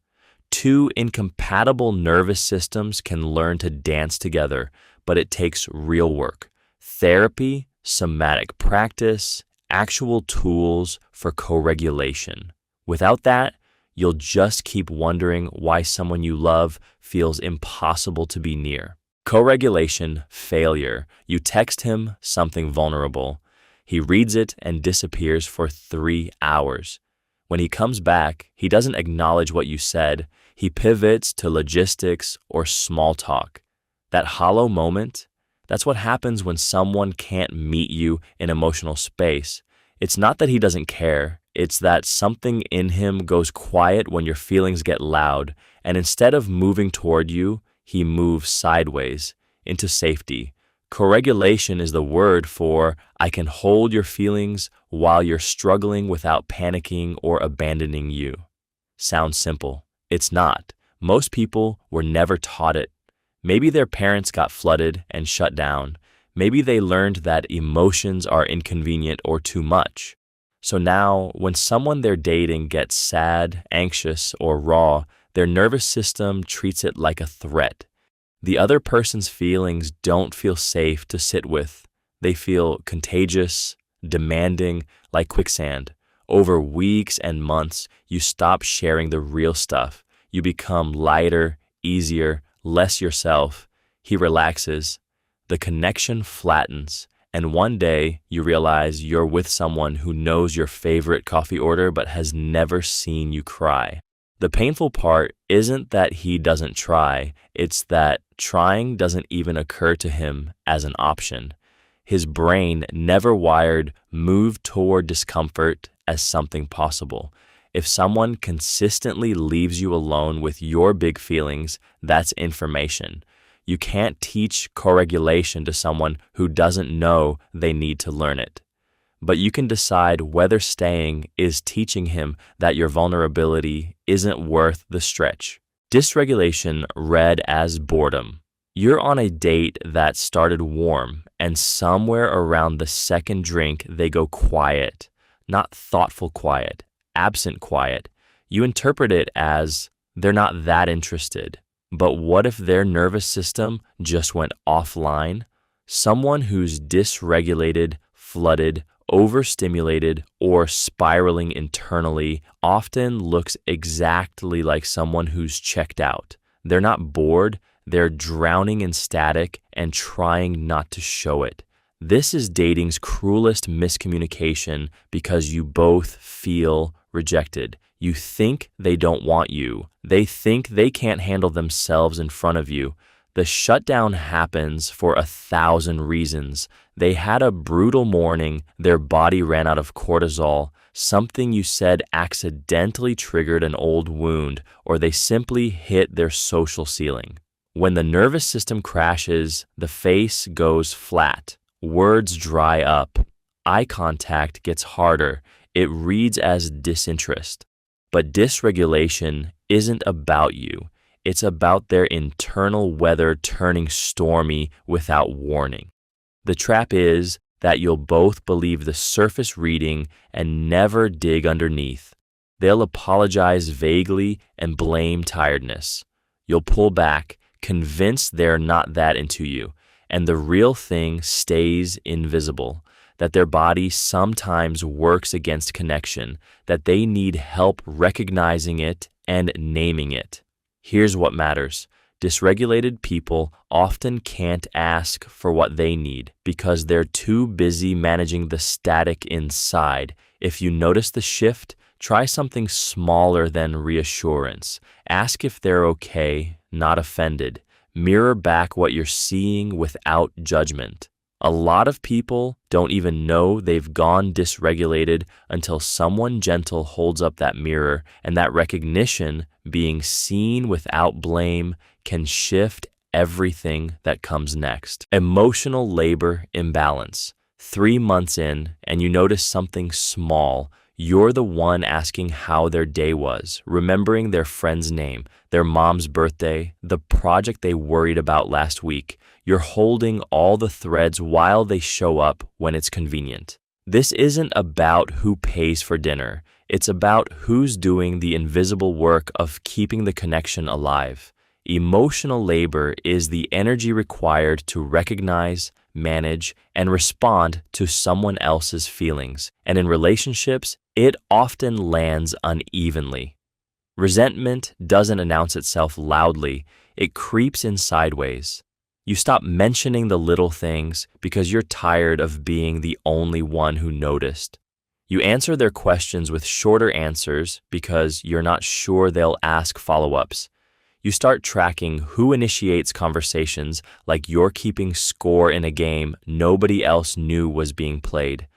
Two incompatible nervous systems can learn to dance together, but it takes real work. Therapy, somatic practice, actual tools for co-regulation. Without that, you'll just keep wondering why someone you love feels impossible to be near. Co-regulation failure. You text him something vulnerable. He reads it and disappears for 3 hours. When he comes back, he doesn't acknowledge what you said. He pivots to logistics or small talk. That hollow moment, that's what happens when someone can't meet you in emotional space. It's not that he doesn't care. It's that something in him goes quiet when your feelings get loud, and instead of moving toward you, he moves sideways into safety. Co-regulation is the word for I can hold your feelings while you're struggling without panicking or abandoning you. Sounds simple. It's not. Most people were never taught it. Maybe their parents got flooded and shut down. Maybe they learned that emotions are inconvenient or too much. So now, when someone they're dating gets sad, anxious, or raw, their nervous system treats it like a threat. The other person's feelings don't feel safe to sit with. They feel contagious, demanding, like quicksand. Over weeks and months, you stop sharing the real stuff. You become lighter, easier, less yourself. He relaxes. The connection flattens. And one day, you realize you're with someone who knows your favorite coffee order but has never seen you cry. The painful part isn't that he doesn't try, it's that trying doesn't even occur to him as an option. His brain never wired move toward discomfort as something possible. If someone consistently leaves you alone with your big feelings, that's information. You can't teach co-regulation to someone who doesn't know they need to learn it. But you can decide whether staying is teaching him that your vulnerability isn't worth the stretch. Dysregulation read as boredom. You're on a date that started warm, and somewhere around the second drink, they go quiet. Not thoughtful quiet, absent quiet. You interpret it as they're not that interested. But what if their nervous system just went offline? Someone who's dysregulated, flooded, overstimulated, or spiraling internally often looks exactly like someone who's checked out. They're not bored, they're drowning in static and trying not to show it. This is dating's cruelest miscommunication because you both feel rejected. You think they don't want you. They think they can't handle themselves in front of you. The shutdown happens for 1,000 reasons. They had a brutal morning, their body ran out of cortisol, something you said accidentally triggered an old wound, or they simply hit their social ceiling. When the nervous system crashes, the face goes flat, words dry up, eye contact gets harder, it reads as disinterest. But dysregulation isn't about you. It's about their internal weather turning stormy without warning. The trap is that you'll both believe the surface reading and never dig underneath. They'll apologize vaguely and blame tiredness. You'll pull back, convinced they're not that into you, and the real thing stays invisible. That their body sometimes works against connection, that they need help recognizing it and naming it. Here's what matters. Dysregulated people often can't ask for what they need because they're too busy managing the static inside. If you notice the shift, try something smaller than reassurance. Ask if they're okay, not offended. Mirror back what you're seeing without judgment. A lot of people don't even know they've gone dysregulated until someone gentle holds up that mirror, and that recognition, being seen without blame, can shift everything that comes next. Emotional labor imbalance. 3 months in, and you notice something small. You're the one asking how their day was, remembering their friend's name, their mom's birthday, the project they worried about last week. You're holding all the threads while they show up when it's convenient. This isn't about who pays for dinner. It's about who's doing the invisible work of keeping the connection alive. Emotional labor is the energy required to recognize, manage, and respond to someone else's feelings. And in relationships, it often lands unevenly. Resentment doesn't announce itself loudly, it creeps in sideways. You stop mentioning the little things because you're tired of being the only one who noticed. You answer their questions with shorter answers because you're not sure they'll ask follow-ups. You start tracking who initiates conversations like you're keeping score in a game nobody else knew was being played.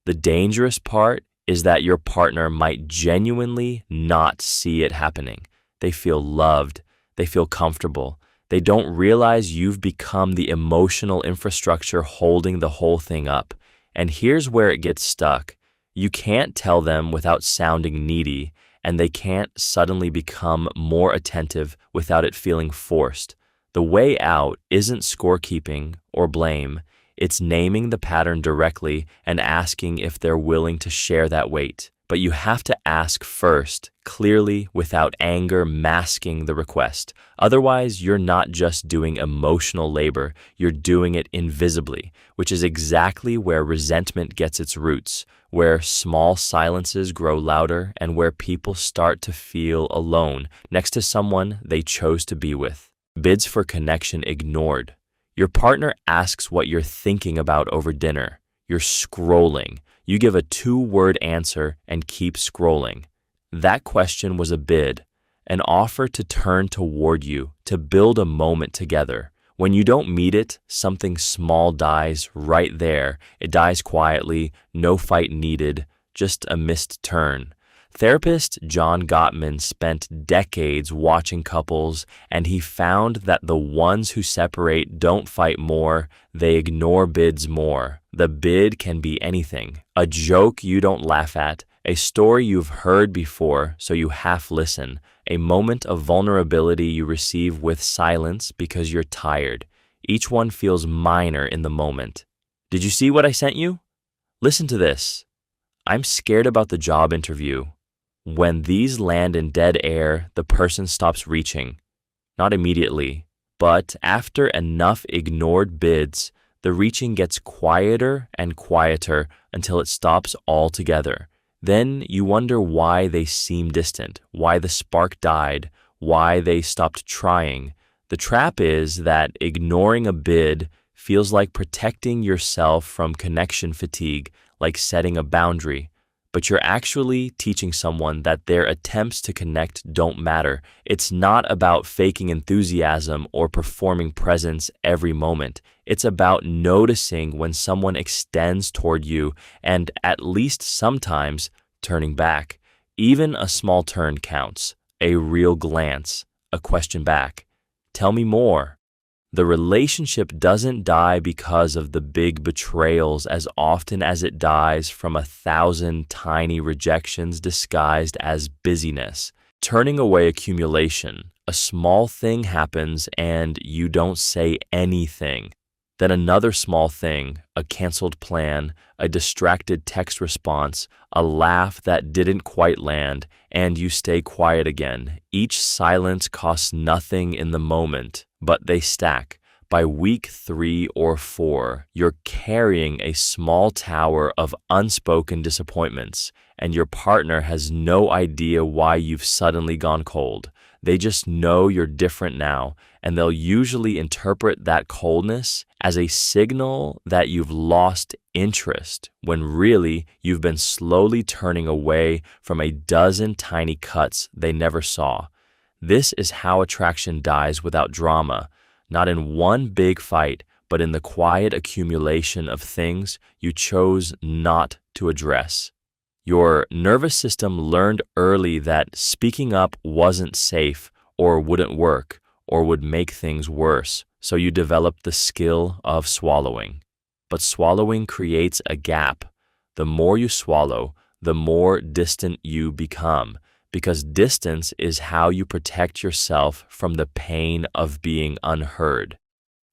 The dangerous part is that your partner might genuinely not see it happening. They feel loved. They feel comfortable. They don't realize you've become the emotional infrastructure holding the whole thing up. And here's where it gets stuck. You can't tell them without sounding needy, and they can't suddenly become more attentive without it feeling forced. The way out isn't scorekeeping or blame. It's naming the pattern directly and asking if they're willing to share that weight. But you have to ask first, clearly, without anger masking the request. Otherwise, you're not just doing emotional labor, you're doing it invisibly, which is exactly where resentment gets its roots, where small silences grow louder, and where people start to feel alone next to someone they chose to be with. Bids for connection ignored. Your partner asks what you're thinking about over dinner. You're scrolling. You give a 2-word answer and keep scrolling. That question was a bid, an offer to turn toward you, to build a moment together. When you don't meet it, something small dies right there. It dies quietly, no fight needed, just a missed turn. Therapist John Gottman spent decades watching couples, and he found that the ones who separate don't fight more, they ignore bids more. The bid can be anything. A joke you don't laugh at, a story you've heard before so you half listen, a moment of vulnerability you receive with silence because you're tired. Each one feels minor in the moment. Did you see what I sent you? Listen to this. I'm scared about the job interview. When these land in dead air, the person stops reaching. Not immediately, but after enough ignored bids, the reaching gets quieter and quieter until it stops altogether. Then you wonder why they seem distant, why the spark died, why they stopped trying. The trap is that ignoring a bid feels like protecting yourself from connection fatigue, like setting a boundary. But you're actually teaching someone that their attempts to connect don't matter. It's not about faking enthusiasm or performing presence every moment. It's about noticing when someone extends toward you and, at least sometimes, turning back. Even a small turn counts. A real glance, a question back. Tell me more. The relationship doesn't die because of the big betrayals as often as it dies from 1,000 tiny rejections disguised as busyness. Turning away accumulation. A small thing happens and you don't say anything. Then another small thing, a canceled plan, a distracted text response, a laugh that didn't quite land, and you stay quiet again. Each silence costs nothing in the moment, but they stack. By week 3 or 4, you're carrying a small tower of unspoken disappointments, and your partner has no idea why you've suddenly gone cold. They just know you're different now, and they'll usually interpret that coldness as a signal that you've lost interest, when really you've been slowly turning away from a dozen tiny cuts they never saw. This is how attraction dies without drama, not in one big fight, but in the quiet accumulation of things you chose not to address. Your nervous system learned early that speaking up wasn't safe or wouldn't work, or would make things worse, so you develop the skill of swallowing. But swallowing creates a gap. The more you swallow, the more distant you become, because distance is how you protect yourself from the pain of being unheard.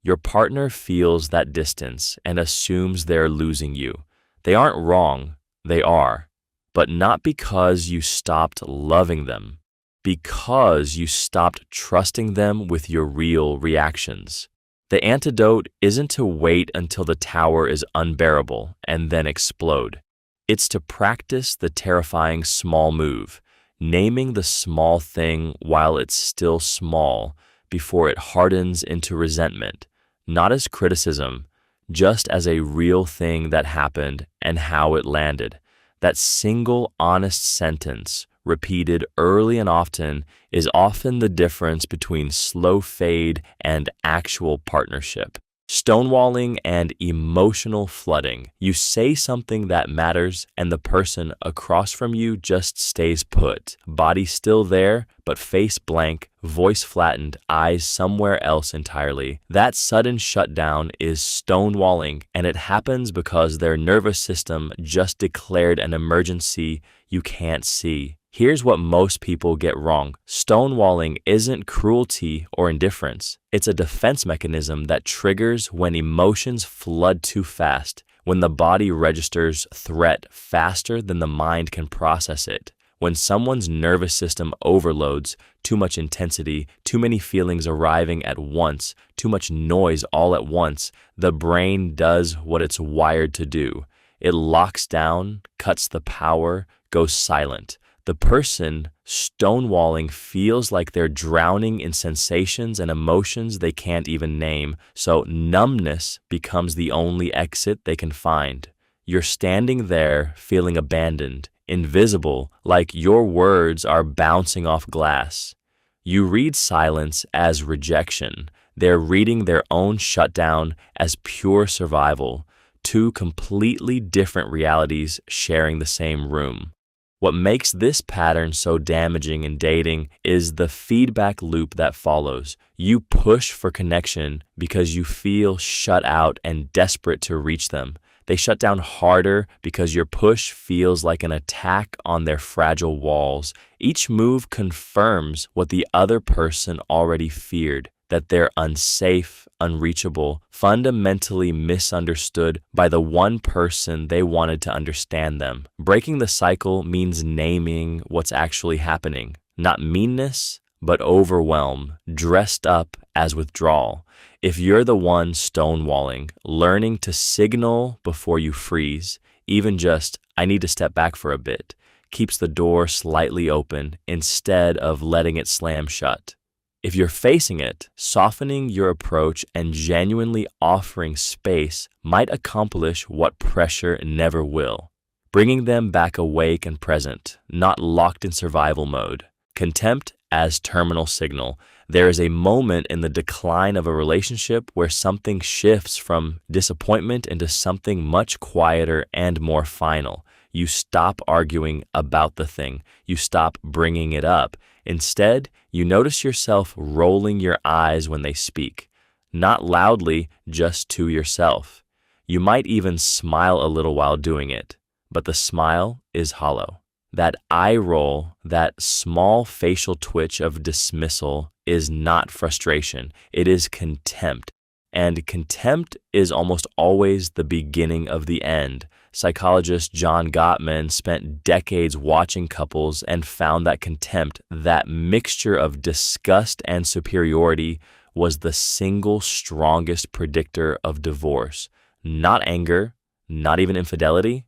Your partner feels that distance and assumes they're losing you. They aren't wrong, they are, but not because you stopped loving them, because you stopped trusting them with your real reactions. The antidote isn't to wait until the tower is unbearable and then explode. It's to practice the terrifying small move, naming the small thing while it's still small before it hardens into resentment, not as criticism, just as a real thing that happened and how it landed. That single honest sentence, repeated early and often, is often the difference between slow fade and actual partnership. Stonewalling and emotional flooding. You say something that matters and the person across from you just stays put. Body still there, but face blank, voice flattened, eyes somewhere else entirely. That sudden shutdown is stonewalling, and it happens because their nervous system just declared an emergency you can't see. Here's what most people get wrong. Stonewalling isn't cruelty or indifference. It's a defense mechanism that triggers when emotions flood too fast, when the body registers threat faster than the mind can process it, when someone's nervous system overloads, too much intensity, too many feelings arriving at once, too much noise all at once. The brain does what it's wired to do. It locks down, cuts the power, goes silent. The person stonewalling feels like they're drowning in sensations and emotions they can't even name, so numbness becomes the only exit they can find. You're standing there feeling abandoned, invisible, like your words are bouncing off glass. You read silence as rejection. They're reading their own shutdown as pure survival. Two completely different realities sharing the same room. What makes this pattern so damaging in dating is the feedback loop that follows. You push for connection because you feel shut out and desperate to reach them. They shut down harder because your push feels like an attack on their fragile walls. Each move confirms what the other person already feared, that they're unsafe, unreachable, fundamentally misunderstood by the one person they wanted to understand them. Breaking the cycle means naming what's actually happening. Not meanness, but overwhelm, dressed up as withdrawal. If you're the one stonewalling, learning to signal before you freeze, even just, I need to step back for a bit, keeps the door slightly open instead of letting it slam shut. If you're facing it, softening your approach and genuinely offering space might accomplish what pressure never will, bringing them back awake and present, not locked in survival mode. Contempt as terminal signal. There is a moment in the decline of a relationship where something shifts from disappointment into something much quieter and more final. You stop arguing about the thing. You stop bringing it up. Instead, you notice yourself rolling your eyes when they speak, not loudly, just to yourself. You might even smile a little while doing it, but the smile is hollow. That eye roll, that small facial twitch of dismissal is not frustration. It is contempt. And contempt is almost always the beginning of the end. Psychologist John Gottman spent decades watching couples and found that contempt, that mixture of disgust and superiority, was the single strongest predictor of divorce. Not anger, not even infidelity,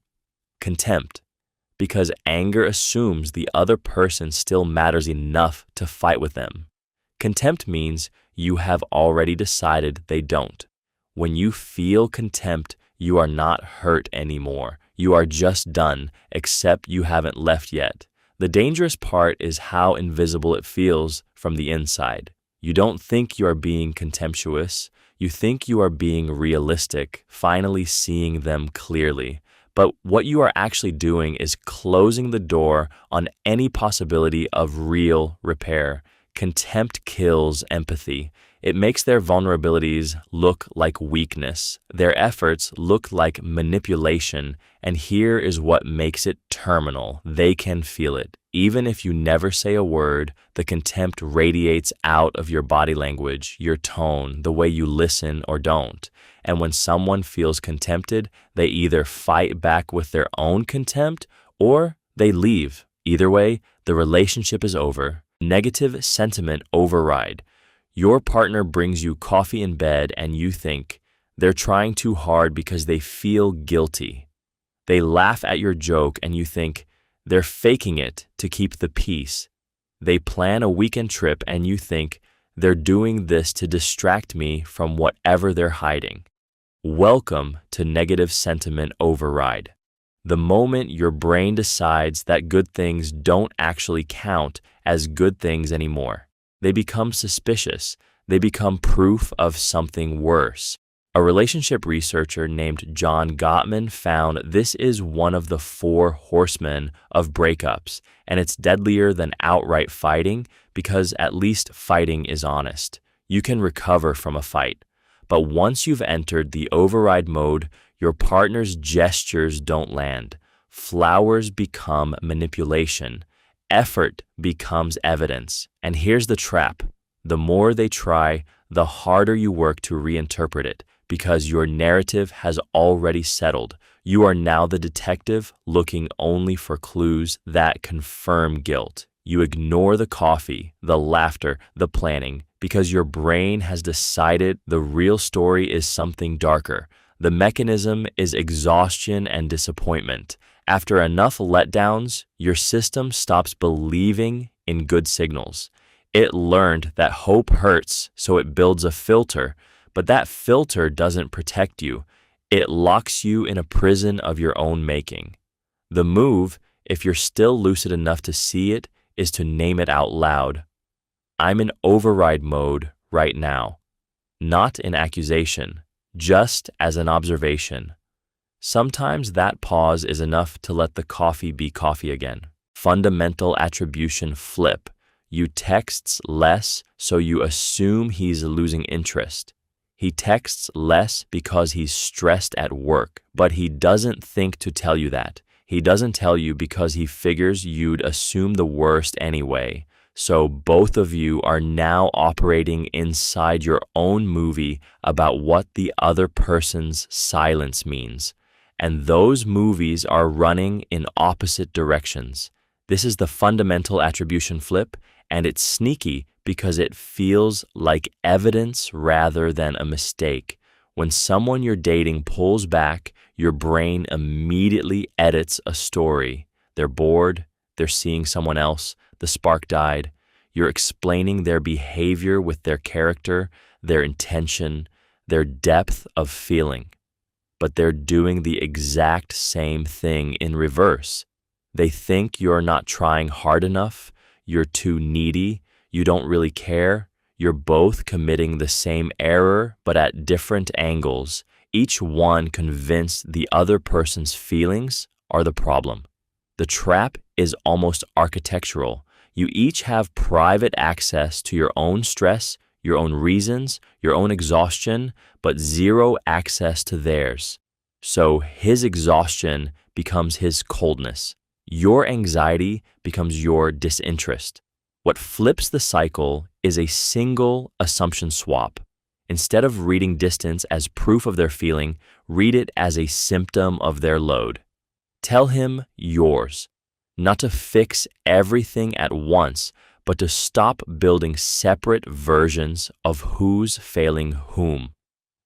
contempt. Because anger assumes the other person still matters enough to fight with them. Contempt means you have already decided they don't. When you feel contempt, you are not hurt anymore. You are just done, except you haven't left yet. The dangerous part is how invisible it feels from the inside. You don't think you are being contemptuous. You think you are being realistic, finally seeing them clearly. But what you are actually doing is closing the door on any possibility of real repair. Contempt kills empathy. It makes their vulnerabilities look like weakness, their efforts look like manipulation, and here is what makes it terminal. They can feel it. Even if you never say a word, the contempt radiates out of your body language, your tone, the way you listen or don't. And when someone feels contempted, they either fight back with their own contempt or they leave. Either way, the relationship is over. Negative sentiment override. Your partner brings you coffee in bed and you think they're trying too hard because they feel guilty. They laugh at your joke and you think they're faking it to keep the peace. They plan a weekend trip and you think they're doing this to distract me from whatever they're hiding. Welcome to negative sentiment override. The moment your brain decides that good things don't actually count as good things anymore, they become suspicious. They become proof of something worse. A relationship researcher named John Gottman found this is one of the 4 horsemen of breakups, and it's deadlier than outright fighting because at least fighting is honest. You can recover from a fight. But once you've entered the override mode, your partner's gestures don't land. Flowers become manipulation. Effort becomes evidence. And here's the trap. The more they try, the harder you work to reinterpret it because your narrative has already settled. You are now the detective looking only for clues that confirm guilt. You ignore the coffee, the laughter, the planning because your brain has decided the real story is something darker. The mechanism is exhaustion and disappointment. After enough letdowns, your system stops believing in good signals. It learned that hope hurts, so it builds a filter, but that filter doesn't protect you. It locks you in a prison of your own making. The move, if you're still lucid enough to see it, is to name it out loud. I'm in override mode right now. Not in accusation, just as an observation. Sometimes that pause is enough to let the coffee be coffee again. Fundamental attribution flip. You texts less, so you assume he's losing interest. He texts less because he's stressed at work, but he doesn't think to tell you that. He doesn't tell you because he figures you'd assume the worst anyway. So both of you are now operating inside your own movie about what the other person's silence means. And those movies are running in opposite directions. This is the fundamental attribution flip, and it's sneaky because it feels like evidence rather than a mistake. When someone you're dating pulls back, your brain immediately edits a story. They're bored, they're seeing someone else, the spark died. You're explaining their behavior with their character, their intention, their depth of feeling. But they're doing the exact same thing in reverse. They think you're not trying hard enough, you're too needy, you don't really care. You're both committing the same error, but at different angles, each one convinced the other person's feelings are the problem. The trap is almost architectural. You each have private access to your own stress, your own reasons, your own exhaustion, but zero access to theirs. So his exhaustion becomes his coldness. Your anxiety becomes your disinterest. What flips the cycle is a single assumption swap. Instead of reading distance as proof of their feeling, read it as a symptom of their load. Tell him yours, not to fix everything at once, but to stop building separate versions of who's failing whom.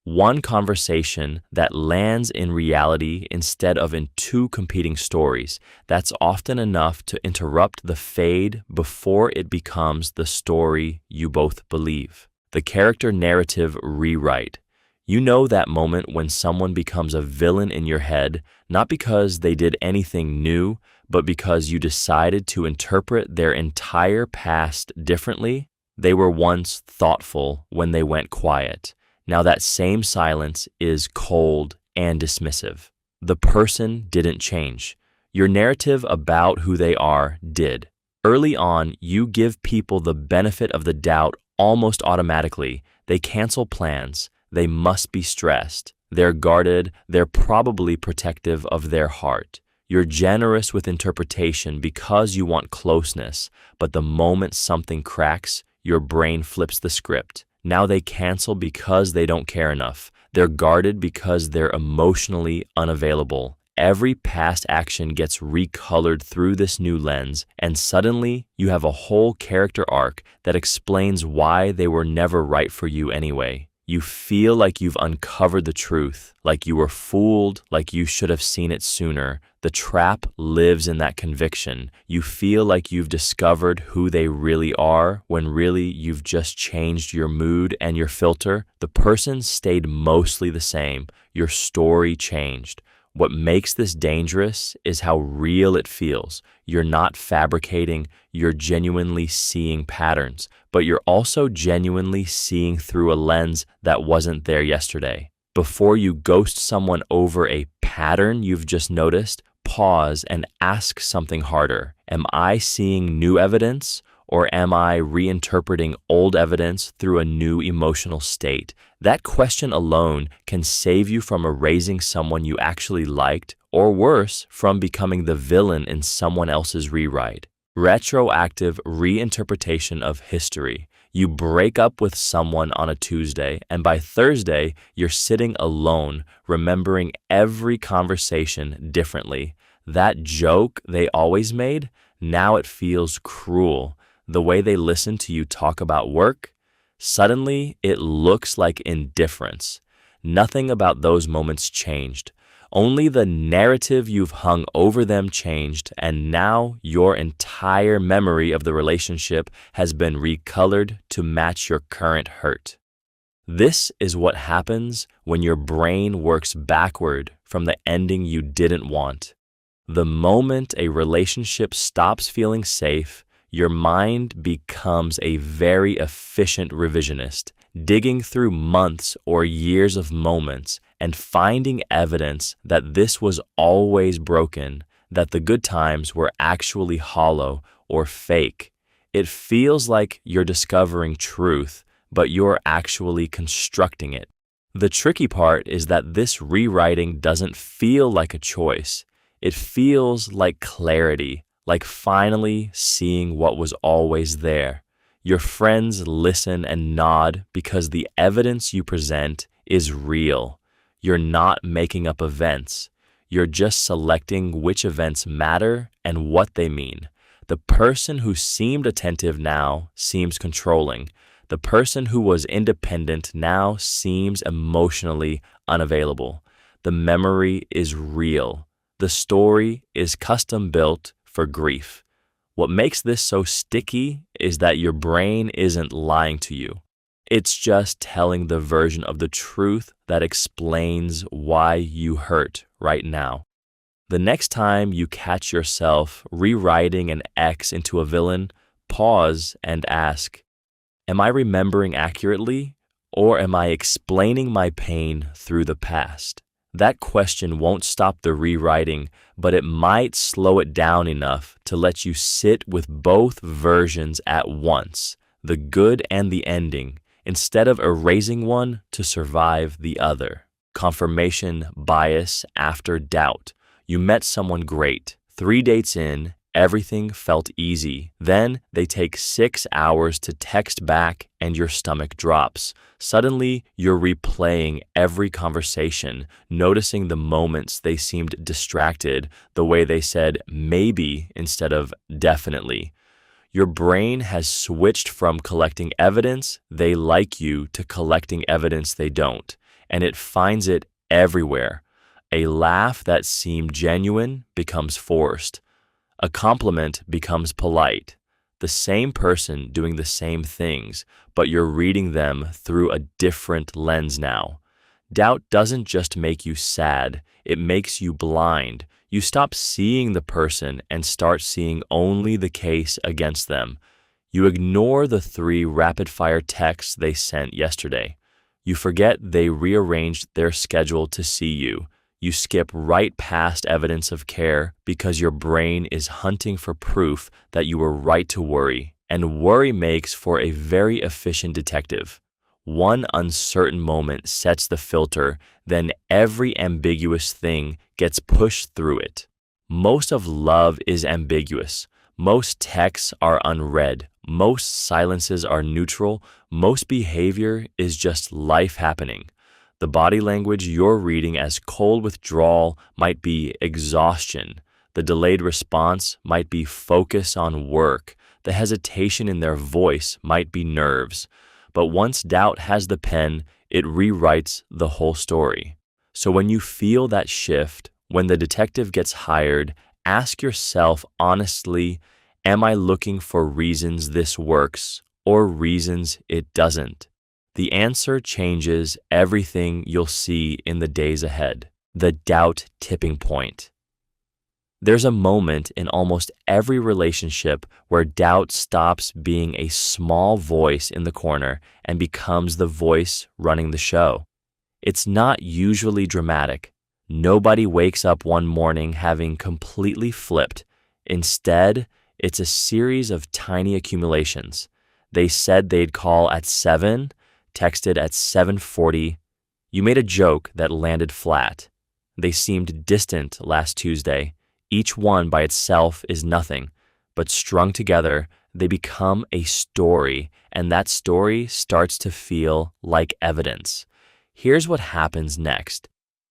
One conversation that lands in reality instead of in 2 competing stories. That's often enough to interrupt the fade before it becomes the story you both believe. The character narrative rewrite. You know that moment when someone becomes a villain in your head, not because they did anything new, but because you decided to interpret their entire past differently. They were once thoughtful when they went quiet. Now that same silence is cold and dismissive. The person didn't change. Your narrative about who they are did. Early on, you give people the benefit of the doubt almost automatically. They cancel plans. They must be stressed. They're guarded. They're probably protective of their heart. You're generous with interpretation because you want closeness, but the moment something cracks, your brain flips the script. Now they cancel because they don't care enough. They're guarded because they're emotionally unavailable. Every past action gets recolored through this new lens, and suddenly you have a whole character arc that explains why they were never right for you anyway. You feel like you've uncovered the truth, like you were fooled, like you should have seen it sooner. The trap lives in that conviction. You feel like you've discovered who they really are, when really you've just changed your mood and your filter. The person stayed mostly the same. Your story changed. What makes this dangerous is how real it feels. You're not fabricating, you're genuinely seeing patterns, but you're also genuinely seeing through a lens that wasn't there yesterday. Before you ghost someone over a pattern you've just noticed, pause and ask something harder. Am I seeing new evidence, or am I reinterpreting old evidence through a new emotional state? That question alone can save you from erasing someone you actually liked, or worse, from becoming the villain in someone else's rewrite. Retroactive reinterpretation of history. You break up with someone on a Tuesday, and by Thursday, you're sitting alone, remembering every conversation differently. That joke they always made, now it feels cruel. The way they listen to you talk about work, suddenly it looks like indifference. Nothing about those moments changed. Only the narrative you've hung over them changed, and now your entire memory of the relationship has been recolored to match your current hurt. This is what happens when your brain works backward from the ending you didn't want. The moment a relationship stops feeling safe, your mind becomes a very efficient revisionist, digging through months or years of moments and finding evidence that this was always broken, that the good times were actually hollow or fake. It feels like you're discovering truth, but you're actually constructing it. The tricky part is that this rewriting doesn't feel like a choice. It feels like clarity, like finally seeing what was always there. Your friends listen and nod because the evidence you present is real. You're not making up events. You're just selecting which events matter and what they mean. The person who seemed attentive now seems controlling. The person who was independent now seems emotionally unavailable. The memory is real. The story is custom built for grief. What makes this so sticky is that your brain isn't lying to you. It's just telling the version of the truth that explains why you hurt right now. The next time you catch yourself rewriting an ex into a villain, pause and ask, am I remembering accurately, or am I explaining my pain through the past? That question won't stop the rewriting, but it might slow it down enough to let you sit with both versions at once, the good and the ending, instead of erasing one to survive the other. Confirmation bias after doubt. You met someone great. 3 dates in, everything felt easy. Then they take 6 hours to text back and your stomach drops. Suddenly, you're replaying every conversation, noticing the moments they seemed distracted, the way they said maybe instead of definitely. Your brain has switched from collecting evidence they like you to collecting evidence they don't, and it finds it everywhere. A laugh that seemed genuine becomes forced. A compliment becomes polite. The same person doing the same things, but you're reading them through a different lens now. Doubt doesn't just make you sad, it makes you blind. You stop seeing the person and start seeing only the case against them. You ignore the 3 rapid-fire texts they sent yesterday. You forget they rearranged their schedule to see you. You skip right past evidence of care because your brain is hunting for proof that you were right to worry, and worry makes for a very efficient detective. One uncertain moment sets the filter, then every ambiguous thing gets pushed through it. Most of love is ambiguous. Most texts are unread. Most silences are neutral. Most behavior is just life happening. The body language you're reading as cold withdrawal might be exhaustion. The delayed response might be focus on work. The hesitation in their voice might be nerves. But once doubt has the pen, it rewrites the whole story. So when you feel that shift, when the detective gets hired, ask yourself honestly, am I looking for reasons this works or reasons it doesn't? The answer changes everything you'll see in the days ahead. The doubt tipping point. There's a moment in almost every relationship where doubt stops being a small voice in the corner and becomes the voice running the show. It's not usually dramatic. Nobody wakes up one morning having completely flipped. Instead, it's a series of tiny accumulations. They said they'd call at 7, texted at 7:40. You made a joke that landed flat. They seemed distant last Tuesday. Each one by itself is nothing, but strung together, they become a story, and that story starts to feel like evidence. Here's what happens next.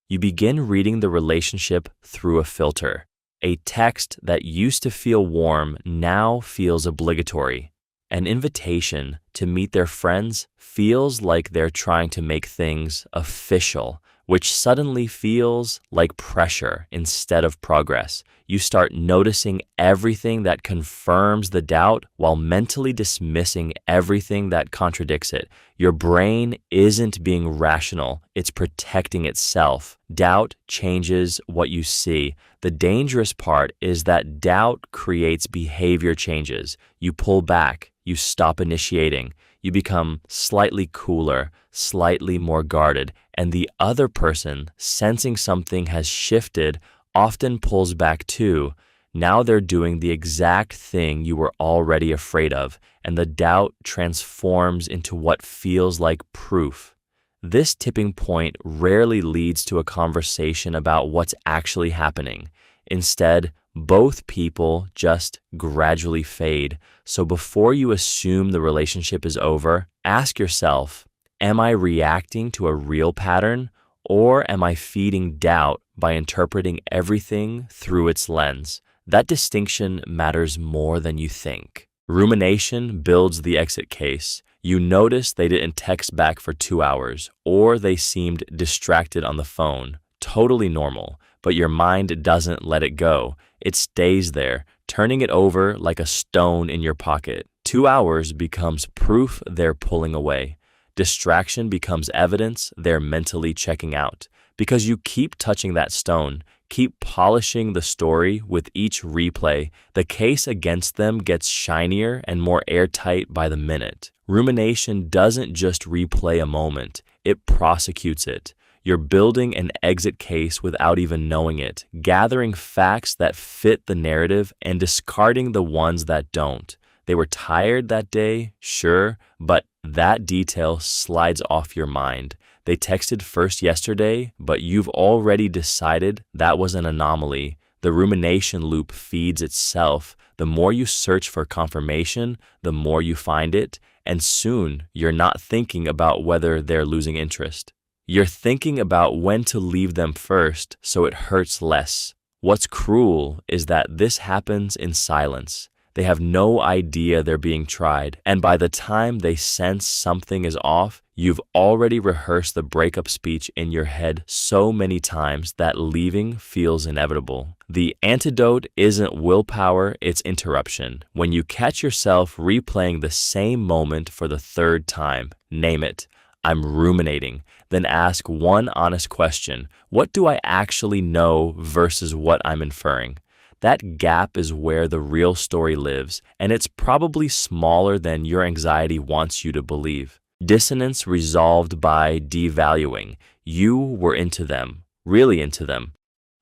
You begin reading the relationship through a filter. A text that used to feel warm now feels obligatory. An invitation to meet their friends feels like they're trying to make things official, which suddenly feels like pressure instead of progress. You start noticing everything that confirms the doubt while mentally dismissing everything that contradicts it. Your brain isn't being rational, it's protecting itself. Doubt changes what you see. The dangerous part is that doubt creates behavior changes. You pull back, you stop initiating, you become slightly cooler, slightly more guarded, and the other person, sensing something has shifted, often pulls back too. Now they're doing the exact thing you were already afraid of, and the doubt transforms into what feels like proof. This tipping point rarely leads to a conversation about what's actually happening. Instead, both people just gradually fade. So before you assume the relationship is over, ask yourself, am I reacting to a real pattern, or am I feeding doubt by interpreting everything through its lens? That distinction matters more than you think. Rumination builds the exit case. You notice they didn't text back for 2 hours, or they seemed distracted on the phone. Totally normal, but your mind doesn't let it go. It stays there, turning it over like a stone in your pocket. 2 hours becomes proof they're pulling away. Distraction becomes evidence they're mentally checking out. Because you keep touching that stone, keep polishing the story with each replay, the case against them gets shinier and more airtight by the minute. Rumination doesn't just replay a moment, it prosecutes it. You're building an exit case without even knowing it, gathering facts that fit the narrative and discarding the ones that don't. They were tired that day, sure, but that detail slides off your mind. They texted first yesterday, but you've already decided that was an anomaly. The rumination loop feeds itself. The more you search for confirmation, the more you find it, and soon you're not thinking about whether they're losing interest. You're thinking about when to leave them first so it hurts less. What's cruel is that this happens in silence. They have no idea they're being tried, and by the time they sense something is off, you've already rehearsed the breakup speech in your head so many times that leaving feels inevitable. The antidote isn't willpower, it's interruption. When you catch yourself replaying the same moment for the third time, name it. I'm ruminating. Then ask one honest question. What do I actually know versus what I'm inferring? That gap is where the real story lives, and it's probably smaller than your anxiety wants you to believe. Dissonance resolved by devaluing. You were into them. really into them.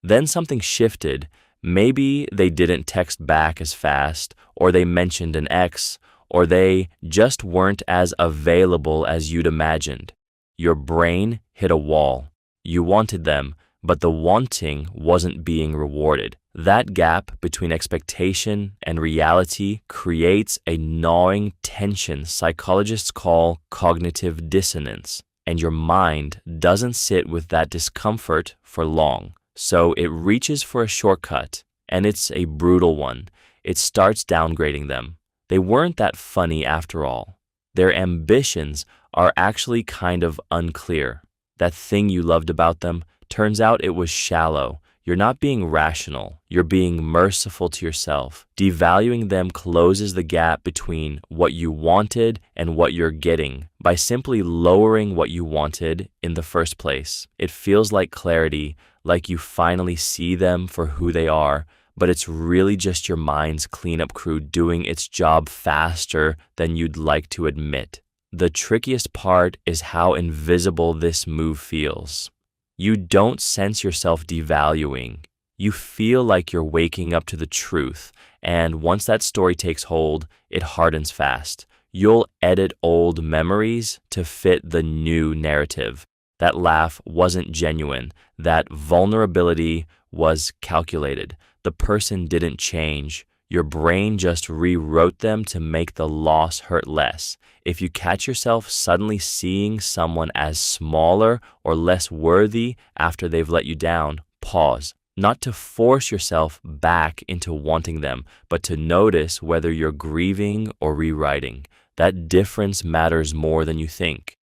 Then something shifted. Maybe they didn't text back as fast, or they mentioned an ex, or they just weren't as available as you'd imagined. Your brain hit a wall. You wanted them, but the wanting wasn't being rewarded. That gap between expectation and reality creates a gnawing tension psychologists call cognitive dissonance, and your mind doesn't sit with that discomfort for long. So it reaches for a shortcut, and it's a brutal one. It starts downgrading them. They weren't that funny after all. Their ambitions are actually kind of unclear. That thing you loved about them, turns out it was shallow. You're not being rational. You're being merciful to yourself. Devaluing them closes the gap between what you wanted and what you're getting by simply lowering what you wanted in the first place. It feels like clarity, like you finally see them for who they are, but it's really just your mind's cleanup crew doing its job faster than you'd like to admit. The trickiest part is how invisible this move feels. You don't sense yourself devaluing. You feel like you're waking up to the truth, and once that story takes hold, it hardens fast. You'll edit old memories to fit the new narrative. That laugh wasn't genuine. That vulnerability was calculated. The person didn't change. Your brain just rewrote them to make the loss hurt less. If you catch yourself suddenly seeing someone as smaller or less worthy after they've let you down, pause. Not to force yourself back into wanting them, but to notice whether you're grieving or rewriting. That difference matters more than you think.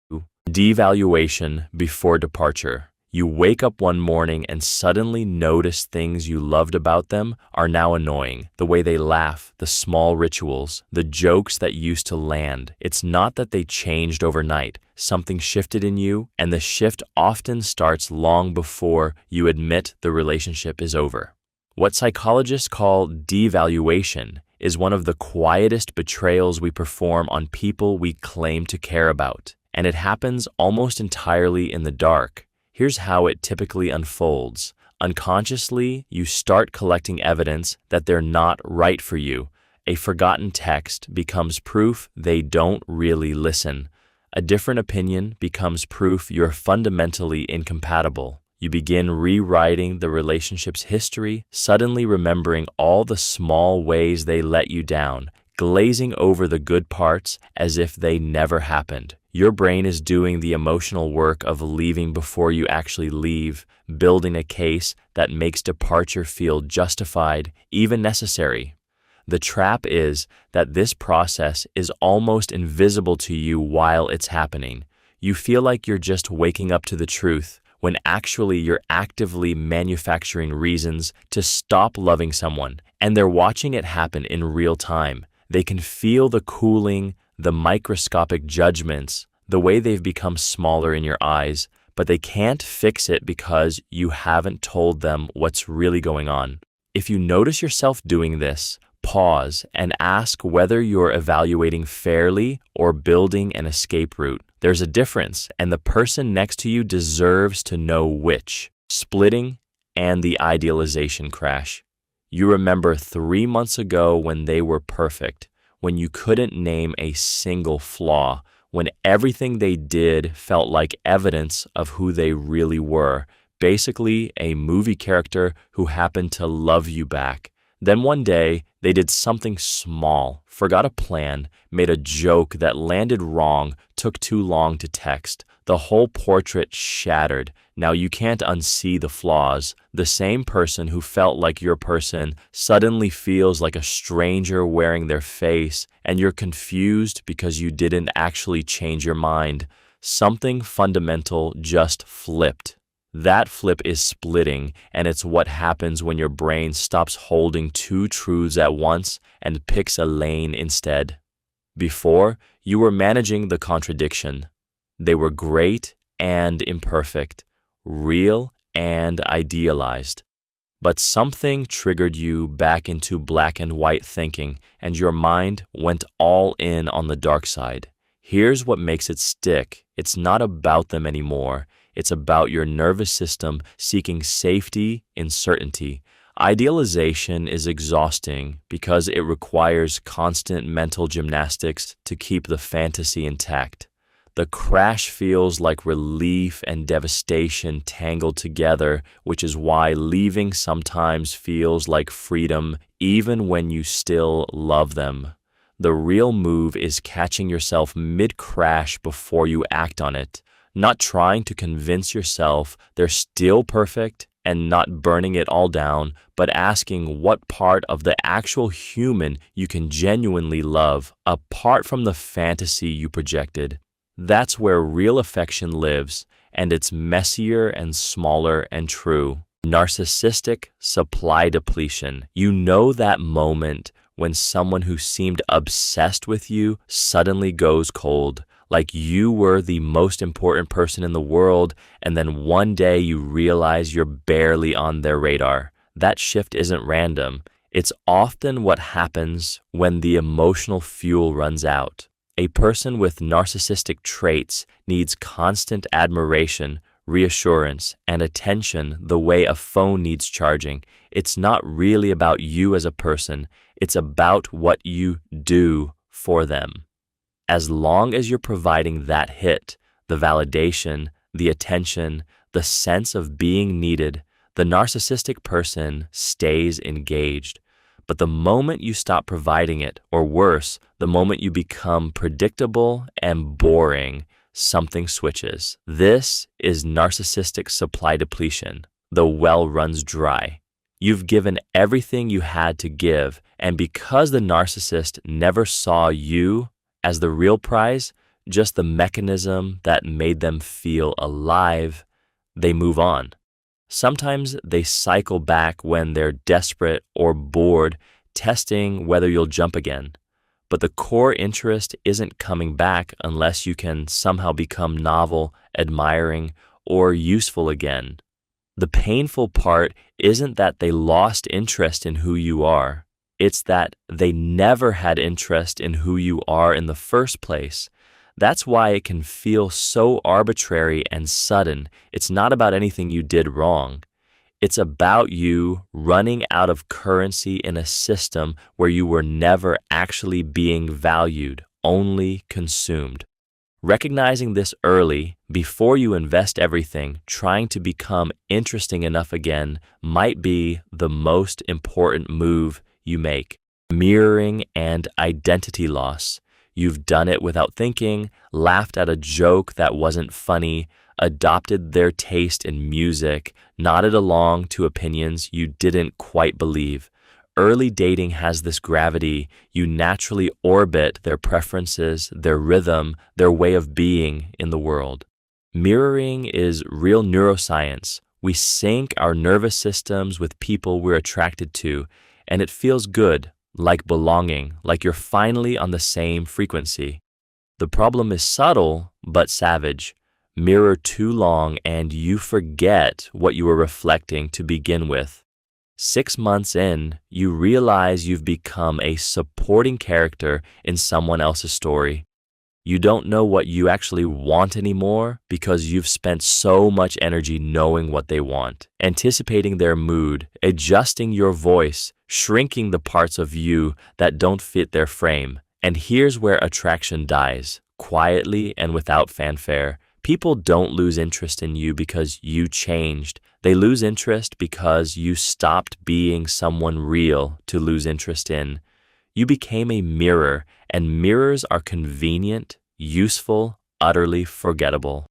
Devaluation before departure. You wake up one morning and suddenly notice things you loved about them are now annoying. The way they laugh, the small rituals, the jokes that used to land. It's not that they changed overnight. Something shifted in you, and the shift often starts long before you admit the relationship is over. What psychologists call devaluation is one of the quietest betrayals we perform on people we claim to care about, and it happens almost entirely in the dark. Here's how it typically unfolds. Unconsciously, you start collecting evidence that they're not right for you. A forgotten text becomes proof they don't really listen. A different opinion becomes proof you're fundamentally incompatible. You begin rewriting the relationship's history, suddenly remembering all the small ways they let you down, glazing over the good parts as if they never happened. Your brain is doing the emotional work of leaving before you actually leave, building a case that makes departure feel justified, even necessary. The trap is that this process is almost invisible to you while it's happening. You feel like you're just waking up to the truth, when actually you're actively manufacturing reasons to stop loving someone, and they're watching it happen in real time. They can feel the cooling, the microscopic judgments, the way they've become smaller in your eyes, but they can't fix it because you haven't told them what's really going on. If you notice yourself doing this, pause and ask whether you're evaluating fairly or building an escape route. There's a difference, and the person next to you deserves to know which. Splitting and the idealization crash. You remember 3 months ago when they were perfect, when you couldn't name a single flaw, when everything they did felt like evidence of who they really were, basically a movie character who happened to love you back. Then one day, they did something small, forgot a plan, made a joke that landed wrong, took too long to text. The whole portrait shattered. Now you can't unsee the flaws. The same person who felt like your person suddenly feels like a stranger wearing their face, and you're confused because you didn't actually change your mind. Something fundamental just flipped. That flip is splitting, and it's what happens when your brain stops holding two truths at once and picks a lane instead. Before, you were managing the contradiction. They were great and imperfect, real and idealized. But something triggered you back into black and white thinking, and your mind went all in on the dark side. Here's what makes it stick. It's not about them anymore. It's about your nervous system seeking safety in certainty. Idealization is exhausting because it requires constant mental gymnastics to keep the fantasy intact. The crash feels like relief and devastation tangled together, which is why leaving sometimes feels like freedom, even when you still love them. The real move is catching yourself mid-crash before you act on it, not trying to convince yourself they're still perfect and not burning it all down, but asking what part of the actual human you can genuinely love, apart from the fantasy you projected. That's where real affection lives, and it's messier and smaller and true. Narcissistic supply depletion. You know that moment when someone who seemed obsessed with you suddenly goes cold, like you were the most important person in the world, and then one day you realize you're barely on their radar. That shift isn't random. It's often what happens when the emotional fuel runs out. A person with narcissistic traits needs constant admiration, reassurance, and attention the way a phone needs charging. It's not really about you as a person, it's about what you do for them. As long as you're providing that hit, the validation, the attention, the sense of being needed, the narcissistic person stays engaged. But the moment you stop providing it, or worse, the moment you become predictable and boring, something switches. This is narcissistic supply depletion. The well runs dry. You've given everything you had to give, and because the narcissist never saw you as the real prize, just the mechanism that made them feel alive, they move on. Sometimes they cycle back when they're desperate or bored, testing whether you'll jump again. But the core interest isn't coming back unless you can somehow become novel, admiring, or useful again. The painful part isn't that they lost interest in who you are. It's that they never had interest in who you are in the first place. That's why it can feel so arbitrary and sudden. It's not about anything you did wrong. It's about you running out of currency in a system where you were never actually being valued, only consumed. Recognizing this early, before you invest everything, trying to become interesting enough again, might be the most important move you make. Mirroring and identity loss. You've done it without thinking, laughed at a joke that wasn't funny, adopted their taste in music, nodded along to opinions you didn't quite believe. Early dating has this gravity. You naturally orbit their preferences, their rhythm, their way of being in the world. Mirroring is real neuroscience. We sync our nervous systems with people we're attracted to, and it feels good, like belonging, like you're finally on the same frequency. The problem is subtle, but savage. Mirror too long and you forget what you were reflecting to begin with. 6 months in, you realize you've become a supporting character in someone else's story. You don't know what you actually want anymore because you've spent so much energy knowing what they want, anticipating their mood, adjusting your voice, shrinking the parts of you that don't fit their frame. And here's where attraction dies, quietly and without fanfare. People don't lose interest in you because you changed. They lose interest because you stopped being someone real to lose interest in. You became a mirror, and mirrors are convenient, useful, utterly forgettable.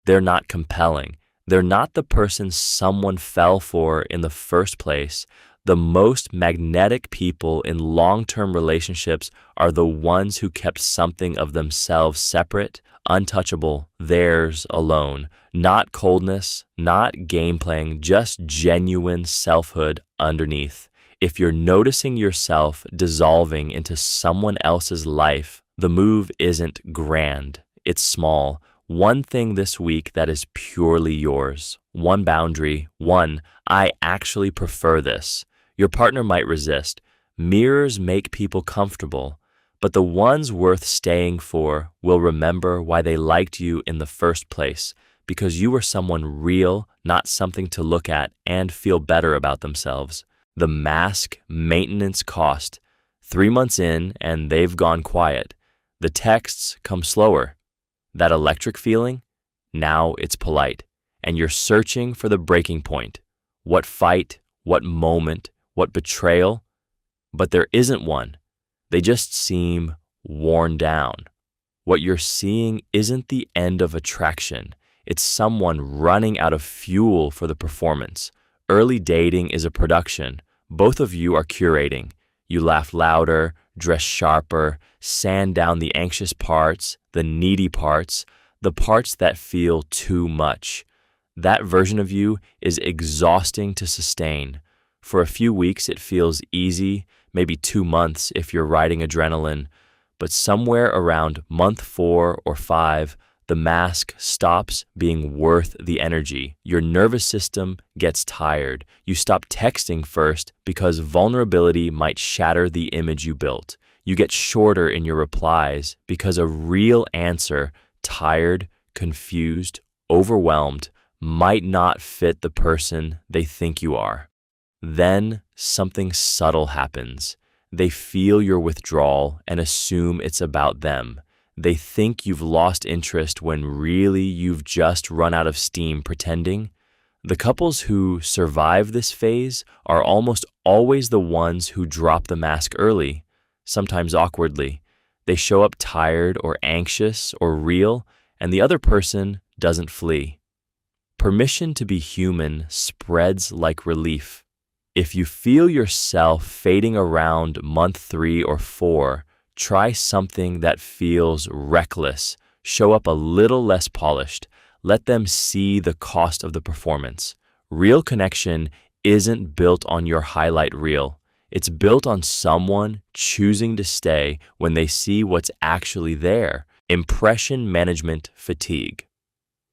They're not compelling. They're not the person someone fell for in the first place. The most magnetic people in long-term relationships are the ones who kept something of themselves separate, untouchable, theirs alone. Not coldness, not game playing, just genuine selfhood underneath. If you're noticing yourself dissolving into someone else's life, the move isn't grand, it's small. One thing this week that is purely yours. One boundary. One, I actually prefer this. Your partner might resist. Mirrors make people comfortable, but the ones worth staying for will remember why they liked you in the first place. because you are someone real, not something to look at and feel better about themselves. The mask maintenance cost. 3 months in and they've gone quiet. The texts come slower. That electric feeling? Now it's polite. And you're searching for the breaking point. What fight? What moment? What betrayal? But there isn't one. They just seem worn down. What you're seeing isn't the end of attraction. It's someone running out of fuel for the performance. Early dating is a production. Both of you are curating. You laugh louder, dress sharper, sand down the anxious parts, the needy parts, the parts that feel too much. That version of you is exhausting to sustain. For a few weeks, it feels easy, maybe 2 months if you're riding adrenaline. But somewhere around month 4 or 5, the mask stops being worth the energy. Your nervous system gets tired. You stop texting first because vulnerability might shatter the image you built. You get shorter in your replies because a real answer, tired, confused, overwhelmed, might not fit the person they think you are. Then something subtle happens. They feel your withdrawal and assume it's about them. They think you've lost interest when really you've just run out of steam pretending. The couples who survive this phase are almost always the ones who drop the mask early, sometimes awkwardly. They show up tired or anxious or real, and the other person doesn't flee. Permission to be human spreads like relief. If you feel yourself fading around month 3 or 4, try something that feels reckless. Show up a little less polished. Let them see the cost of the performance. Real connection isn't built on your highlight reel. It's built on someone choosing to stay when they see what's actually there. Impression management fatigue.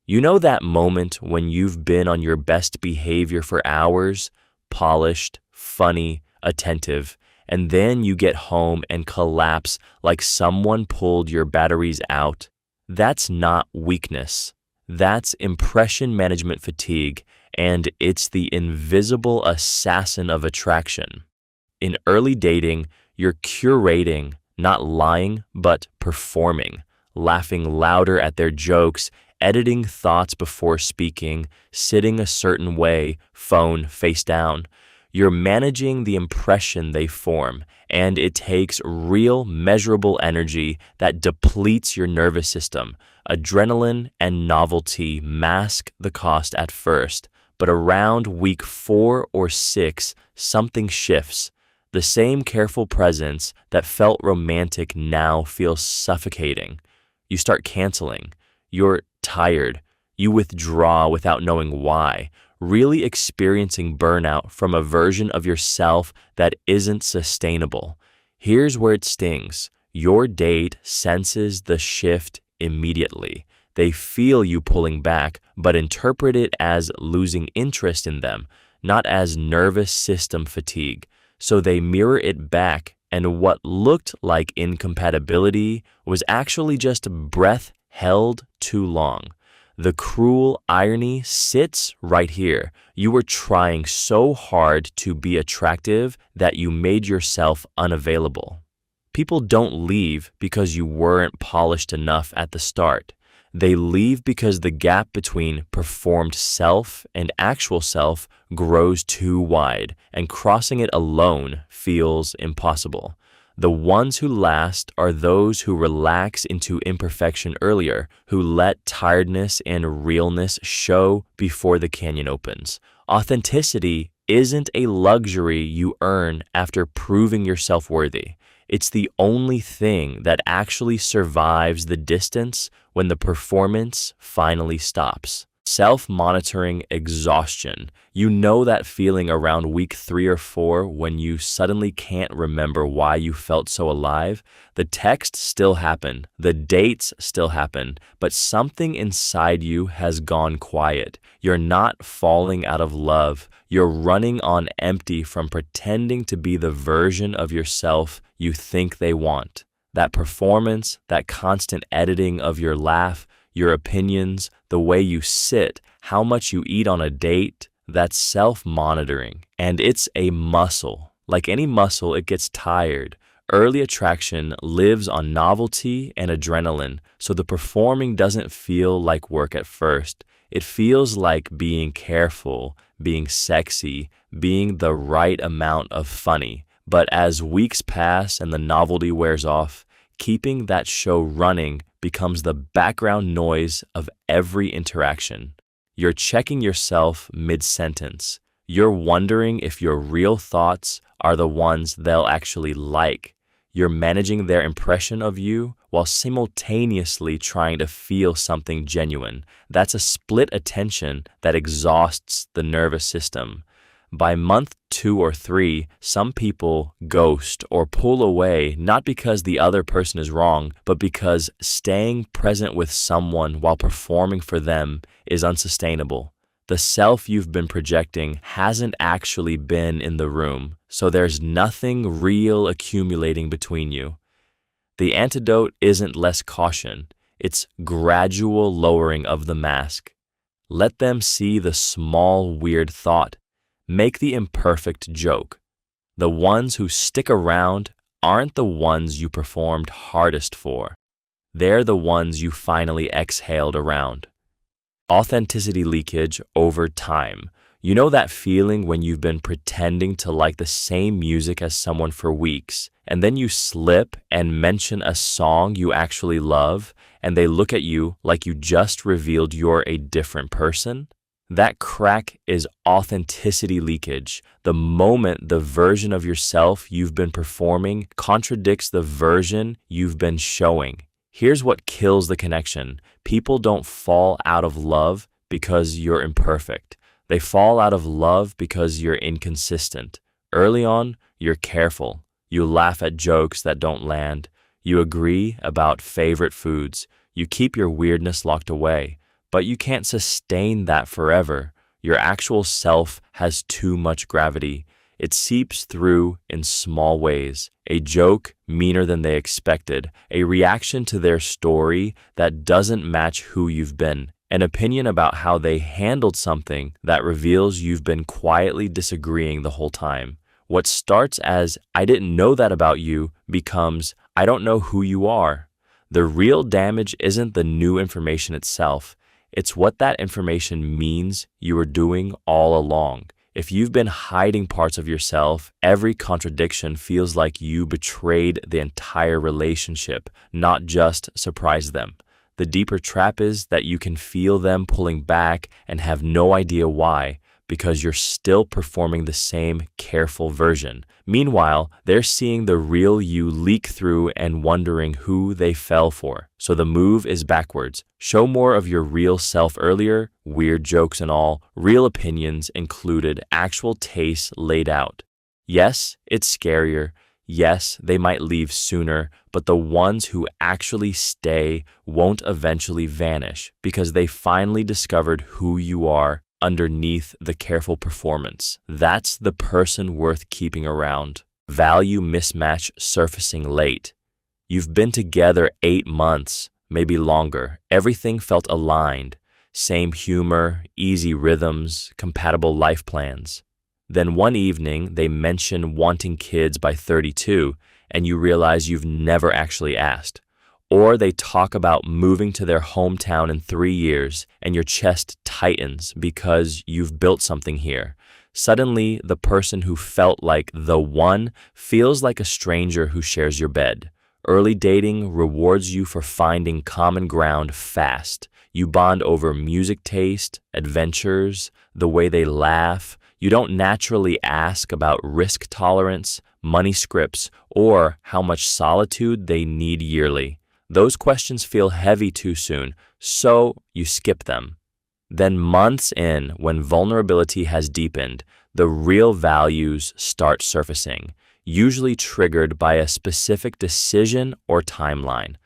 You know that moment when you've been on your best behavior for hours, polished, funny, attentive, and then you get home and collapse like someone pulled your batteries out? That's not weakness. That's impression management fatigue, and it's the invisible assassin of attraction. In early dating, you're curating, not lying, but performing, laughing louder at their jokes, editing thoughts before speaking, sitting a certain way, phone face down. You're managing the impression they form, and it takes real, measurable energy that depletes your nervous system. Adrenaline and novelty mask the cost at first, but around week 4 or 6, something shifts. The same careful presence that felt romantic now feels suffocating. You start canceling. You're tired. You withdraw without knowing why, really experiencing burnout from a version of yourself that isn't sustainable. Here's where it stings. Your date senses the shift immediately. They feel you pulling back, but interpret it as losing interest in them, not as nervous system fatigue. So they mirror it back, and what looked like incompatibility was actually just breath held too long. The cruel irony sits right here. You were trying so hard to be attractive that you made yourself unavailable. People don't leave because you weren't polished enough at the start. They leave because the gap between performed self and actual self grows too wide, and crossing it alone feels impossible. The ones who last are those who relax into imperfection earlier, who let tiredness and realness show before the canyon opens. Authenticity isn't a luxury you earn after proving yourself worthy. It's the only thing that actually survives the distance when the performance finally stops. Self-monitoring exhaustion. You know that feeling around week 3 or 4 when you suddenly can't remember why you felt so alive? The texts still happen, the dates still happen, but something inside you has gone quiet. You're not falling out of love. You're running on empty from pretending to be the version of yourself you think they want. That performance, that constant editing of your laugh, your opinions, the way you sit, how much you eat on a date. That's self-monitoring, and it's a muscle. Like any muscle, it gets tired. Early attraction lives on novelty and adrenaline, so the performing doesn't feel like work at first. It feels like being careful, being sexy, being the right amount of funny. But as weeks pass and the novelty wears off, keeping that show running becomes the background noise of every interaction. You're checking yourself mid-sentence. You're wondering if your real thoughts are the ones they'll actually like. You're managing their impression of you while simultaneously trying to feel something genuine. That's a split attention that exhausts the nervous system. By month 2 or 3, some people ghost or pull away not because the other person is wrong, but because staying present with someone while performing for them is unsustainable. The self you've been projecting hasn't actually been in the room, so there's nothing real accumulating between you. The antidote isn't less caution, it's gradual lowering of the mask. Let them see the small, weird thought. Make the imperfect joke. The ones who stick around aren't the ones you performed hardest for. They're the ones you finally exhaled around. Authenticity leakage over time. You know that feeling when you've been pretending to like the same music as someone for weeks, and then you slip and mention a song you actually love, and they look at you like you just revealed you're a different person? That crack is authenticity leakage. The moment the version of yourself you've been performing contradicts the version you've been showing. Here's what kills the connection. People don't fall out of love because you're imperfect. They fall out of love because you're inconsistent. Early on, you're careful. You laugh at jokes that don't land. You agree about favorite foods. You keep your weirdness locked away. But you can't sustain that forever. Your actual self has too much gravity. It seeps through in small ways. A joke meaner than they expected. A reaction to their story that doesn't match who you've been. An opinion about how they handled something that reveals you've been quietly disagreeing the whole time. What starts as, "I didn't know that about you," becomes, "I don't know who you are." The real damage isn't the new information itself. It's what that information means you were doing all along. If you've been hiding parts of yourself, every contradiction feels like you betrayed the entire relationship, not just surprised them. The deeper trap is that you can feel them pulling back and have no idea why, because you're still performing the same careful version. Meanwhile, they're seeing the real you leak through and wondering who they fell for. So the move is backwards. Show more of your real self earlier, weird jokes and all, real opinions included, actual tastes laid out. Yes, it's scarier. Yes, they might leave sooner, but the ones who actually stay won't eventually vanish because they finally discovered who you are underneath the careful performance. That's the person worth keeping around. Value mismatch surfacing late. You've been together 8 months, maybe longer. Everything felt aligned. Same humor, easy rhythms, compatible life plans. Then one evening, they mention wanting kids by 32, and you realize you've never actually asked. Or they talk about moving to their hometown in 3 years, and your chest tightens because you've built something here. Suddenly, the person who felt like the one feels like a stranger who shares your bed. Early dating rewards you for finding common ground fast. You bond over music taste, adventures, the way they laugh. You don't naturally ask about risk tolerance, money scripts, or how much solitude they need yearly. Those questions feel heavy too soon, so you skip them. Then months in, when vulnerability has deepened, the real values start surfacing, usually triggered by a specific decision or timeline.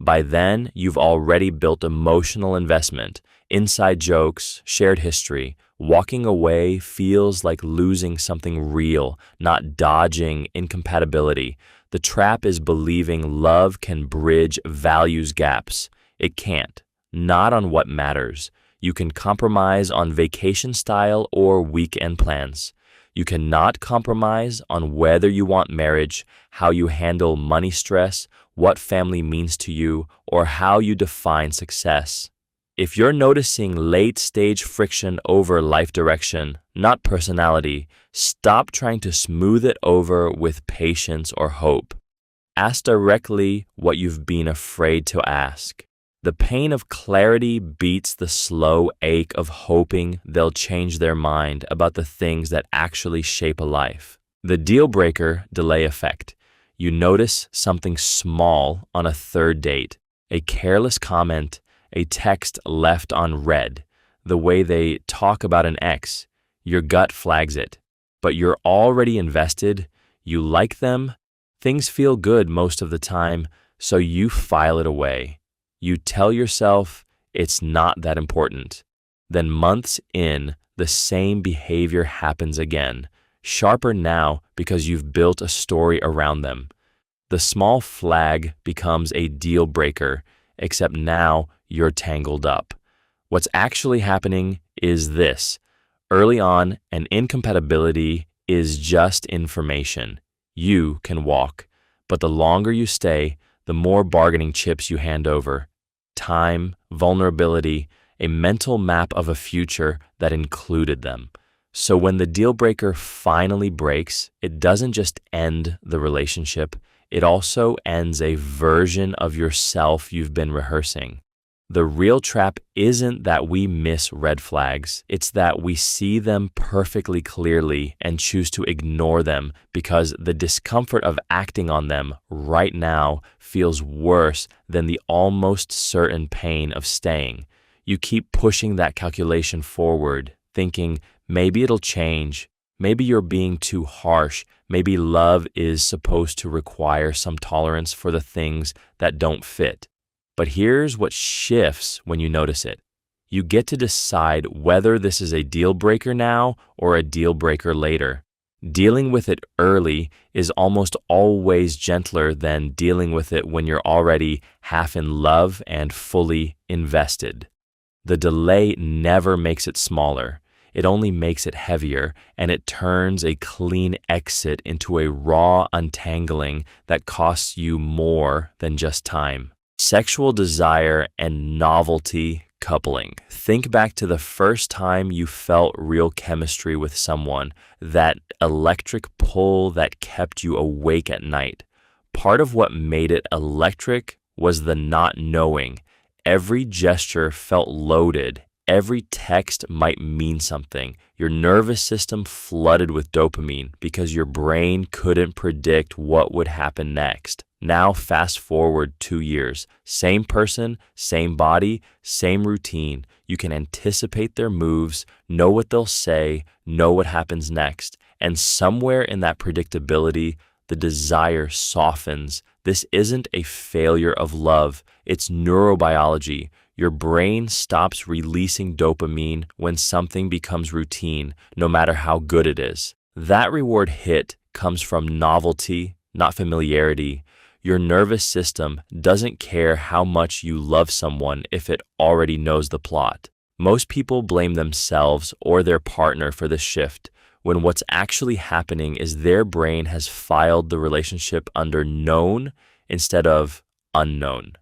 By then, you've already built emotional investment, inside jokes, shared history. Walking away feels like losing something real, not dodging incompatibility. The trap is believing love can bridge values gaps. It can't. not on what matters. You can compromise on vacation style or weekend plans. You cannot compromise on whether you want marriage, how you handle money stress, what family means to you, or how you define success. If you're noticing late-stage friction over life direction, not personality, stop trying to smooth it over with patience or hope. Ask directly what you've been afraid to ask. The pain of clarity beats the slow ache of hoping they'll change their mind about the things that actually shape a life. The deal breaker delay effect. You notice something small on a third date, a careless comment, a text left unread, the way they talk about an ex. Your gut flags it, but you're already invested. You like them. Things feel good most of the time, so you file it away. You tell yourself it's not that important. Then months in, the same behavior happens again, sharper now because you've built a story around them. The small flag becomes a deal breaker, except now you're tangled up. What's actually happening is this. Early on, an incompatibility is just information. You can walk, but the longer you stay, the more bargaining chips you hand over. Time, vulnerability, a mental map of a future that included them. So when the deal breaker finally breaks, it doesn't just end the relationship, it also ends a version of yourself you've been rehearsing. The real trap isn't that we miss red flags, it's that we see them perfectly clearly and choose to ignore them because the discomfort of acting on them right now feels worse than the almost certain pain of staying. You keep pushing that calculation forward, thinking maybe it'll change, maybe you're being too harsh, maybe love is supposed to require some tolerance for the things that don't fit. But here's what shifts when you notice it. You get to decide whether this is a deal breaker now or a deal breaker later. Dealing with it early is almost always gentler than dealing with it when you're already half in love and fully invested. The delay never makes it smaller. It only makes it heavier, and it turns a clean exit into a raw untangling that costs you more than just time. Sexual desire and novelty coupling. Think back to the first time you felt real chemistry with someone, that electric pull that kept you awake at night. Part of what made it electric was the not knowing. Every gesture felt loaded. Every text might mean something. Your nervous system flooded with dopamine because your brain couldn't predict what would happen next. Now fast forward 2 years. Same person, same body, same routine. You can anticipate their moves, know what they'll say, know what happens next. And somewhere in that predictability, the desire softens. This isn't a failure of love. It's neurobiology. Your brain stops releasing dopamine when something becomes routine, no matter how good it is. That reward hit comes from novelty, not familiarity. Your nervous system doesn't care how much you love someone if it already knows the plot. Most people blame themselves or their partner for this shift, when what's actually happening is their brain has filed the relationship under known instead of unknown.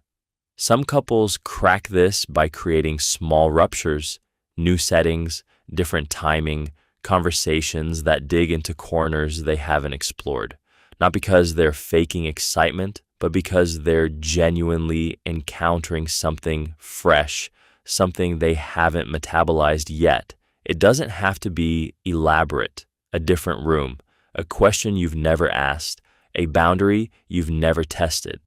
Some couples crack this by creating small ruptures, new settings, different timing, conversations that dig into corners they haven't explored. Not because they're faking excitement, but because they're genuinely encountering something fresh, something they haven't metabolized yet. It doesn't have to be elaborate, a different room, a question you've never asked, a boundary you've never tested.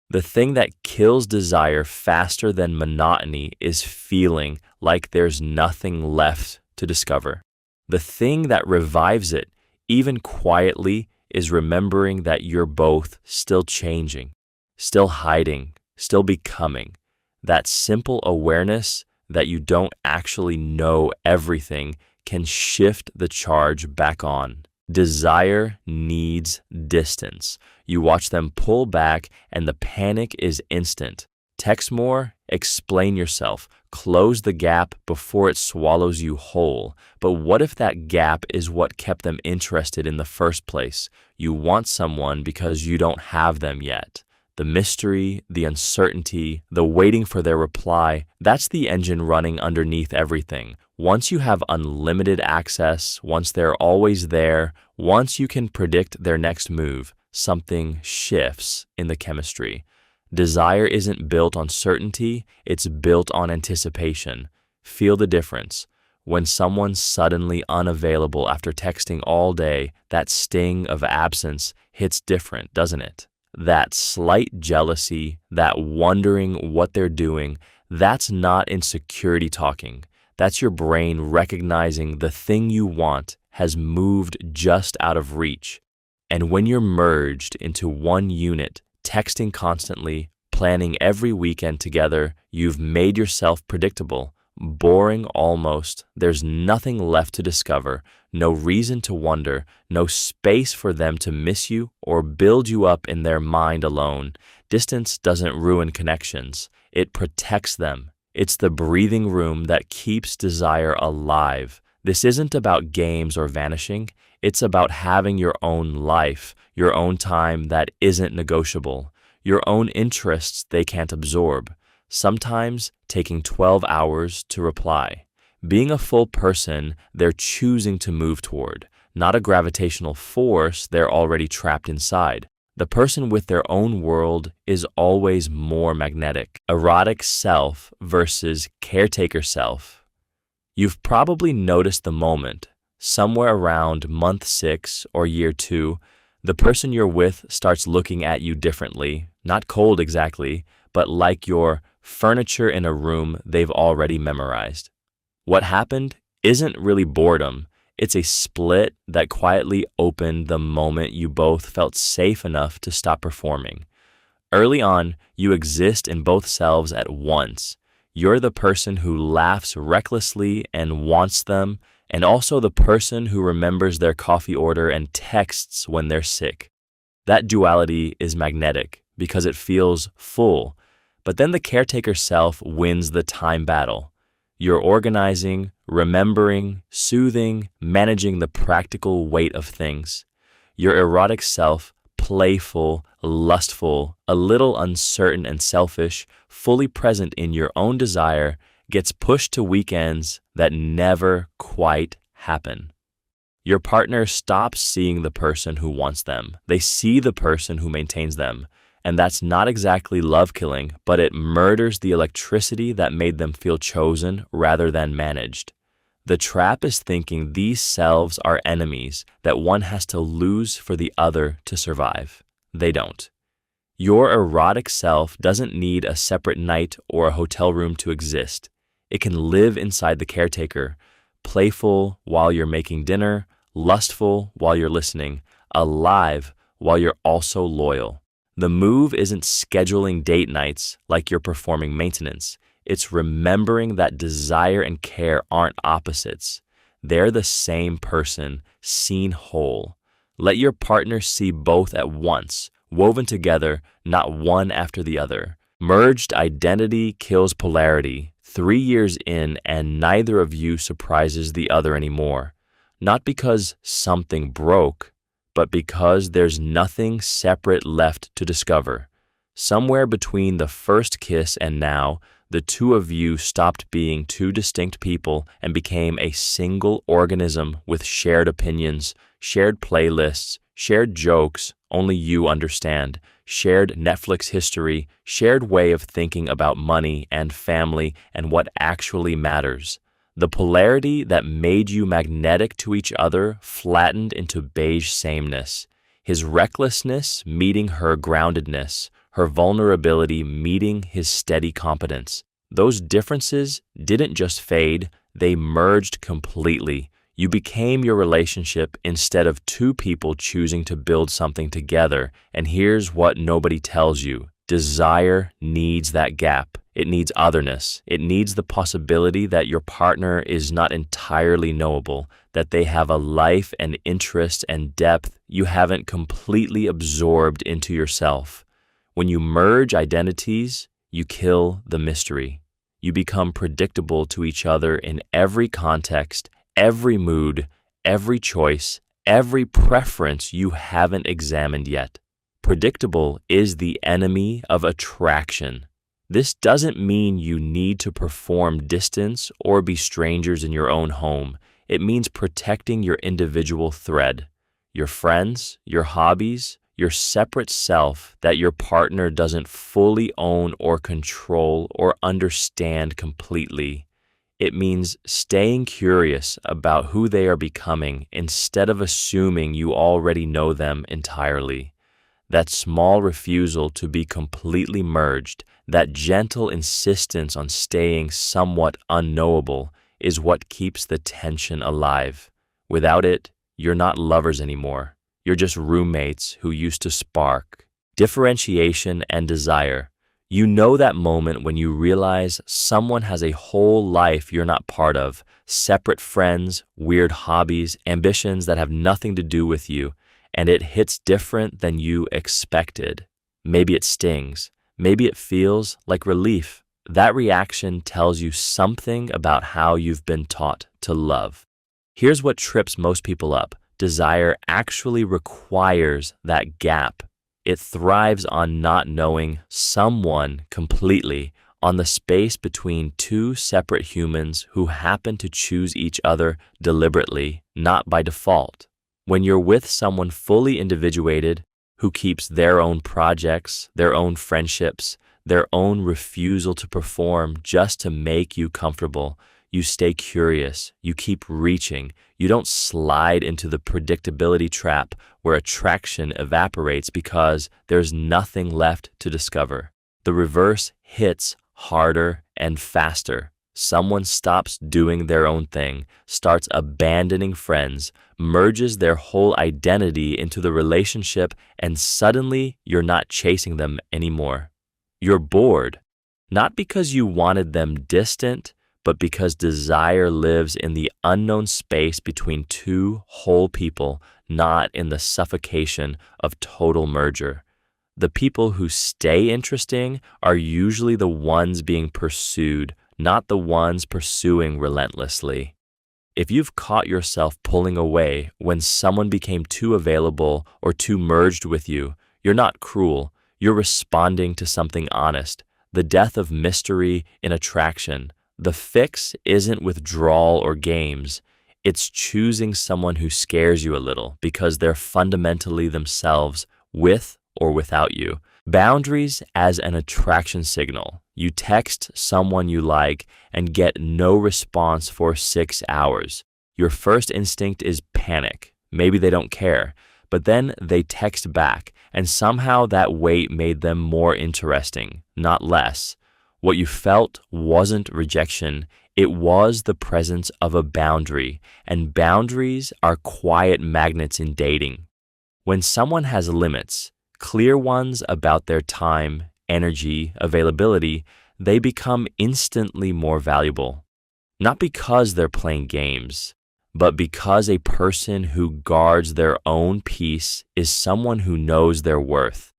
The thing that kills desire faster than monotony is feeling like there's nothing left to discover. The thing that revives it, even quietly, is remembering that you're both still changing, still hiding, still becoming. That simple awareness that you don't actually know everything can shift the charge back on. Desire needs distance. You watch them pull back and the panic is instant. Text more, explain yourself, close the gap before it swallows you whole. But what if that gap is what kept them interested in the first place? You want someone because you don't have them yet. The mystery, the uncertainty, the waiting for their reply, that's the engine running underneath everything. Once you have unlimited access, once they're always there, once you can predict their next move, something shifts in the chemistry. Desire isn't built on certainty, it's built on anticipation. Feel the difference. When someone's suddenly unavailable after texting all day, that sting of absence hits different, doesn't it? That slight jealousy, that wondering what they're doing, that's not insecurity talking. That's your brain recognizing the thing you want has moved just out of reach. And when you're merged into one unit, texting constantly, planning every weekend together, you've made yourself predictable, boring almost. There's nothing left to discover, no reason to wonder, no space for them to miss you or build you up in their mind alone. Distance doesn't ruin connections, it protects them. It's the breathing room that keeps desire alive. This isn't about games or vanishing. It's about having your own life, your own time that isn't negotiable, your own interests they can't absorb. Sometimes taking 12 hours to reply. Being a full person they're choosing to move toward, not a gravitational force they're already trapped inside. The person with their own world is always more magnetic. Erotic self versus caretaker self. You've probably noticed the moment, somewhere around month 6 or year 2, the person you're with starts looking at you differently, not cold exactly, but like you're furniture in a room they've already memorized. What happened isn't really boredom. It's a split that quietly opened the moment you both felt safe enough to stop performing. Early on, you exist in both selves at once. You're the person who laughs recklessly and wants them, and also the person who remembers their coffee order and texts when they're sick. That duality is magnetic because it feels full. But then the caretaker self wins the time battle. You're organizing, remembering, soothing, managing the practical weight of things. Your erotic self, playful, lustful, a little uncertain and selfish, fully present in your own desire, gets pushed to weekends that never quite happen. Your partner stops seeing the person who wants them. They see the person who maintains them. And that's not exactly love killing, but it murders the electricity that made them feel chosen rather than managed. The trap is thinking these selves are enemies that one has to lose for the other to survive. They don't. Your erotic self doesn't need a separate night or a hotel room to exist. It can live inside the caretaker, playful while you're making dinner, lustful while you're listening, alive while you're also loyal. The move isn't scheduling date nights like you're performing maintenance. It's remembering that desire and care aren't opposites. They're the same person, seen whole. Let your partner see both at once, woven together, not one after the other. Merged identity kills polarity. 3 years in, and neither of you surprises the other anymore. Not because something broke, but because there's nothing separate left to discover. Somewhere between the first kiss and now, the two of you stopped being two distinct people and became a single organism with shared opinions, shared playlists, shared jokes only you understand, shared Netflix history, shared way of thinking about money and family and what actually matters. The polarity that made you magnetic to each other flattened into beige sameness. His recklessness meeting her groundedness, her vulnerability meeting his steady competence. Those differences didn't just fade, they merged completely. You became your relationship instead of two people choosing to build something together. And here's what nobody tells you. Desire needs that gap. It needs otherness. It needs the possibility that your partner is not entirely knowable, that they have a life and interest and depth you haven't completely absorbed into yourself. When you merge identities, you kill the mystery. You become predictable to each other in every context, every mood, every choice, every preference you haven't examined yet. Predictable is the enemy of attraction. This doesn't mean you need to perform distance or be strangers in your own home. It means protecting your individual thread, your friends, your hobbies, your separate self that your partner doesn't fully own or control or understand completely. It means staying curious about who they are becoming instead of assuming you already know them entirely. That small refusal to be completely merged, that gentle insistence on staying somewhat unknowable, is what keeps the tension alive. Without it, you're not lovers anymore. You're just roommates who used to spark. Differentiation and desire. You know that moment when you realize someone has a whole life you're not part of, separate friends, weird hobbies, ambitions that have nothing to do with you, and it hits different than you expected. Maybe it stings. Maybe it feels like relief. That reaction tells you something about how you've been taught to love. Here's what trips most people up. Desire actually requires that gap. It thrives on not knowing someone completely, on the space between two separate humans who happen to choose each other deliberately, not by default. When you're with someone fully individuated, who keeps their own projects, their own friendships, their own refusal to perform just to make you comfortable, you stay curious, you keep reaching, you don't slide into the predictability trap where attraction evaporates because there's nothing left to discover. The reverse hits harder and faster. Someone stops doing their own thing, starts abandoning friends, merges their whole identity into the relationship, and suddenly you're not chasing them anymore. You're bored, not because you wanted them distant, but because desire lives in the unknown space between two whole people, not in the suffocation of total merger. The people who stay interesting are usually the ones being pursued, not the ones pursuing relentlessly. If you've caught yourself pulling away when someone became too available or too merged with you, you're not cruel. You're responding to something honest, the death of mystery in attraction. The fix isn't withdrawal or games. It's choosing someone who scares you a little because they're fundamentally themselves, with or without you. Boundaries as an attraction signal. You text someone you like and get no response for 6 hours. Your first instinct is panic. Maybe they don't care. But then they text back, and somehow that wait made them more interesting, not less. What you felt wasn't rejection, it was the presence of a boundary, and boundaries are quiet magnets in dating. When someone has limits, clear ones about their time, energy, availability, they become instantly more valuable. Not because they're playing games, but because a person who guards their own peace is someone who knows their worth.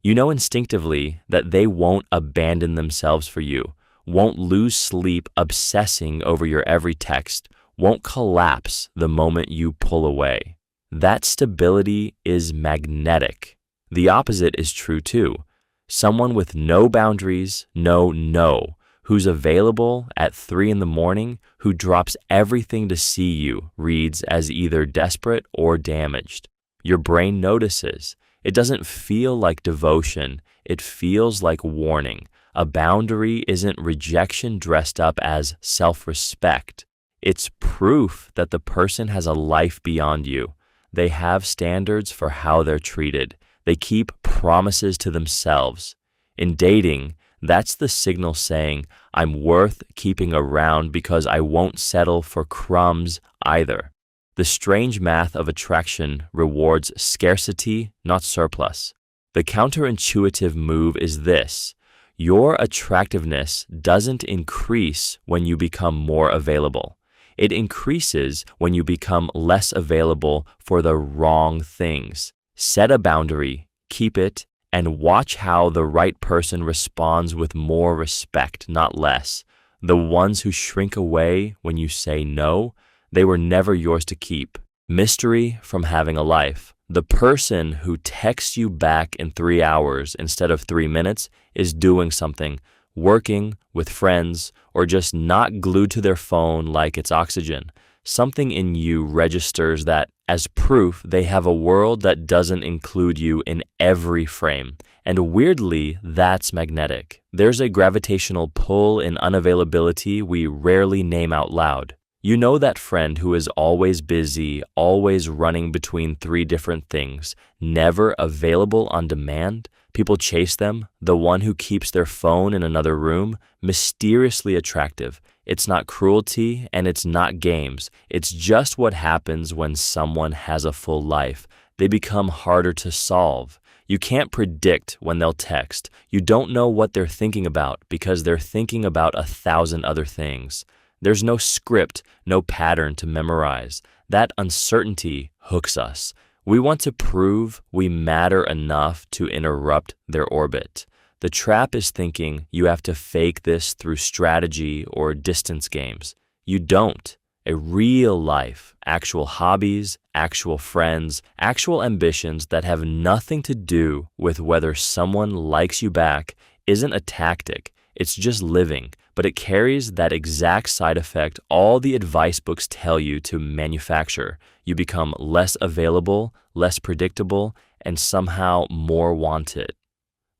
You know instinctively that they won't abandon themselves for you, won't lose sleep obsessing over your every text, won't collapse the moment you pull away. That stability is magnetic. The opposite is true too. Someone with no boundaries, no, who's available at 3 a.m, who drops everything to see you, reads as either desperate or damaged. Your brain notices. It doesn't feel like devotion, it feels like warning. A boundary isn't rejection dressed up as self-respect. It's proof that the person has a life beyond you. They have standards for how they're treated. They keep promises to themselves. In dating, that's the signal saying, I'm worth keeping around because I won't settle for crumbs either. The strange math of attraction rewards scarcity, not surplus. The counterintuitive move is this. Your attractiveness doesn't increase when you become more available. It increases when you become less available for the wrong things. Set a boundary, keep it, and watch how the right person responds with more respect, not less. The ones who shrink away when you say no, they were never yours to keep. Mystery from having a life. The person who texts you back in 3 hours instead of 3 minutes is doing something, working, with friends, or just not glued to their phone like it's oxygen. Something in you registers that as proof they have a world that doesn't include you in every frame. And weirdly, that's magnetic. There's a gravitational pull in unavailability we rarely name out loud. You know that friend who is always busy, always running between 3 different things, never available on demand? People chase them, the one who keeps their phone in another room, mysteriously attractive. It's not cruelty and it's not games. It's just what happens when someone has a full life. They become harder to solve. You can't predict when they'll text. You don't know what they're thinking about because they're thinking about 1,000 other things. There's no script, no pattern to memorize. That uncertainty hooks us. We want to prove we matter enough to interrupt their orbit. The trap is thinking you have to fake this through strategy or distance games. You don't. A real life, actual hobbies, actual friends, actual ambitions that have nothing to do with whether someone likes you back isn't a tactic. It's just living, but it carries that exact side effect all the advice books tell you to manufacture. You become less available, less predictable, and somehow more wanted.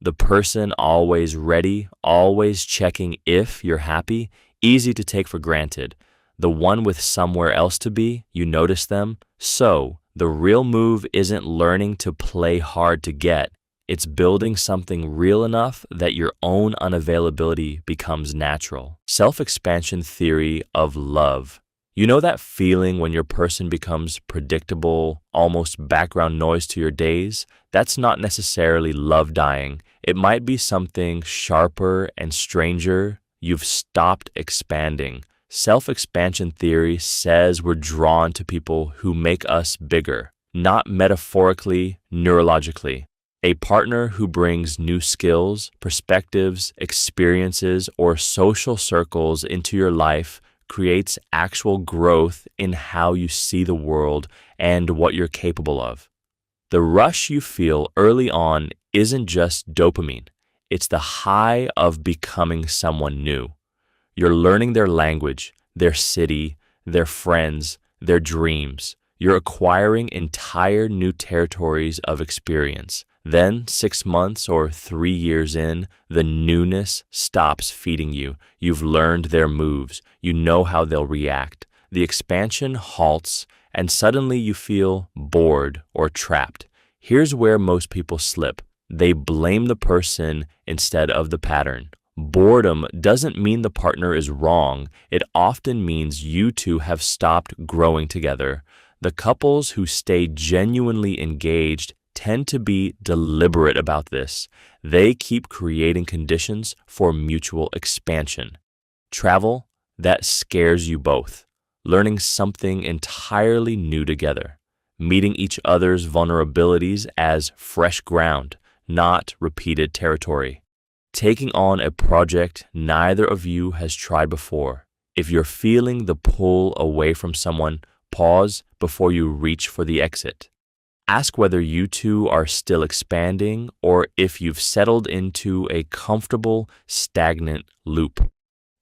The person always ready, always checking if you're happy, easy to take for granted. The one with somewhere else to be, you notice them. So, the real move isn't learning to play hard to get. It's building something real enough that your own unavailability becomes natural. Self-expansion theory of love. You know that feeling when your person becomes predictable, almost background noise to your days? That's not necessarily love dying. It might be something sharper and stranger. You've stopped expanding. Self-expansion theory says we're drawn to people who make us bigger, not metaphorically, neurologically. A partner who brings new skills, perspectives, experiences, or social circles into your life creates actual growth in how you see the world and what you're capable of. The rush you feel early on isn't just dopamine. It's the high of becoming someone new. You're learning their language, their city, their friends, their dreams. You're acquiring entire new territories of experience. Then, 6 months or 3 years in, the newness stops feeding you. You've learned their moves. You know how they'll react. The expansion halts, and suddenly you feel bored or trapped. Here's where most people slip. They blame the person instead of the pattern. Boredom doesn't mean the partner is wrong. It often means you two have stopped growing together. The couples who stay genuinely engaged tend to be deliberate about this. They keep creating conditions for mutual expansion. Travel that scares you both. Learning something entirely new together. Meeting each other's vulnerabilities as fresh ground, not repeated territory. Taking on a project neither of you has tried before. If you're feeling the pull away from someone, pause before you reach for the exit. Ask whether you two are still expanding or if you've settled into a comfortable, stagnant loop.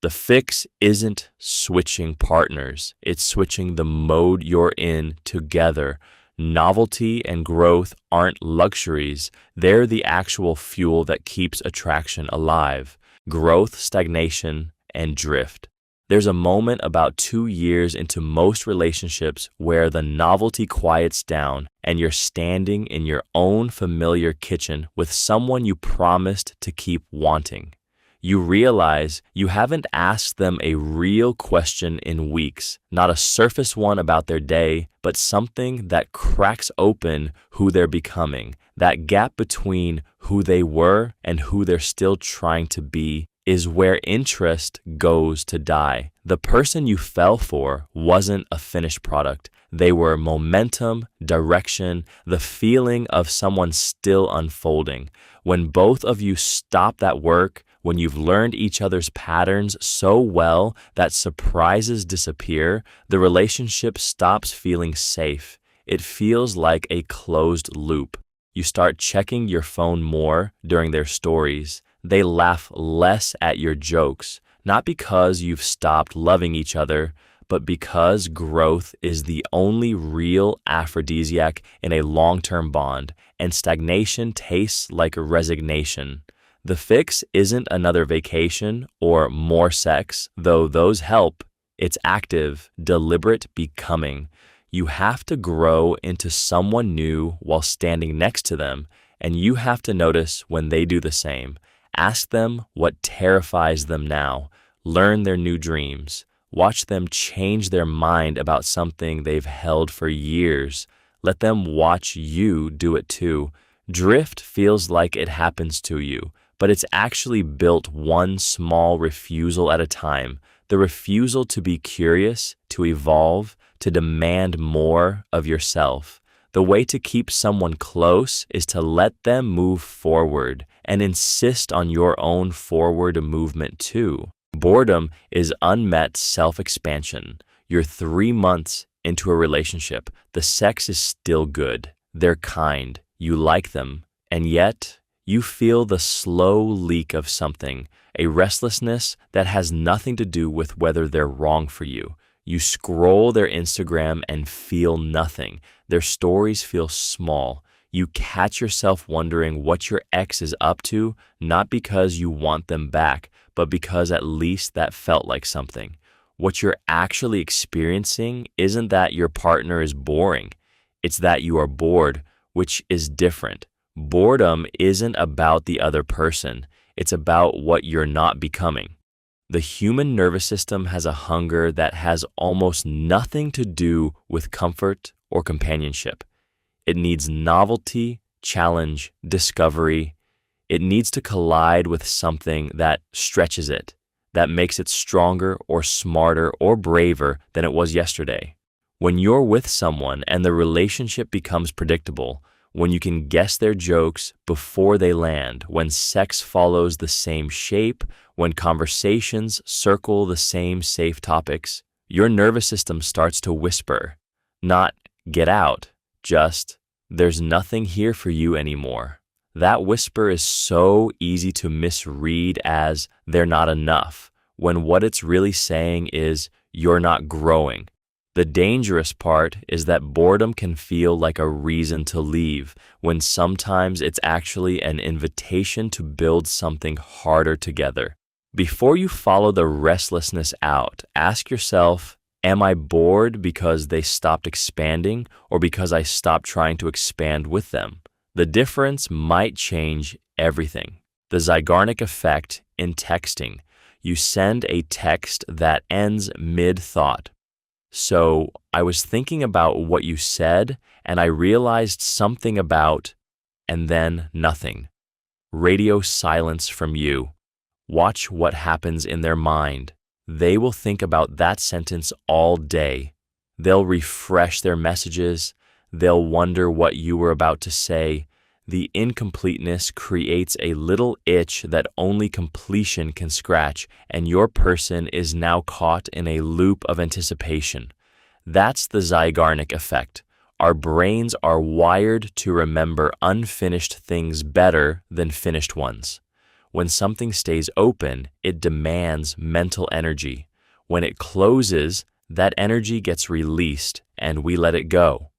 The fix isn't switching partners, it's switching the mode you're in together. Novelty and growth aren't luxuries, they're the actual fuel that keeps attraction alive. Growth, stagnation, and drift. There's a moment about 2 years into most relationships where the novelty quiets down and you're standing in your own familiar kitchen with someone you promised to keep wanting. You realize you haven't asked them a real question in weeks, not a surface one about their day, but something that cracks open who they're becoming. That gap between who they were and who they're still trying to be is where interest goes to die. The person you fell for wasn't a finished product. They were momentum, direction, the feeling of someone still unfolding. When both of you stop that work, when you've learned each other's patterns so well that surprises disappear, the relationship stops feeling safe. It feels like a closed loop. You start checking your phone more during their stories. They laugh less at your jokes, not because you've stopped loving each other, but because growth is the only real aphrodisiac in a long-term bond, and stagnation tastes like resignation. The fix isn't another vacation or more sex, though those help. It's active, deliberate becoming. You have to grow into someone new while standing next to them, and you have to notice when they do the same. Ask them what terrifies them now. Learn their new dreams. Watch them change their mind about something they've held for years. Let them watch you do it too. Drift feels like it happens to you, but it's actually built one small refusal at a time. The refusal to be curious, to evolve, to demand more of yourself. The way to keep someone close is to let them move forward and insist on your own forward movement too. Boredom is unmet self-expansion. You're 3 months into a relationship. The sex is still good. They're kind. You like them. And yet, you feel the slow leak of something, a restlessness that has nothing to do with whether they're wrong for you. You scroll their Instagram and feel nothing. Their stories feel small. You catch yourself wondering what your ex is up to, not because you want them back, but because at least that felt like something. What you're actually experiencing isn't that your partner is boring. It's that you are bored, which is different. Boredom isn't about the other person. It's about what you're not becoming. The human nervous system has a hunger that has almost nothing to do with comfort or companionship. It needs novelty, challenge, discovery. It needs to collide with something that stretches it, that makes it stronger or smarter or braver than it was yesterday. When you're with someone and the relationship becomes predictable, when you can guess their jokes before they land, when sex follows the same shape, when conversations circle the same safe topics, your nervous system starts to whisper, not "get out," just "there's nothing here for you anymore." That whisper is so easy to misread as "they're not enough," when what it's really saying is "you're not growing." The dangerous part is that boredom can feel like a reason to leave, when sometimes it's actually an invitation to build something harder together. Before you follow the restlessness out, ask yourself, am I bored because they stopped expanding or because I stopped trying to expand with them? The difference might change everything. The Zeigarnik effect in texting. You send a text that ends mid-thought. So I was thinking about what you said, and I realized something about, and then nothing. Radio silence from you. Watch what happens in their mind. They will think about that sentence all day. They'll refresh their messages. They'll wonder what you were about to say. The incompleteness creates a little itch that only completion can scratch, and your person is now caught in a loop of anticipation. That's the Zeigarnik effect. Our brains are wired to remember unfinished things better than finished ones. When something stays open, it demands mental energy. When it closes, that energy gets released, and we let it go.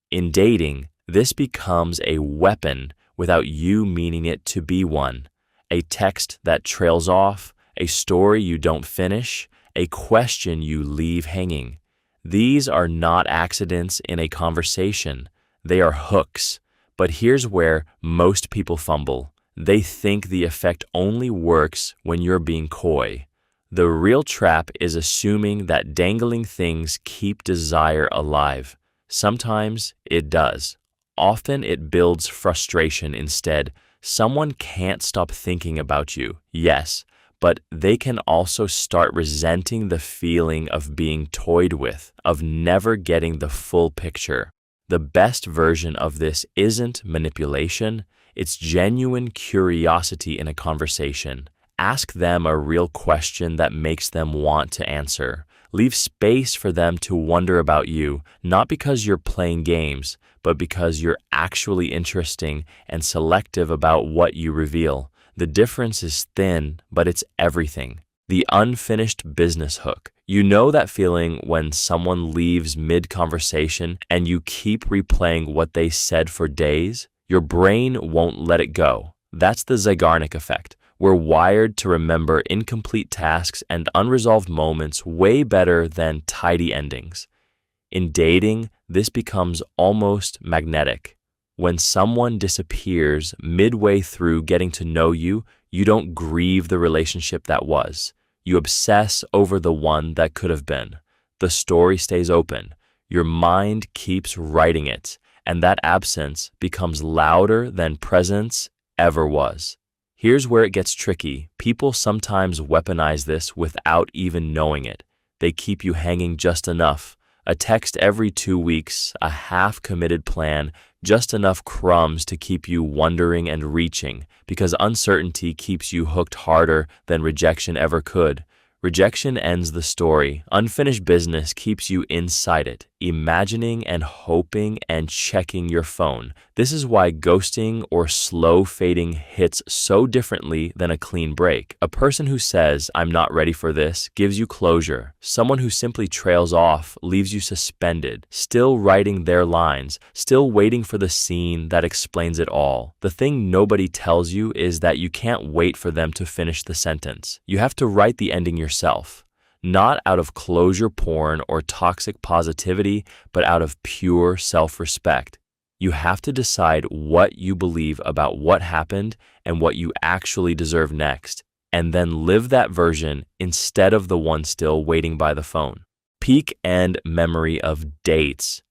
In dating, this becomes a weapon without you meaning it to be one. A text that trails off, a story you don't finish, a question you leave hanging. These are not accidents in a conversation. They are hooks. But here's where most people fumble. They think the effect only works when you're being coy. The real trap is assuming that dangling things keep desire alive. Sometimes it does. Often it builds frustration instead. Someone can't stop thinking about you, yes, but they can also start resenting the feeling of being toyed with, of never getting the full picture. The best version of this isn't manipulation, it's genuine curiosity in a conversation. Ask them a real question that makes them want to answer. Leave space for them to wonder about you, not because you're playing games, but because you're actually interesting and selective about what you reveal. The difference is thin, but it's everything. The unfinished business hook. You know that feeling when someone leaves mid-conversation and you keep replaying what they said for days? Your brain won't let it go. That's the Zeigarnik effect. We're wired to remember incomplete tasks and unresolved moments way better than tidy endings. In dating, this becomes almost magnetic. When someone disappears midway through getting to know you, you don't grieve the relationship that was. You obsess over the one that could have been. The story stays open. Your mind keeps writing it, and that absence becomes louder than presence ever was. Here's where it gets tricky. People sometimes weaponize this without even knowing it. They keep you hanging just enough. A text every 2 weeks, a half-committed plan, just enough crumbs to keep you wondering and reaching, because uncertainty keeps you hooked harder than rejection ever could. Rejection ends the story. Unfinished business keeps you inside it, imagining and hoping and checking your phone. This is why ghosting or slow fading hits so differently than a clean break. A person who says, "I'm not ready for this," gives you closure. Someone who simply trails off leaves you suspended, still writing their lines, still waiting for the scene that explains it all. The thing nobody tells you is that you can't wait for them to finish the sentence. You have to write the ending yourself. Not out of closure porn or toxic positivity, but out of pure self-respect. You have to decide what you believe about what happened and what you actually deserve next, and then live that version instead of the one still waiting by the phone. Peak end memory of dates.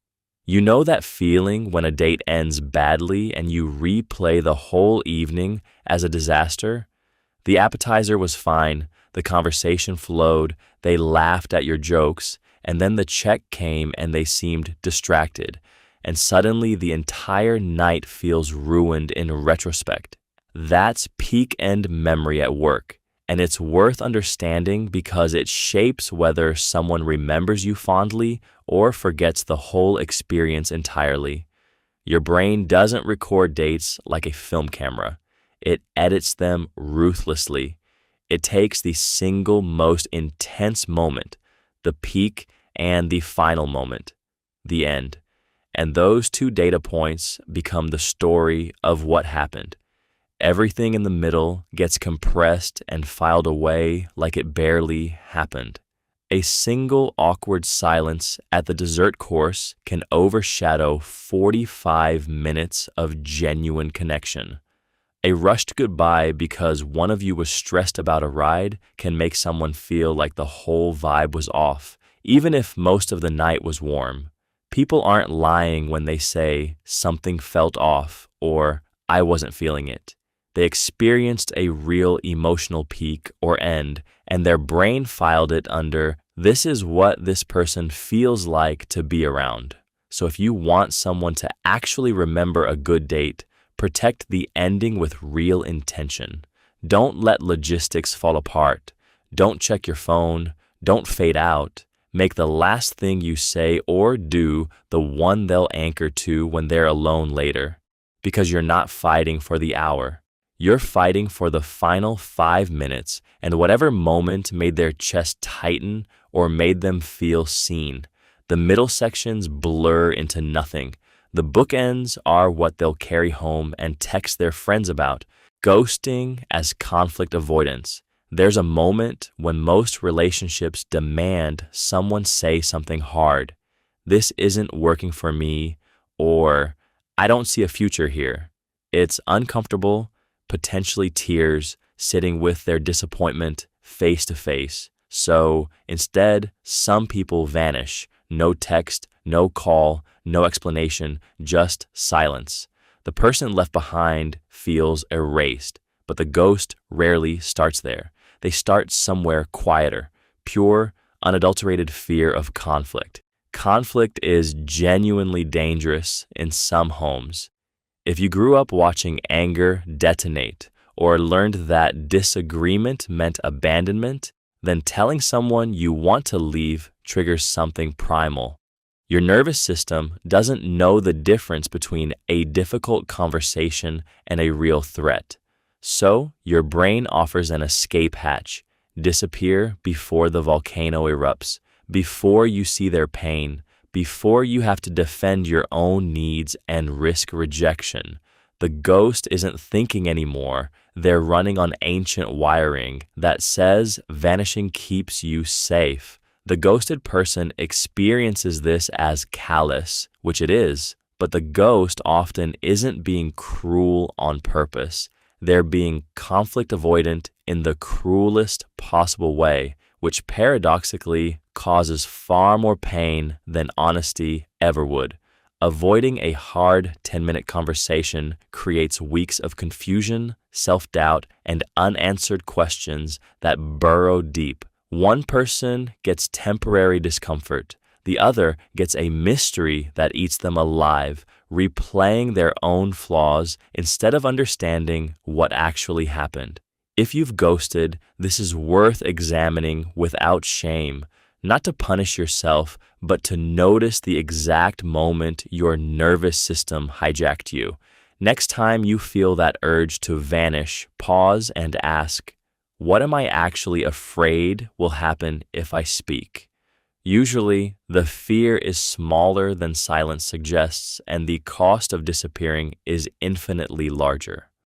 You know that feeling when a date ends badly and you replay the whole evening as a disaster? The appetizer was fine, the conversation flowed, they laughed at your jokes, and then the check came and they seemed distracted. And suddenly the entire night feels ruined in retrospect. That's peak end memory at work, and it's worth understanding because it shapes whether someone remembers you fondly or forgets the whole experience entirely. Your brain doesn't record dates like a film camera. It edits them ruthlessly. It takes the single most intense moment, the peak, and the final moment, the end. And those two data points become the story of what happened. Everything in the middle gets compressed and filed away like it barely happened. A single awkward silence at the dessert course can overshadow 45 minutes of genuine connection. A rushed goodbye because one of you was stressed about a ride can make someone feel like the whole vibe was off, even if most of the night was warm. People aren't lying when they say something felt off or I wasn't feeling it. They experienced a real emotional peak or end, and their brain filed it under, this is what this person feels like to be around. So if you want someone to actually remember a good date, protect the ending with real intention. Don't let logistics fall apart. Don't check your phone. Don't fade out. Make the last thing you say or do the one they'll anchor to when they're alone later. Because you're not fighting for the hour. You're fighting for the final 5 minutes and whatever moment made their chest tighten or made them feel seen. The middle sections blur into nothing. The bookends are what they'll carry home and text their friends about. Ghosting as conflict avoidance. There's a moment when most relationships demand someone say something hard. This isn't working for me, or I don't see a future here. It's uncomfortable, potentially tears, sitting with their disappointment face to face. So instead, some people vanish. No text, no call, no explanation, just silence. The person left behind feels erased, but the ghost rarely starts there. they start somewhere quieter, pure, unadulterated fear of conflict. Conflict is genuinely dangerous in some homes. If you grew up watching anger detonate or learned that disagreement meant abandonment, then telling someone you want to leave triggers something primal. Your nervous system doesn't know the difference between a difficult conversation and a real threat. So, your brain offers an escape hatch. Disappear before the volcano erupts, before you see their pain, before you have to defend your own needs and risk rejection. The ghost isn't thinking anymore. They're running on ancient wiring that says vanishing keeps you safe. The ghosted person experiences this as callous, which it is, but the ghost often isn't being cruel on purpose. They're being conflict avoidant in the cruelest possible way, which paradoxically causes far more pain than honesty ever would. Avoiding a hard 10-minute conversation creates weeks of confusion, self-doubt, and unanswered questions that burrow deep. One person gets temporary discomfort. The other gets a mystery that eats them alive, replaying their own flaws instead of understanding what actually happened. If you've ghosted, this is worth examining without shame, not to punish yourself, but to notice the exact moment your nervous system hijacked you. Next time you feel that urge to vanish, pause and ask, what am I actually afraid will happen if I speak? Usually, the fear is smaller than silence suggests, and the cost of disappearing is infinitely larger.